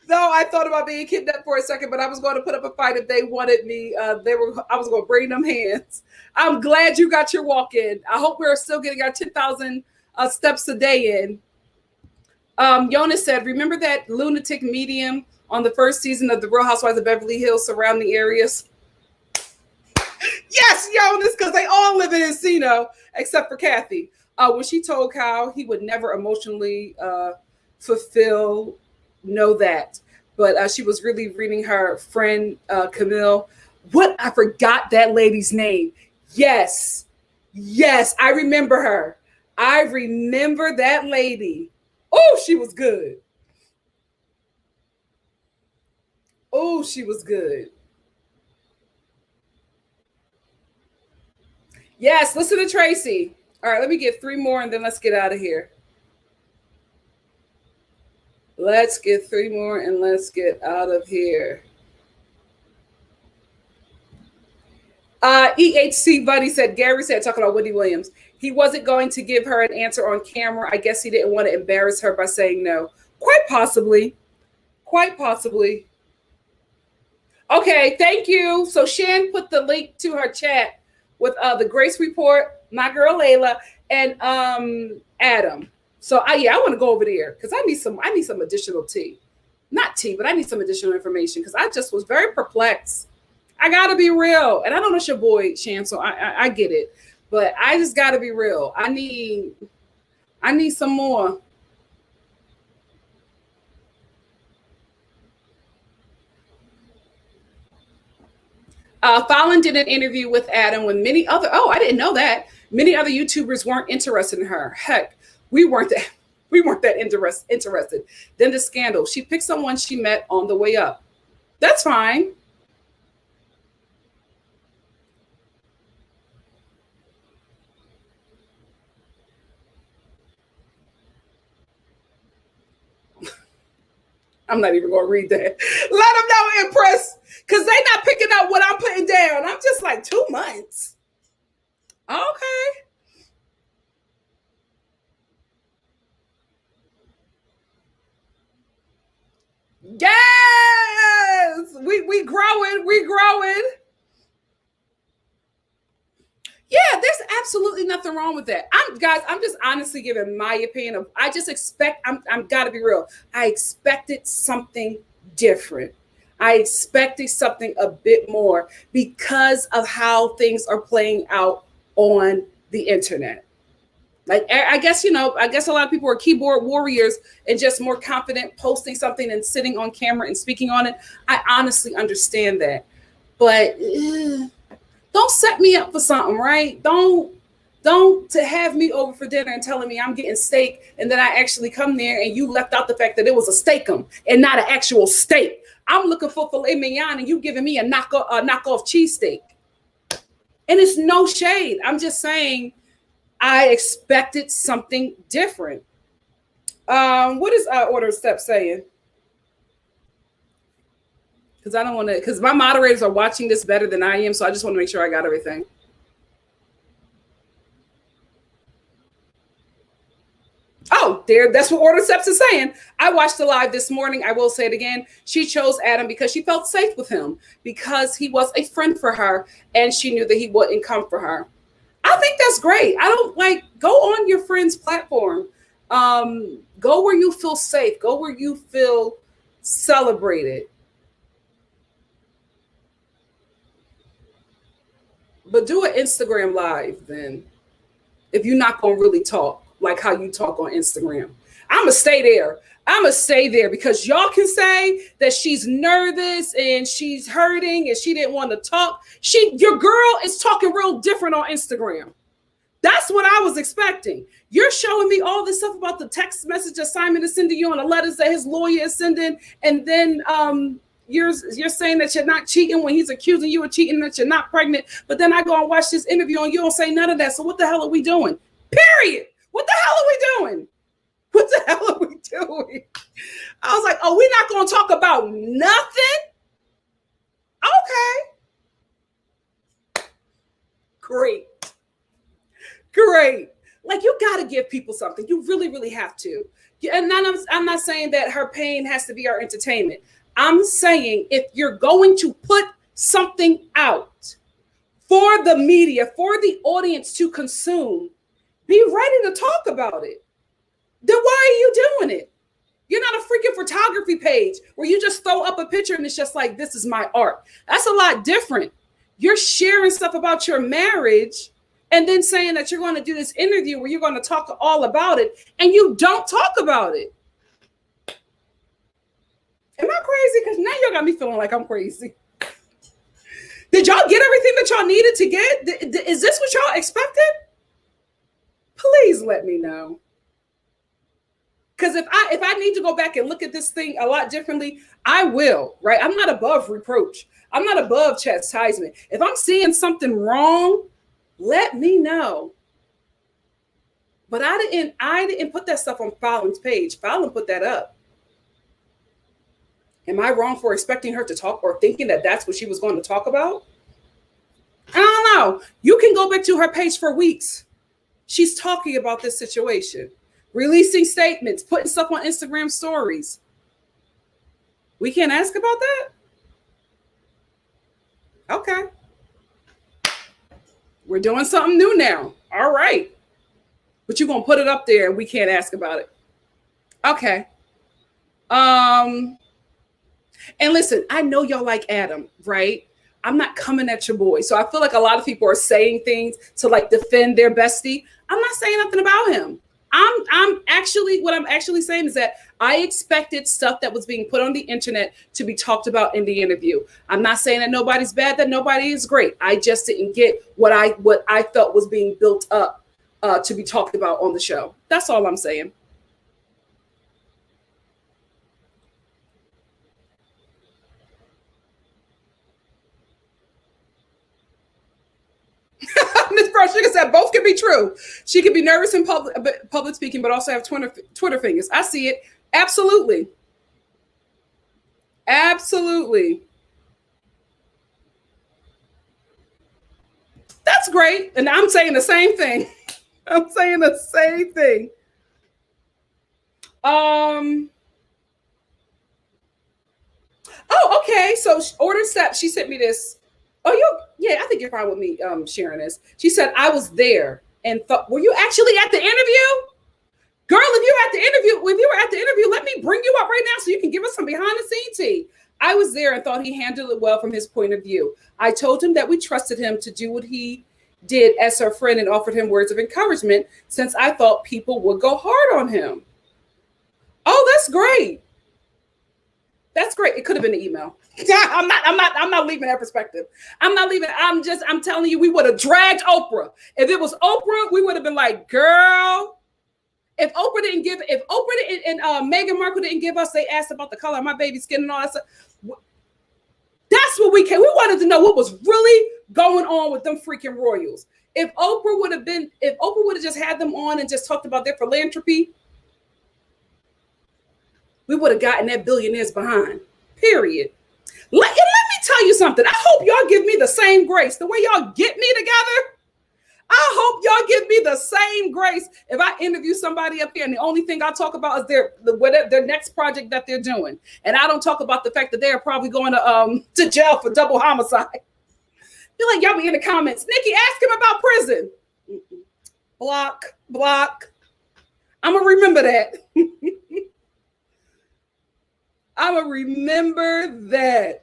S1: Though I thought about being kidnapped for a second, but I was going to put up a fight if they wanted me. I was going to bring them hands. I'm glad you got your walk in. I hope we're still getting our 10,000 steps a day in. Jonas said, remember that lunatic medium on the first season of The Real Housewives of Beverly Hills surrounding areas? Yes, Jonas, because they all live in Encino, except for Kathy. When she told Kyle he would never emotionally know that. But she was really reading her friend, Camille. I forgot that lady's name. Yes, I remember her. I remember that lady. Oh, she was good. Yes, listen to Tracy. All right, let me get 3 more and then let's get out of here. Let's get 3 more and let's get out of here. EHC Buddy said, Gary said, talking about Wendy Williams, he wasn't going to give her an answer on camera. I guess he didn't want to embarrass her by saying no. Quite possibly. Okay, thank you. So Shan put the link to her chat with the Grace Report, my girl Layla, and Adam. So I want to go over there because I need some additional tea. Not tea, but I need some additional information because I just was very perplexed. I gotta be real. And I know it's your boy, Shan, so I get it. But I just gotta be real. I need some more. Falynn did an interview with Adam when many other, oh, I didn't know that. Many other YouTubers weren't interested in her. Heck, we weren't that we weren't that interested. Then the scandal. She picked someone she met on the way up. That's fine. I'm not even gonna read that. Let them know, Empress, because they not picking up what I'm putting down. I'm just like 2 months. Okay. Yes, we growing. Yeah, there's absolutely nothing wrong with that. I'm just honestly giving my opinion of I just expect I'm gotta be real. I expected something different. I expected something a bit more because of how things are playing out on the internet. Like I guess I guess a lot of people are keyboard warriors and just more confident posting something and sitting on camera and speaking on it. I honestly understand that. But don't set me up for something, right? Don't to have me over for dinner and telling me I'm getting steak, and then I actually come there and you left out the fact that it was a steakum and not an actual steak. I'm looking for filet mignon and you giving me a knockoff cheesesteak. And it's no shade. I'm just saying I expected something different. What is order step saying? Because I don't want to. Because my moderators are watching this better than I am, so I just want to make sure I got everything. Oh, there, that's what Order Steps is saying. I watched the live this morning. I will say it again. She chose Adam because she felt safe with him, because he was a friend for her and she knew that he wouldn't come for her. I think that's great. I don't like go on your friend's platform. Go where you feel safe. Go where you feel celebrated. But do an Instagram live then. If you're not gonna really talk like how you talk on Instagram, I'ma stay there. I'ma stay there because y'all can say that she's nervous and she's hurting and she didn't want to talk. Your girl is talking real different on Instagram. That's what I was expecting. You're showing me all this stuff about the text message that Simon is sending you and the letters that his lawyer is sending, and then you're saying that you're not cheating when he's accusing you of cheating, that you're not pregnant. But then I go and watch this interview and you don't say none of that. So what the hell are we doing? Period. What the hell are we doing? What the hell are we doing? I was like, oh, we're not going to talk about nothing? Okay. Great. Great. Like, you got to give people something. You really, really have to. And I'm not saying that her pain has to be our entertainment. I'm saying if you're going to put something out for the media, for the audience to consume, be ready to talk about it. Then why are you doing it? You're not a freaking photography page where you just throw up a picture and it's just like, this is my art. That's a lot different. You're sharing stuff about your marriage and then saying that you're going to do this interview where you're going to talk all about it, and you don't talk about it. Am I crazy? Because now y'all got me feeling like I'm crazy. Did y'all get everything that y'all needed to get? Is this what y'all expected? Please let me know. Because if I need to go back and look at this thing a lot differently, I will, right? I'm not above reproach. I'm not above chastisement. If I'm seeing something wrong, let me know. But I didn't put that stuff on Falynn's page. Falynn put that up. Am I wrong for expecting her to talk or thinking that that's what she was going to talk about? I don't know. You can go back to her page for weeks. She's talking about this situation, releasing statements, putting stuff on Instagram stories. We can't ask about that? Okay. We're doing something new now. All right. But you're going to put it up there and we can't ask about it. Okay. Um, and listen, I know y'all like Adam, right? I'm not coming at your boy. So I feel like a lot of people are saying things to like defend their bestie. I'm not saying nothing about him. I'm actually what I'm actually saying is that I expected stuff that was being put on the internet to be talked about in the interview. I'm not saying that nobody's bad, that nobody is great. I just didn't get what I felt was being built up to be talked about on the show. That's all I'm saying. Miss Brown Sugar said both can be true. She could be nervous in public speaking, but also have Twitter fingers. I see it. Absolutely. Absolutely. That's great. And I'm saying the same thing. I'm saying the same thing. Um, oh, okay. So order steps. She sent me this. Oh, yeah, I think you're fine with me sharing this. She said, I was there and thought, were you actually at the interview? Girl, if you were at the interview, let me bring you up right now so you can give us some behind the scenes tea. I was there and thought he handled it well from his point of view. I told him that we trusted him to do what he did as her friend and offered him words of encouragement since I thought people would go hard on him. Oh, that's great. That's great. It could have been an email. I'm not leaving that perspective. I'm not leaving. I'm telling you, we would have dragged Oprah. If it was Oprah, we would have been like, girl, if Oprah didn't, and Meghan Markle didn't give us, they asked about the color of my baby's skin and all that stuff. That's what we came. We wanted to know what was really going on with them freaking royals. If Oprah would have just had them on and just talked about their philanthropy, we would have gotten that billionaires behind. Period. Let me tell you something. I hope y'all give me the same grace. The way y'all get me together, I hope y'all give me the same grace if I interview somebody up here and the only thing I talk about is their next project that they're doing. And I don't talk about the fact that they're probably going to jail for double homicide. Feel like y'all be in the comments. Nikki, ask him about prison. Block. I'm going to remember that. I'm going to remember that.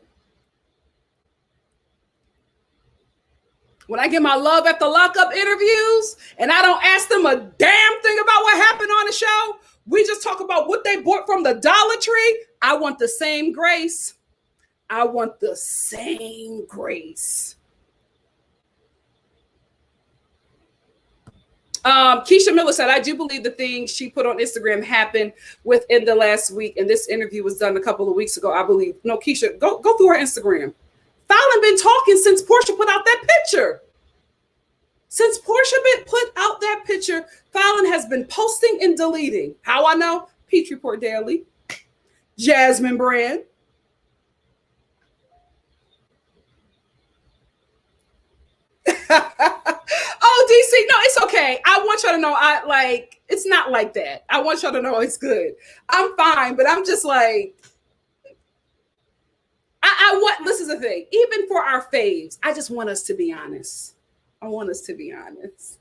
S1: When I get my love at the lockup interviews and I don't ask them a damn thing about what happened on the show, we just talk about what they bought from the Dollar Tree. I want the same grace. I want the same grace. Keisha Miller said, I do believe the thing she put on Instagram happened within the last week. And this interview was done a couple of weeks ago, I believe. No, Keisha, go through her Instagram. Falynn been talking since Portia put out that picture. Since Portia put out that picture, Falynn has been posting and deleting. How I know? Peach Report Daily. Jasmine Brand. Oh, DC, no, it's okay. I want y'all to know it's not like that. I want y'all to know it's good. I'm fine, but I'm just like, this is the thing. Even for our faves, I just want us to be honest. I want us to be honest.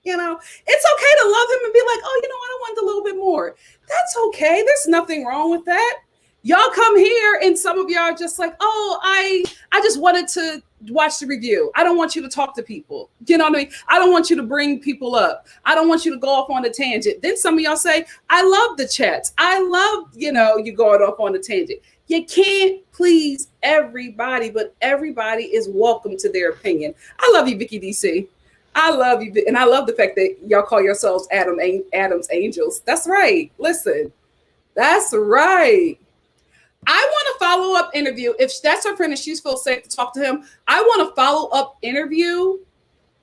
S1: You know, it's okay to love him and be like, oh, you know what? I want a little bit more. That's okay. There's nothing wrong with that. Y'all come here and some of y'all are just like, oh, I just wanted to watch the review. I don't want you to talk to people. You know what I mean? I don't want you to bring people up. I don't want you to go off on a tangent. Then some of y'all say, I love the chats. I love, you going off on a tangent. You can't please everybody, but everybody is welcome to their opinion. I love you, Vicky DC. I love you. And I love the fact that y'all call yourselves Adam's Angels. That's right. Listen, that's right. I want a follow-up interview. If that's her friend and she feels safe to talk to him, I want a follow-up interview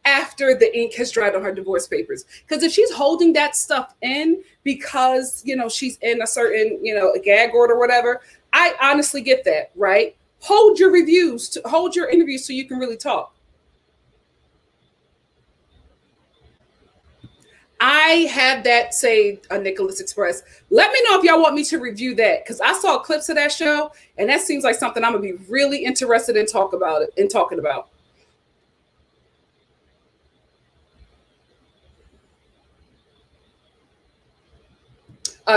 S1: after the ink has dried on her divorce papers. Because if she's holding that stuff in because, she's in a certain, a gag order or whatever, I honestly get that, right? Hold your interviews so you can really talk. I have that saved on Nicholas Express. Let me know if y'all want me to review that, because I saw clips of that show, and that seems like something I'm gonna be really interested in talking about.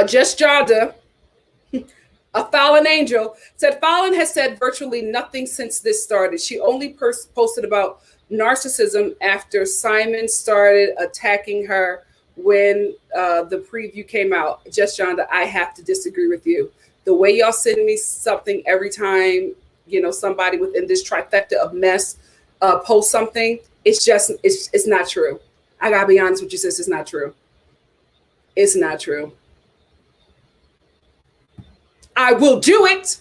S1: Just Jada, a Fallen Angel, said Falynn has said virtually nothing since this started. She only posted about narcissism after Simon started attacking her when the preview came out. Just Jonda, I have to disagree with you. The way y'all send me something every time, somebody within this trifecta of mess post something, it's not true. I gotta be honest with you, sis, it's not true. It's not true. I will do it.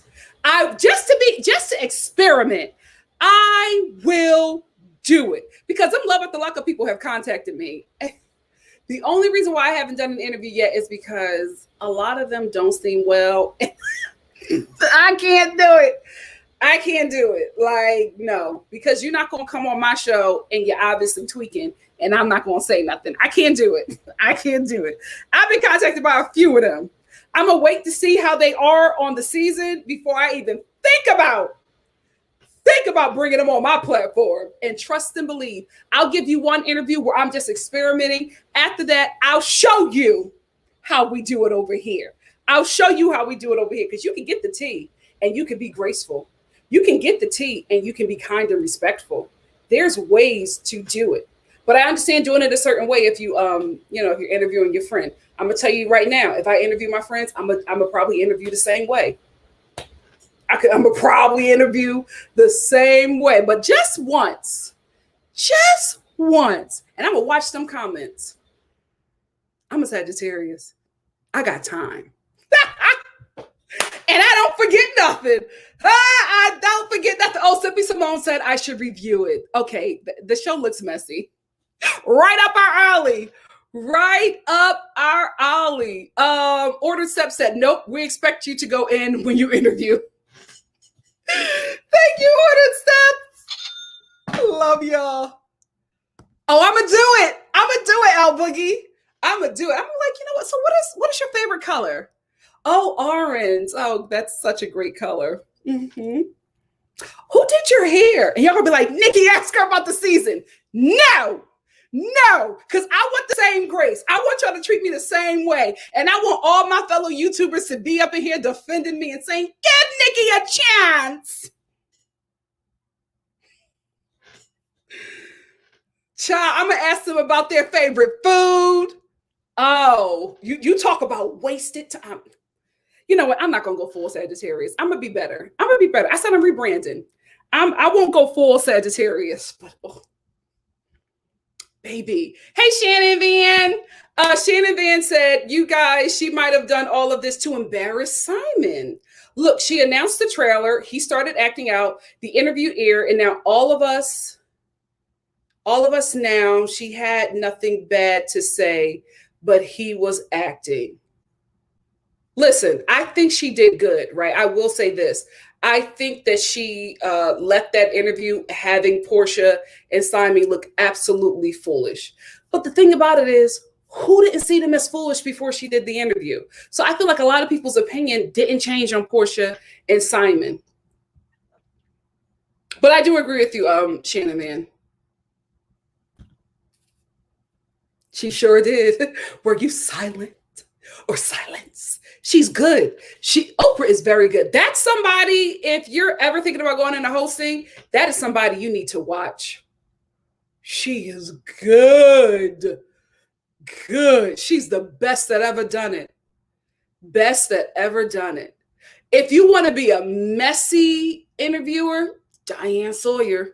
S1: Just to experiment. I will do it because I'm love with the luck of people have contacted me. The only reason why I haven't done an interview yet is because a lot of them don't seem well. I can't do it. I can't do it. Like, no, because you're not going to come on my show and you're obviously tweaking and I'm not going to say nothing. I can't do it. I can't do it. I've been contacted by a few of them. I'm going to wait to see how they are on the season before I even think about bringing them on my platform. And trust and believe, I'll give you one interview where I'm just experimenting. After that, I'll show you how we do it over here. I'll show you how we do it over here, because you can get the tea and you can be graceful. You can get the tea and you can be kind and respectful. There's ways to do it. But I understand doing it a certain way if you, if you're interviewing your friend. I'm going to tell you right now, if I interview my friends, I'm gonna probably interview the same way. I'm going to probably interview the same way, but just once. And I'm going to watch some comments. I'm a Sagittarius. I got time. And I don't forget nothing. I don't forget nothing. Oh, Sippy Simone said I should review it. Okay, the show looks messy. Right up our alley. Right up our alley. Ordered Step said, nope, we expect you to go in when you interview. Thank you, Ordered Step. Love y'all. Oh, I'm gonna do it. Al Boogie. I'm gonna do it. I'm like, you know what? So what is your favorite color? Oh, orange. Oh, that's such a great color. Mm-hmm. Who did your hair? And y'all gonna be like, Nikki, ask her about the season. No, because I want the same grace. I want y'all to treat me the same way. And I want all my fellow YouTubers to be up in here defending me and saying, give Nikki a chance. Child, I'm going to ask them about their favorite food. Oh, you talk about wasted time. You know what? I'm not going to go full Sagittarius. I'm going to be better. I said I'm rebranding. I won't go full Sagittarius, but baby. Hey, Shannon Van. Shannon Van said, you guys, she might have done all of this to embarrass Simon. Look, she announced the trailer. He started acting out. The interview aired, and now all of us now, she had nothing bad to say, but he was acting. Listen, I think she did good, right? I will say this. I think that she left that interview having Portia and Simon look absolutely foolish. But the thing about it is, who didn't see them as foolish before she did the interview? So I feel like a lot of people's opinion didn't change on Portia and Simon. But I do agree with you, Shannon, man. She sure did. Were you silent or silence? She's good. Oprah is very good. That's somebody, if you're ever thinking about going into hosting, that is somebody you need to watch. She is good. Good. She's the best that ever done it. Best that ever done it. If you want to be a messy interviewer, Diane Sawyer.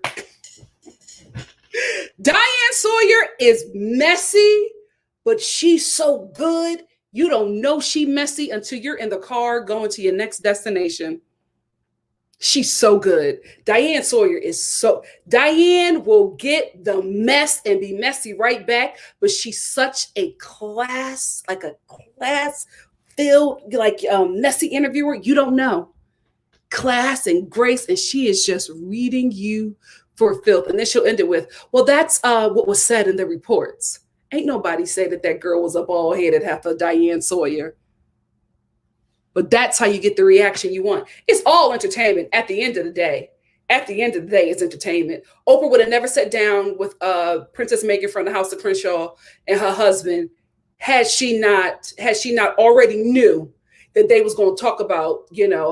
S1: Diane Sawyer is messy, but she's so good. You don't know she messy until you're in the car going to your next destination. She's so good. Diane Sawyer Diane will get the mess and be messy right back, but she's such a class-filled, messy interviewer. You don't know. Class and grace, and she is just reading you for filth. And then she'll end it with, well, that's what was said in the reports. Ain't nobody say that girl was a bald-headed half a Diane Sawyer. But that's how you get the reaction you want. It's all entertainment at the end of the day. At the end of the day, it's entertainment. Oprah would have never sat down with Princess Meghan from the House of Crenshaw and her husband had she not already knew that they was going to talk about,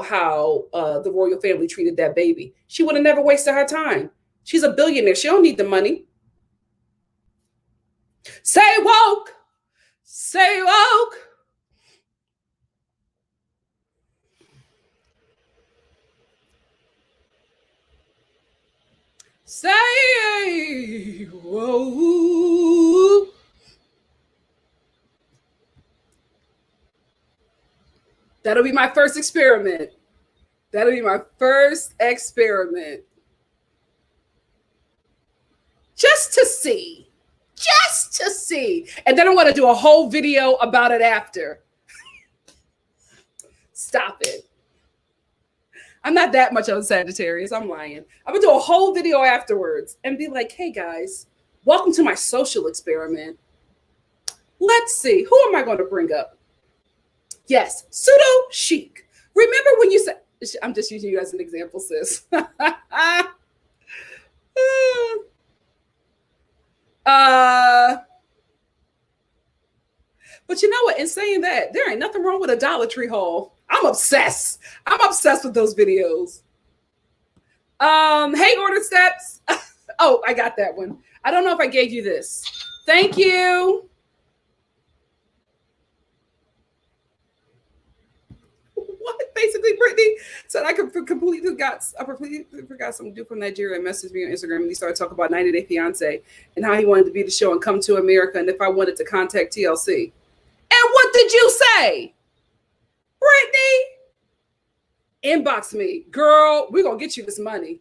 S1: how the royal family treated that baby. She would have never wasted her time. She's a billionaire. She don't need the money. Say woke. Say woke. Say woke. That'll be my first experiment. That'll be my first experiment. Just to see. Just to see. And then I want to do a whole video about it after. Stop it. I'm not that much of a Sagittarius. I'm lying. I'm going to do a whole video afterwards and be like, hey guys, welcome to my social experiment. Let's see. Who am I going to bring up? Yes, pseudo chic. Remember when you said, I'm just using you as an example, sis. But you know what? In saying that, there ain't nothing wrong with a Dollar Tree haul. I'm obsessed. I'm obsessed with those videos. Hey, Order Steps. Oh, I got that one. I don't know if I gave you this. Thank you. What? Basically, Brittany said I completely forgot some dude from Nigeria messaged me on Instagram and he started talking about 90 Day Fiance and how he wanted to be the show and come to America and if I wanted to contact TLC. And what did you say? Brittany, inbox me. Girl, we're going to get you this money.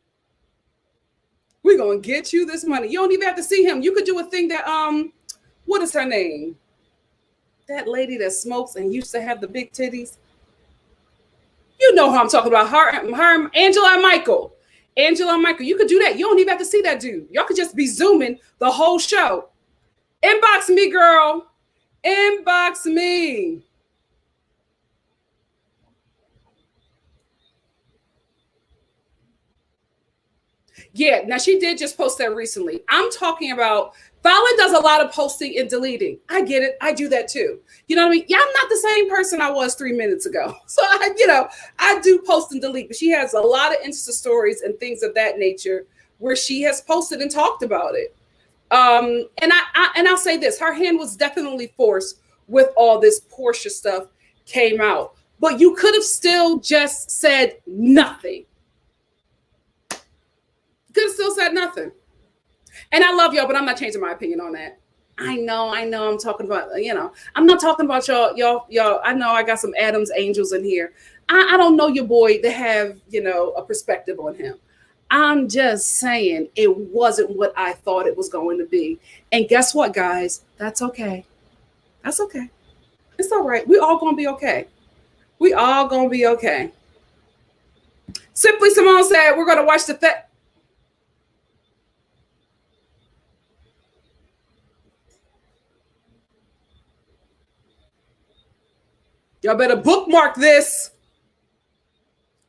S1: We're going to get you this money. You don't even have to see him. You could do a thing that, what is her name? That lady that smokes and used to have the big titties. You know who I'm talking about. Her Angela and Michael. Angela and Michael. You could do that. You don't even have to see that dude. Y'all could just be zooming the whole show. Inbox me, girl. Inbox me. Yeah, now she did just post that recently. I'm talking about Falynn does a lot of posting and deleting. I get it. I do that too. You know what I mean? Yeah, I'm not the same person I was 3 minutes ago. So I do post and delete, but she has a lot of Insta stories and things of that nature where she has posted and talked about it. And I'll say this, her hand was definitely forced with all this Portia stuff came out, but you could have still just said nothing. Could have still said nothing. And I love y'all, but I'm not changing my opinion on that. I know. I'm talking about, I'm not talking about y'all. I know I got some Adam's angels in here. I don't know your boy to have, a perspective on him. I'm just saying it wasn't what I thought it was going to be. And guess what, guys? That's okay. That's okay. It's all right. We all going to be okay. We all going to be okay. Simply Simone said, we're going to watch the Y'all better bookmark this.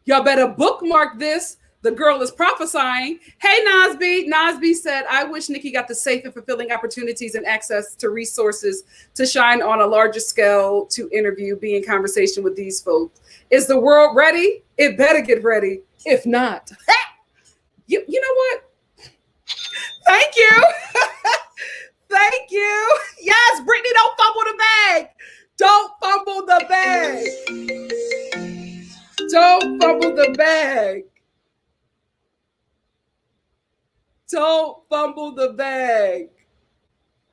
S1: Y'all better bookmark this. The girl is prophesying. Hey, Nasby. Nasby said, I wish Nikki got the safe and fulfilling opportunities and access to resources to shine on a larger scale, to interview, be in conversation with these folks. Is the world ready? It better get ready. If not, you know what? Thank you. Thank you. Yes, Brittany, don't fumble the bag. Don't fumble the bag. Don't fumble the bag. Don't fumble the bag.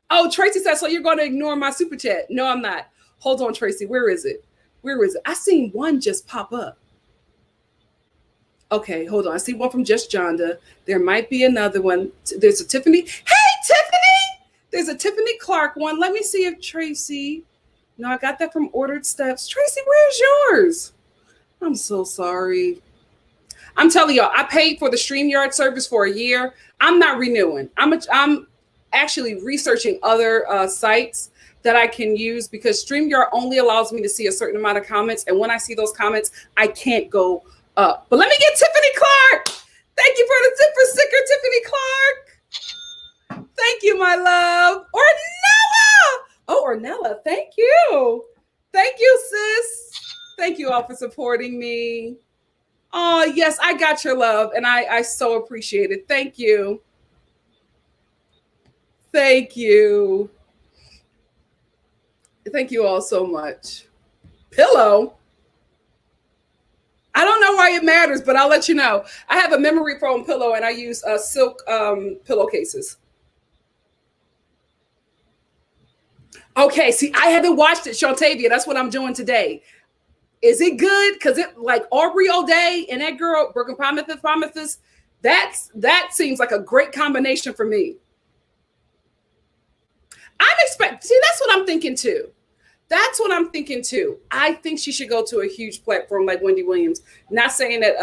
S1: Oh, Tracy said, so you're going to ignore my super chat. No, I'm not. Hold on, Tracy. Where is it? Where is it? I seen one just pop up. Okay, hold on. I see one from Just Jonda. There might be another one. There's a Tiffany. Hey, Tiffany! There's a Tiffany Clark one. Let me see if Tracy... No, I got that from Ordered Steps. Tracy, where's yours? I'm so sorry. I'm telling y'all, I paid for the StreamYard service for a year. I'm not renewing. actually researching other sites that I can use, because StreamYard only allows me to see a certain amount of comments. And when I see those comments, I can't go up. But let me get Tiffany Clark. Thank you for the tip for sticker, Tiffany Clark. Thank you, my love. Ornella. Oh, Ornella, thank you. Thank you, sis. Thank you all for supporting me. Oh, yes, I got your love, and I so appreciate it. Thank you. Thank you. Thank you all so much. Pillow. I don't know why it matters, but I'll let you know. I have a memory foam pillow, and I use silk pillowcases. Okay, see, I haven't watched it, Shantavia. That's what I'm doing today. Is it good? Because it like Aubrey O'Day and that girl, Broken Prometheus, that seems like a great combination for me. I'm expecting, see, that's what I'm thinking too. That's what I'm thinking too. I think she should go to a huge platform like Wendy Williams. Not saying that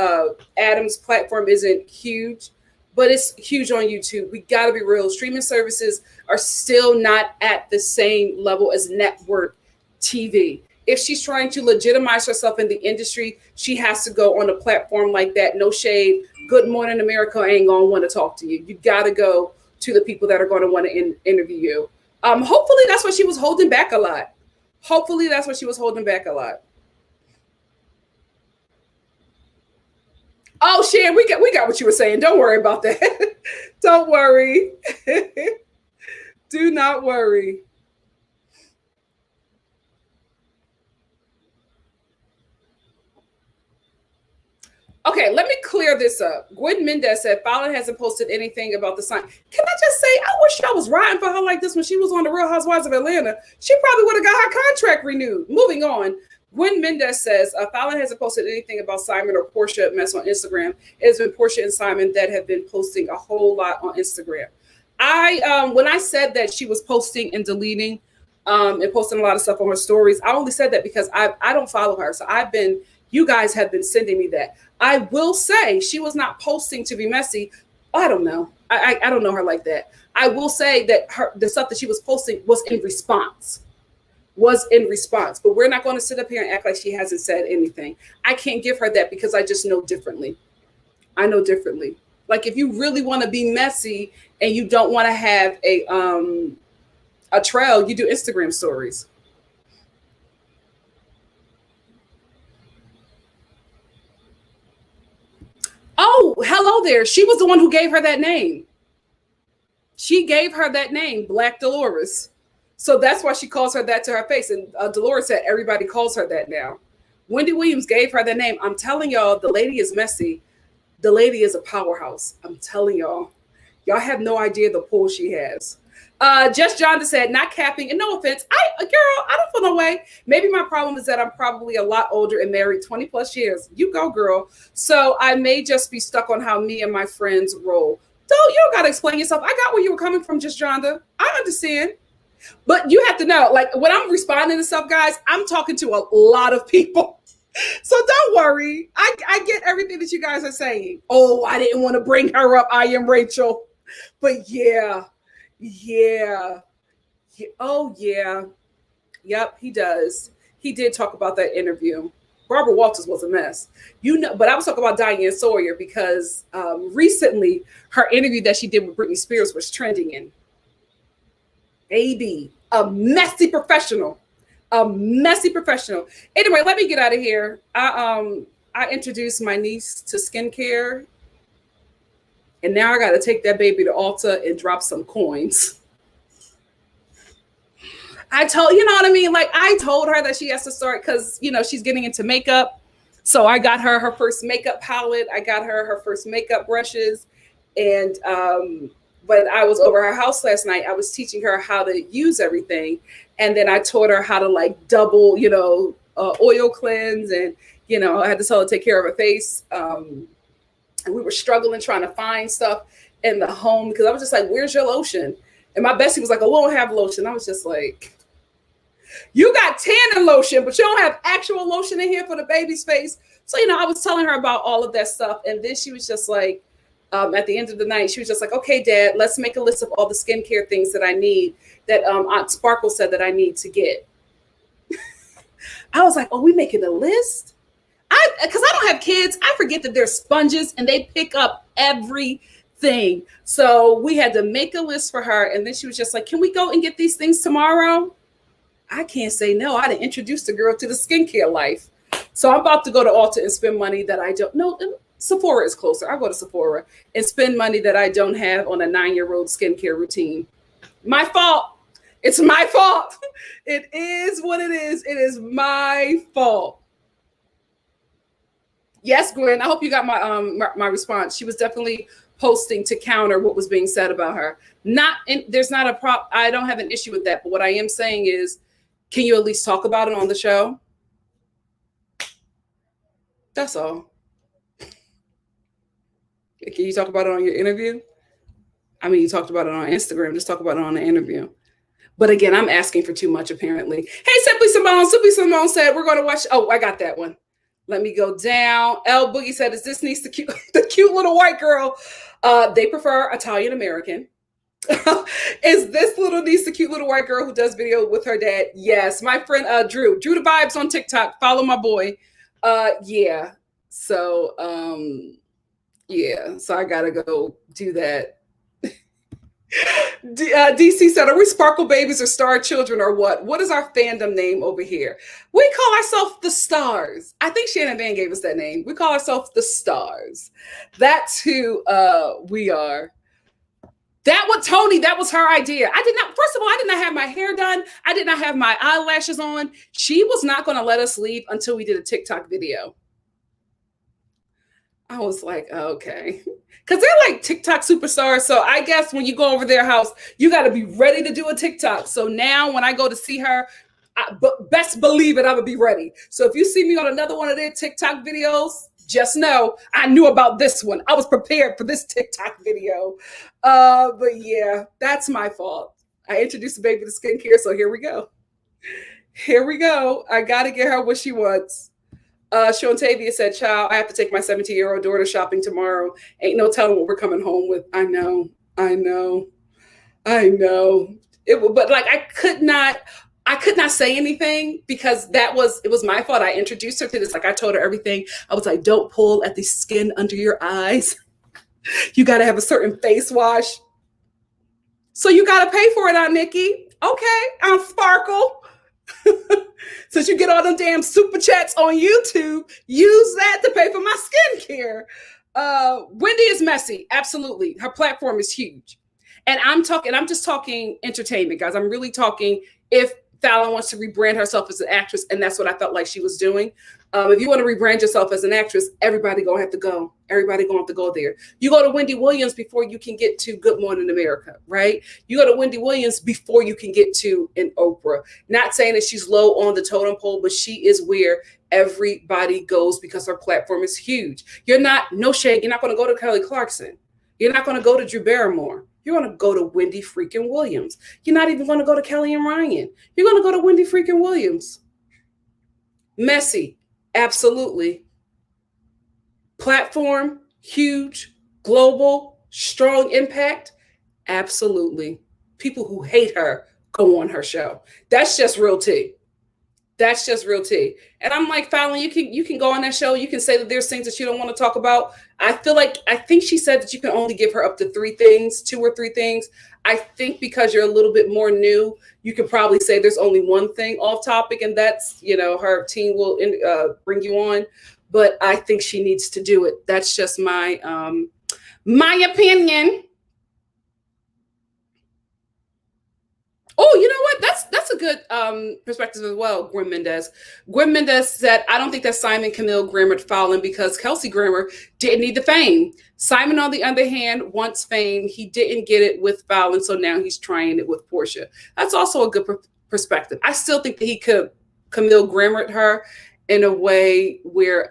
S1: Adam's platform isn't huge, but it's huge on YouTube. We got to be real. Streaming services are still not at the same level as network TV. If she's trying to legitimize herself in the industry, she has to go on a platform like that. No shade. Good Morning America ain't going to want to talk to you. You got to go to the people that are going to want to interview you. Hopefully that's what she was holding back a lot. Hopefully that's what she was holding back a lot. Oh, Shan, we got what you were saying. Don't worry about that. Don't worry. Do not worry. Okay, let me clear this up. Gwen Mendez said Falynn hasn't posted anything about the sign. Can I just say, I wish I was riding for her like this when she was on the Real Housewives of Atlanta. She probably would have got her contract renewed. Moving on. Gwen Mendez says Falynn hasn't posted anything about Simon or Portia mess on Instagram. It has been Portia and Simon that have been posting a whole lot on Instagram. When I said that she was posting and deleting and posting a lot of stuff on her stories, I only said that because I don't follow her. So you guys have been sending me that. I will say she was not posting to be messy. I don't know. I don't know her like that. I will say that the stuff that she was posting was in response. But we're not going to sit up here and act like she hasn't said anything. I can't give her that because I just know differently. I know differently. Like if you really want to be messy and you don't want to have a trail, you do Instagram stories. Oh, hello there. She was the one who gave her that name. She gave her that name, Black Dolores. So that's why she calls her that to her face. And Dolores said everybody calls her that now. Wendy Williams gave her the name. I'm telling y'all, the lady is messy. The lady is a powerhouse. I'm telling y'all. Y'all have no idea the pull she has. Just John said, not capping, and no offense, I don't feel no way. Maybe my problem is that I'm probably a lot older and married 20 plus years. You go, girl. So I may just be stuck on how me and my friends roll. You don't got to explain yourself. I got where you were coming from, Just Jonda. I understand. But you have to know, like when I'm responding to stuff, guys, I'm talking to a lot of people. So don't worry. I get everything that you guys are saying. Oh, I didn't want to bring her up. I am Rachel. But yeah. Oh, yeah. Yep, he does. He did talk about that interview. Barbara Walters was a mess. But I was talking about Diane Sawyer because recently her interview that she did with Britney Spears was trending in. Baby, a messy professional. Anyway, let me get out of here. I introduced my niece to skincare. And now I got to take that baby to Ulta and drop some coins. I told her that she has to start because, she's getting into makeup. So I got her first makeup palette. I got her first makeup brushes. And when I was over her house last night, I was teaching her how to use everything. And then I taught her how to double, oil cleanse. And, I had to tell her to take care of her face. And we were struggling trying to find stuff in the home because I was just like, where's your lotion? And my bestie was like, oh, we don't have lotion. I was just like, you got tanning lotion, but you don't have actual lotion in here for the baby's face. So, I was telling her about all of that stuff. And then she was just like, at the end of the night, she was just like, okay, Dad, let's make a list of all the skincare things that I need that Aunt Sparkle said that I need to get. I was like, oh, we making a list? Because I don't have kids, I forget that they're sponges and they pick up everything. So we had to make a list for her. And then she was just like, can we go and get these things tomorrow? I can't say no. I done introduced the girl to the skincare life. So I'm about to go to Ulta and spend money that I don't know. Sephora is closer. I'll go to Sephora and spend money that I don't have on a 9-year-old skincare routine. My fault. It's my fault. It is what it is. It is my fault. Yes, Gwen, I hope you got my response. She was definitely posting to counter what was being said about her. There's not a prop. I don't have an issue with that. But what I am saying is, can you at least talk about it on the show? That's all. Can you talk about it on your interview? I mean, you talked about it on Instagram. Just talk about it on the interview. But again, I'm asking for too much, apparently. Hey, Simply Simone. Simply Simone said, we're going to watch. Oh, I got that one. Let me go down. L Boogie said, is this niece the cute little white girl? They prefer Italian American. Is this little niece the cute little white girl who does video with her dad? Yes. My friend Drew the Vibes on TikTok. Follow my boy. Yeah. So yeah. So I gotta go do that. DC said, are we Sparkle Babies or Star Children or what? What is our fandom name over here? We call ourselves the Stars. I think Shannon Van gave us that name. We call ourselves the Stars. That's who we are. That was her idea. First of all, I did not have my hair done. I did not have my eyelashes on. She was not going to let us leave until we did a TikTok video. I was like, okay. Because they're like TikTok superstars. So I guess when you go over their house, you got to be ready to do a TikTok. So now when I go to see her, best believe it, I'm going to be ready. So if you see me on another one of their TikTok videos, just know I knew about this one. I was prepared for this TikTok video. But yeah, that's my fault. I introduced the baby to skincare. So here we go. Here we go. I got to get her what she wants. Shantavia said, child, I have to take my 17-year-old daughter shopping tomorrow. Ain't no telling what we're coming home with. I know. But like, I could not say anything because it was my fault. I introduced her to this. Like I told her everything. I was like, don't pull at the skin under your eyes. You got to have a certain face wash. So you got to pay for it, Aunt Nikki. Okay, Aunt Sparkle. Since you get all them damn super chats on YouTube, use that to pay for my skincare. Wendy is messy. Absolutely. Her platform is huge. And I'm just talking entertainment, guys. I'm really talking if Falynn wants to rebrand herself as an actress, and that's what I felt like she was doing. If you want to rebrand yourself as an actress, everybody gonna have to go. Everybody gonna have to go there. You go to Wendy Williams before you can get to Good Morning America, right? You go to Wendy Williams before you can get to an Oprah. Not saying that she's low on the totem pole, but she is where everybody goes because her platform is huge. No shade, you're not gonna go to Kelly Clarkson. You're not gonna go to Drew Barrymore. You're going to go to Wendy freaking Williams. You're not even going to go to Kelly and Ryan. You're going to go to Wendy freaking Williams. Messy. Absolutely. Platform, huge, global, strong impact. Absolutely. People who hate her go on her show. That's just real tea. That's just real tea. And I'm like, Falynn, you can go on that show. You can say that there's things that you don't want to talk about. I think she said that you can only give her up to 2 or 3 things. I think because you're a little bit more new, you could probably say there's only one thing off topic, and that's, her team will bring you on. But I think she needs to do it. That's just my opinion. Oh, you know what? That's a good perspective as well, Gwen Mendez. Gwen Mendez said, I don't think that Simon Camille Grammered Falynn because Kelsey Grammer didn't need the fame. Simon, on the other hand, wants fame. He didn't get it with Falynn, so now he's trying it with Portia. That's also a good perspective. I still think that he could Camille Grammered her in a way where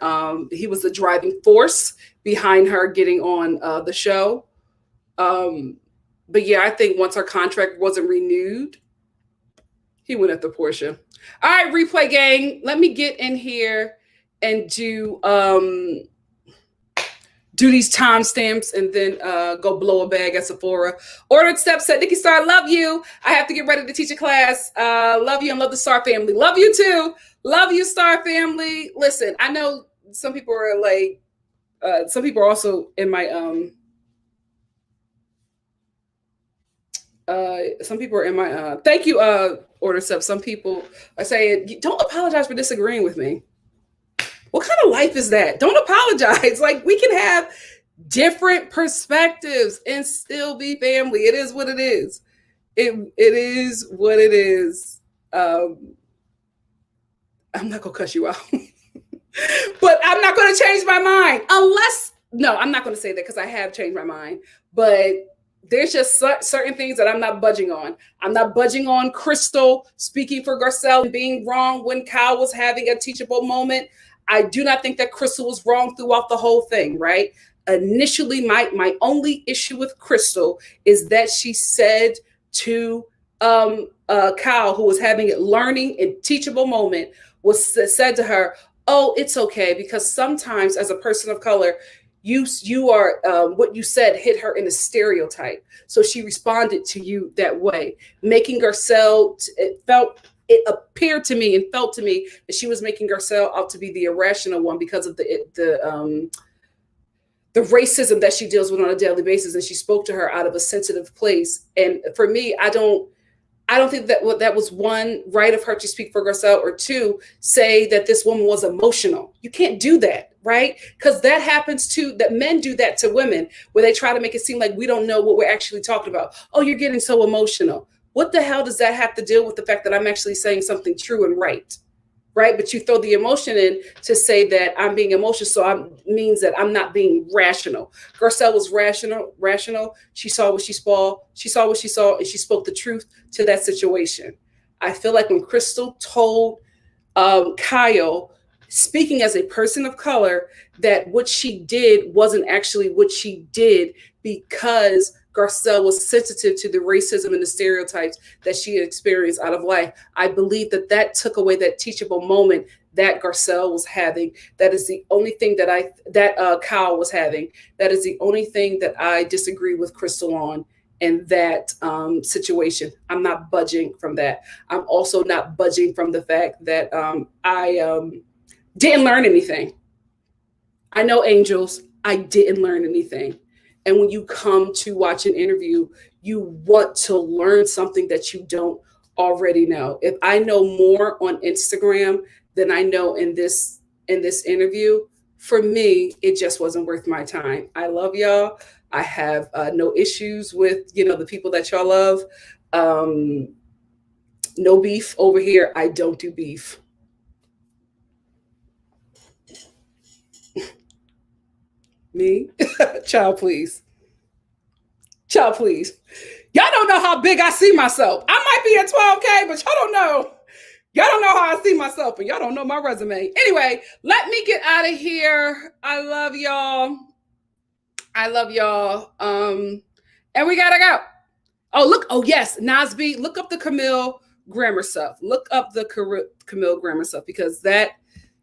S1: he was the driving force behind her getting on the show. But yeah, I think once her contract wasn't renewed, he went after Portia. All right, replay gang. Let me get in here and do do these timestamps and then go blow a bag at Sephora. Ordered Steps said, NikkiStar, love you. I have to get ready to teach a class. Love you and love the Star family. Love you too. Love you, Star family. Listen, I know some people are like, some people are also in my, some people are in my, thank you, Order Steps. Some people are saying, don't apologize for disagreeing with me. What kind of life is that? Don't apologize. Like, we can have different perspectives and still be family. It is what it is. It is what it is. I'm not going to cuss you out. But I'm not going to change my mind unless, no, I'm not going to say that because I have changed my mind. But there's just certain things that I'm not budging on. I'm not budging on Crystal speaking for Garcelle and being wrong when Kyle was having a teachable moment. I do not think that Crystal was wrong throughout the whole thing, right? Initially, my only issue with Crystal is that she said to Kyle, who was having a learning and teachable moment, said to her, oh, it's okay, because sometimes as a person of color, you are what you said hit her in a stereotype. So she responded to you that way, making Garcelle, it appeared to me and felt to me that she was making Garcelle out to be the irrational one because of the racism that she deals with on a daily basis. And she spoke to her out of a sensitive place. And for me, I don't think that was one, right of her to speak for Garcelle, or two, say that this woman was emotional. You can't do that, right? Because that happens too, that men do that to women, where they try to make it seem like we don't know what we're actually talking about. Oh, you're getting so emotional. What the hell does that have to deal with the fact that I'm actually saying something true and right? But you throw the emotion in to say that I'm being emotional, so means that I'm not being rational. Garcelle was rational. She saw what she saw. She saw what she saw, and she spoke the truth to that situation. I feel like when Crystal told Kyle, speaking as a person of color, that what she did wasn't actually what she did because Garcelle was sensitive to the racism and the stereotypes that she had experienced out of life. I believe that took away that teachable moment that Garcelle was having. That is the only thing that Kyle was having. That is the only thing that I disagree with Crystal on in that situation. I'm not budging from that. I'm also not budging from the fact that I didn't learn anything. I know angels. I didn't learn anything. And when you come to watch an interview, you want to learn something that you don't already know. If I know more on Instagram than I know in this interview, for me, it just wasn't worth my time. I love y'all. I have no issues with, the people that y'all love. No beef over here. I don't do beef. Me? Child, please. Child, please. Y'all don't know how big I see myself. I might be at 12K, but y'all don't know. Y'all don't know how I see myself, and y'all don't know my resume. Anyway, let me get out of here. I love y'all. And we gotta go. Oh, look. Oh, yes. Nasby, look up the Camille grammar stuff. Look up the Camille grammar stuff, because that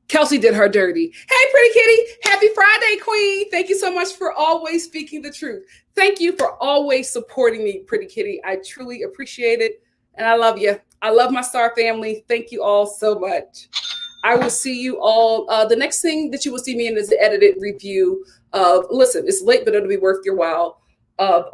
S1: Kelsey did her dirty. Hey, pretty kitty. Happy Friday, queen. Thank you so much for always speaking the truth. Thank you for always supporting me, pretty kitty. I truly appreciate it. And I love you. I love my Star family. Thank you all so much. I will see you all. The next thing that you will see me in is the edited review of, listen, it's late, but it'll be worth your while, of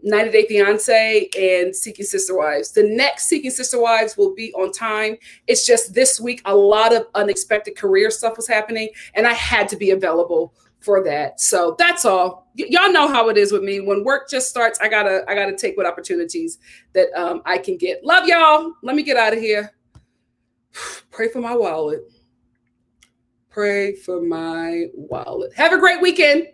S1: 90 Day Fiance and Seeking Sister Wives. The next Seeking Sister Wives will be on time. It's just this week, a lot of unexpected career stuff was happening, and I had to be available for that. So that's all. Y'all know how it is with me. When work just starts, I gotta take what opportunities that I can get. Love y'all. Let me get out of here. Pray for my wallet. Pray for my wallet. Have a great weekend.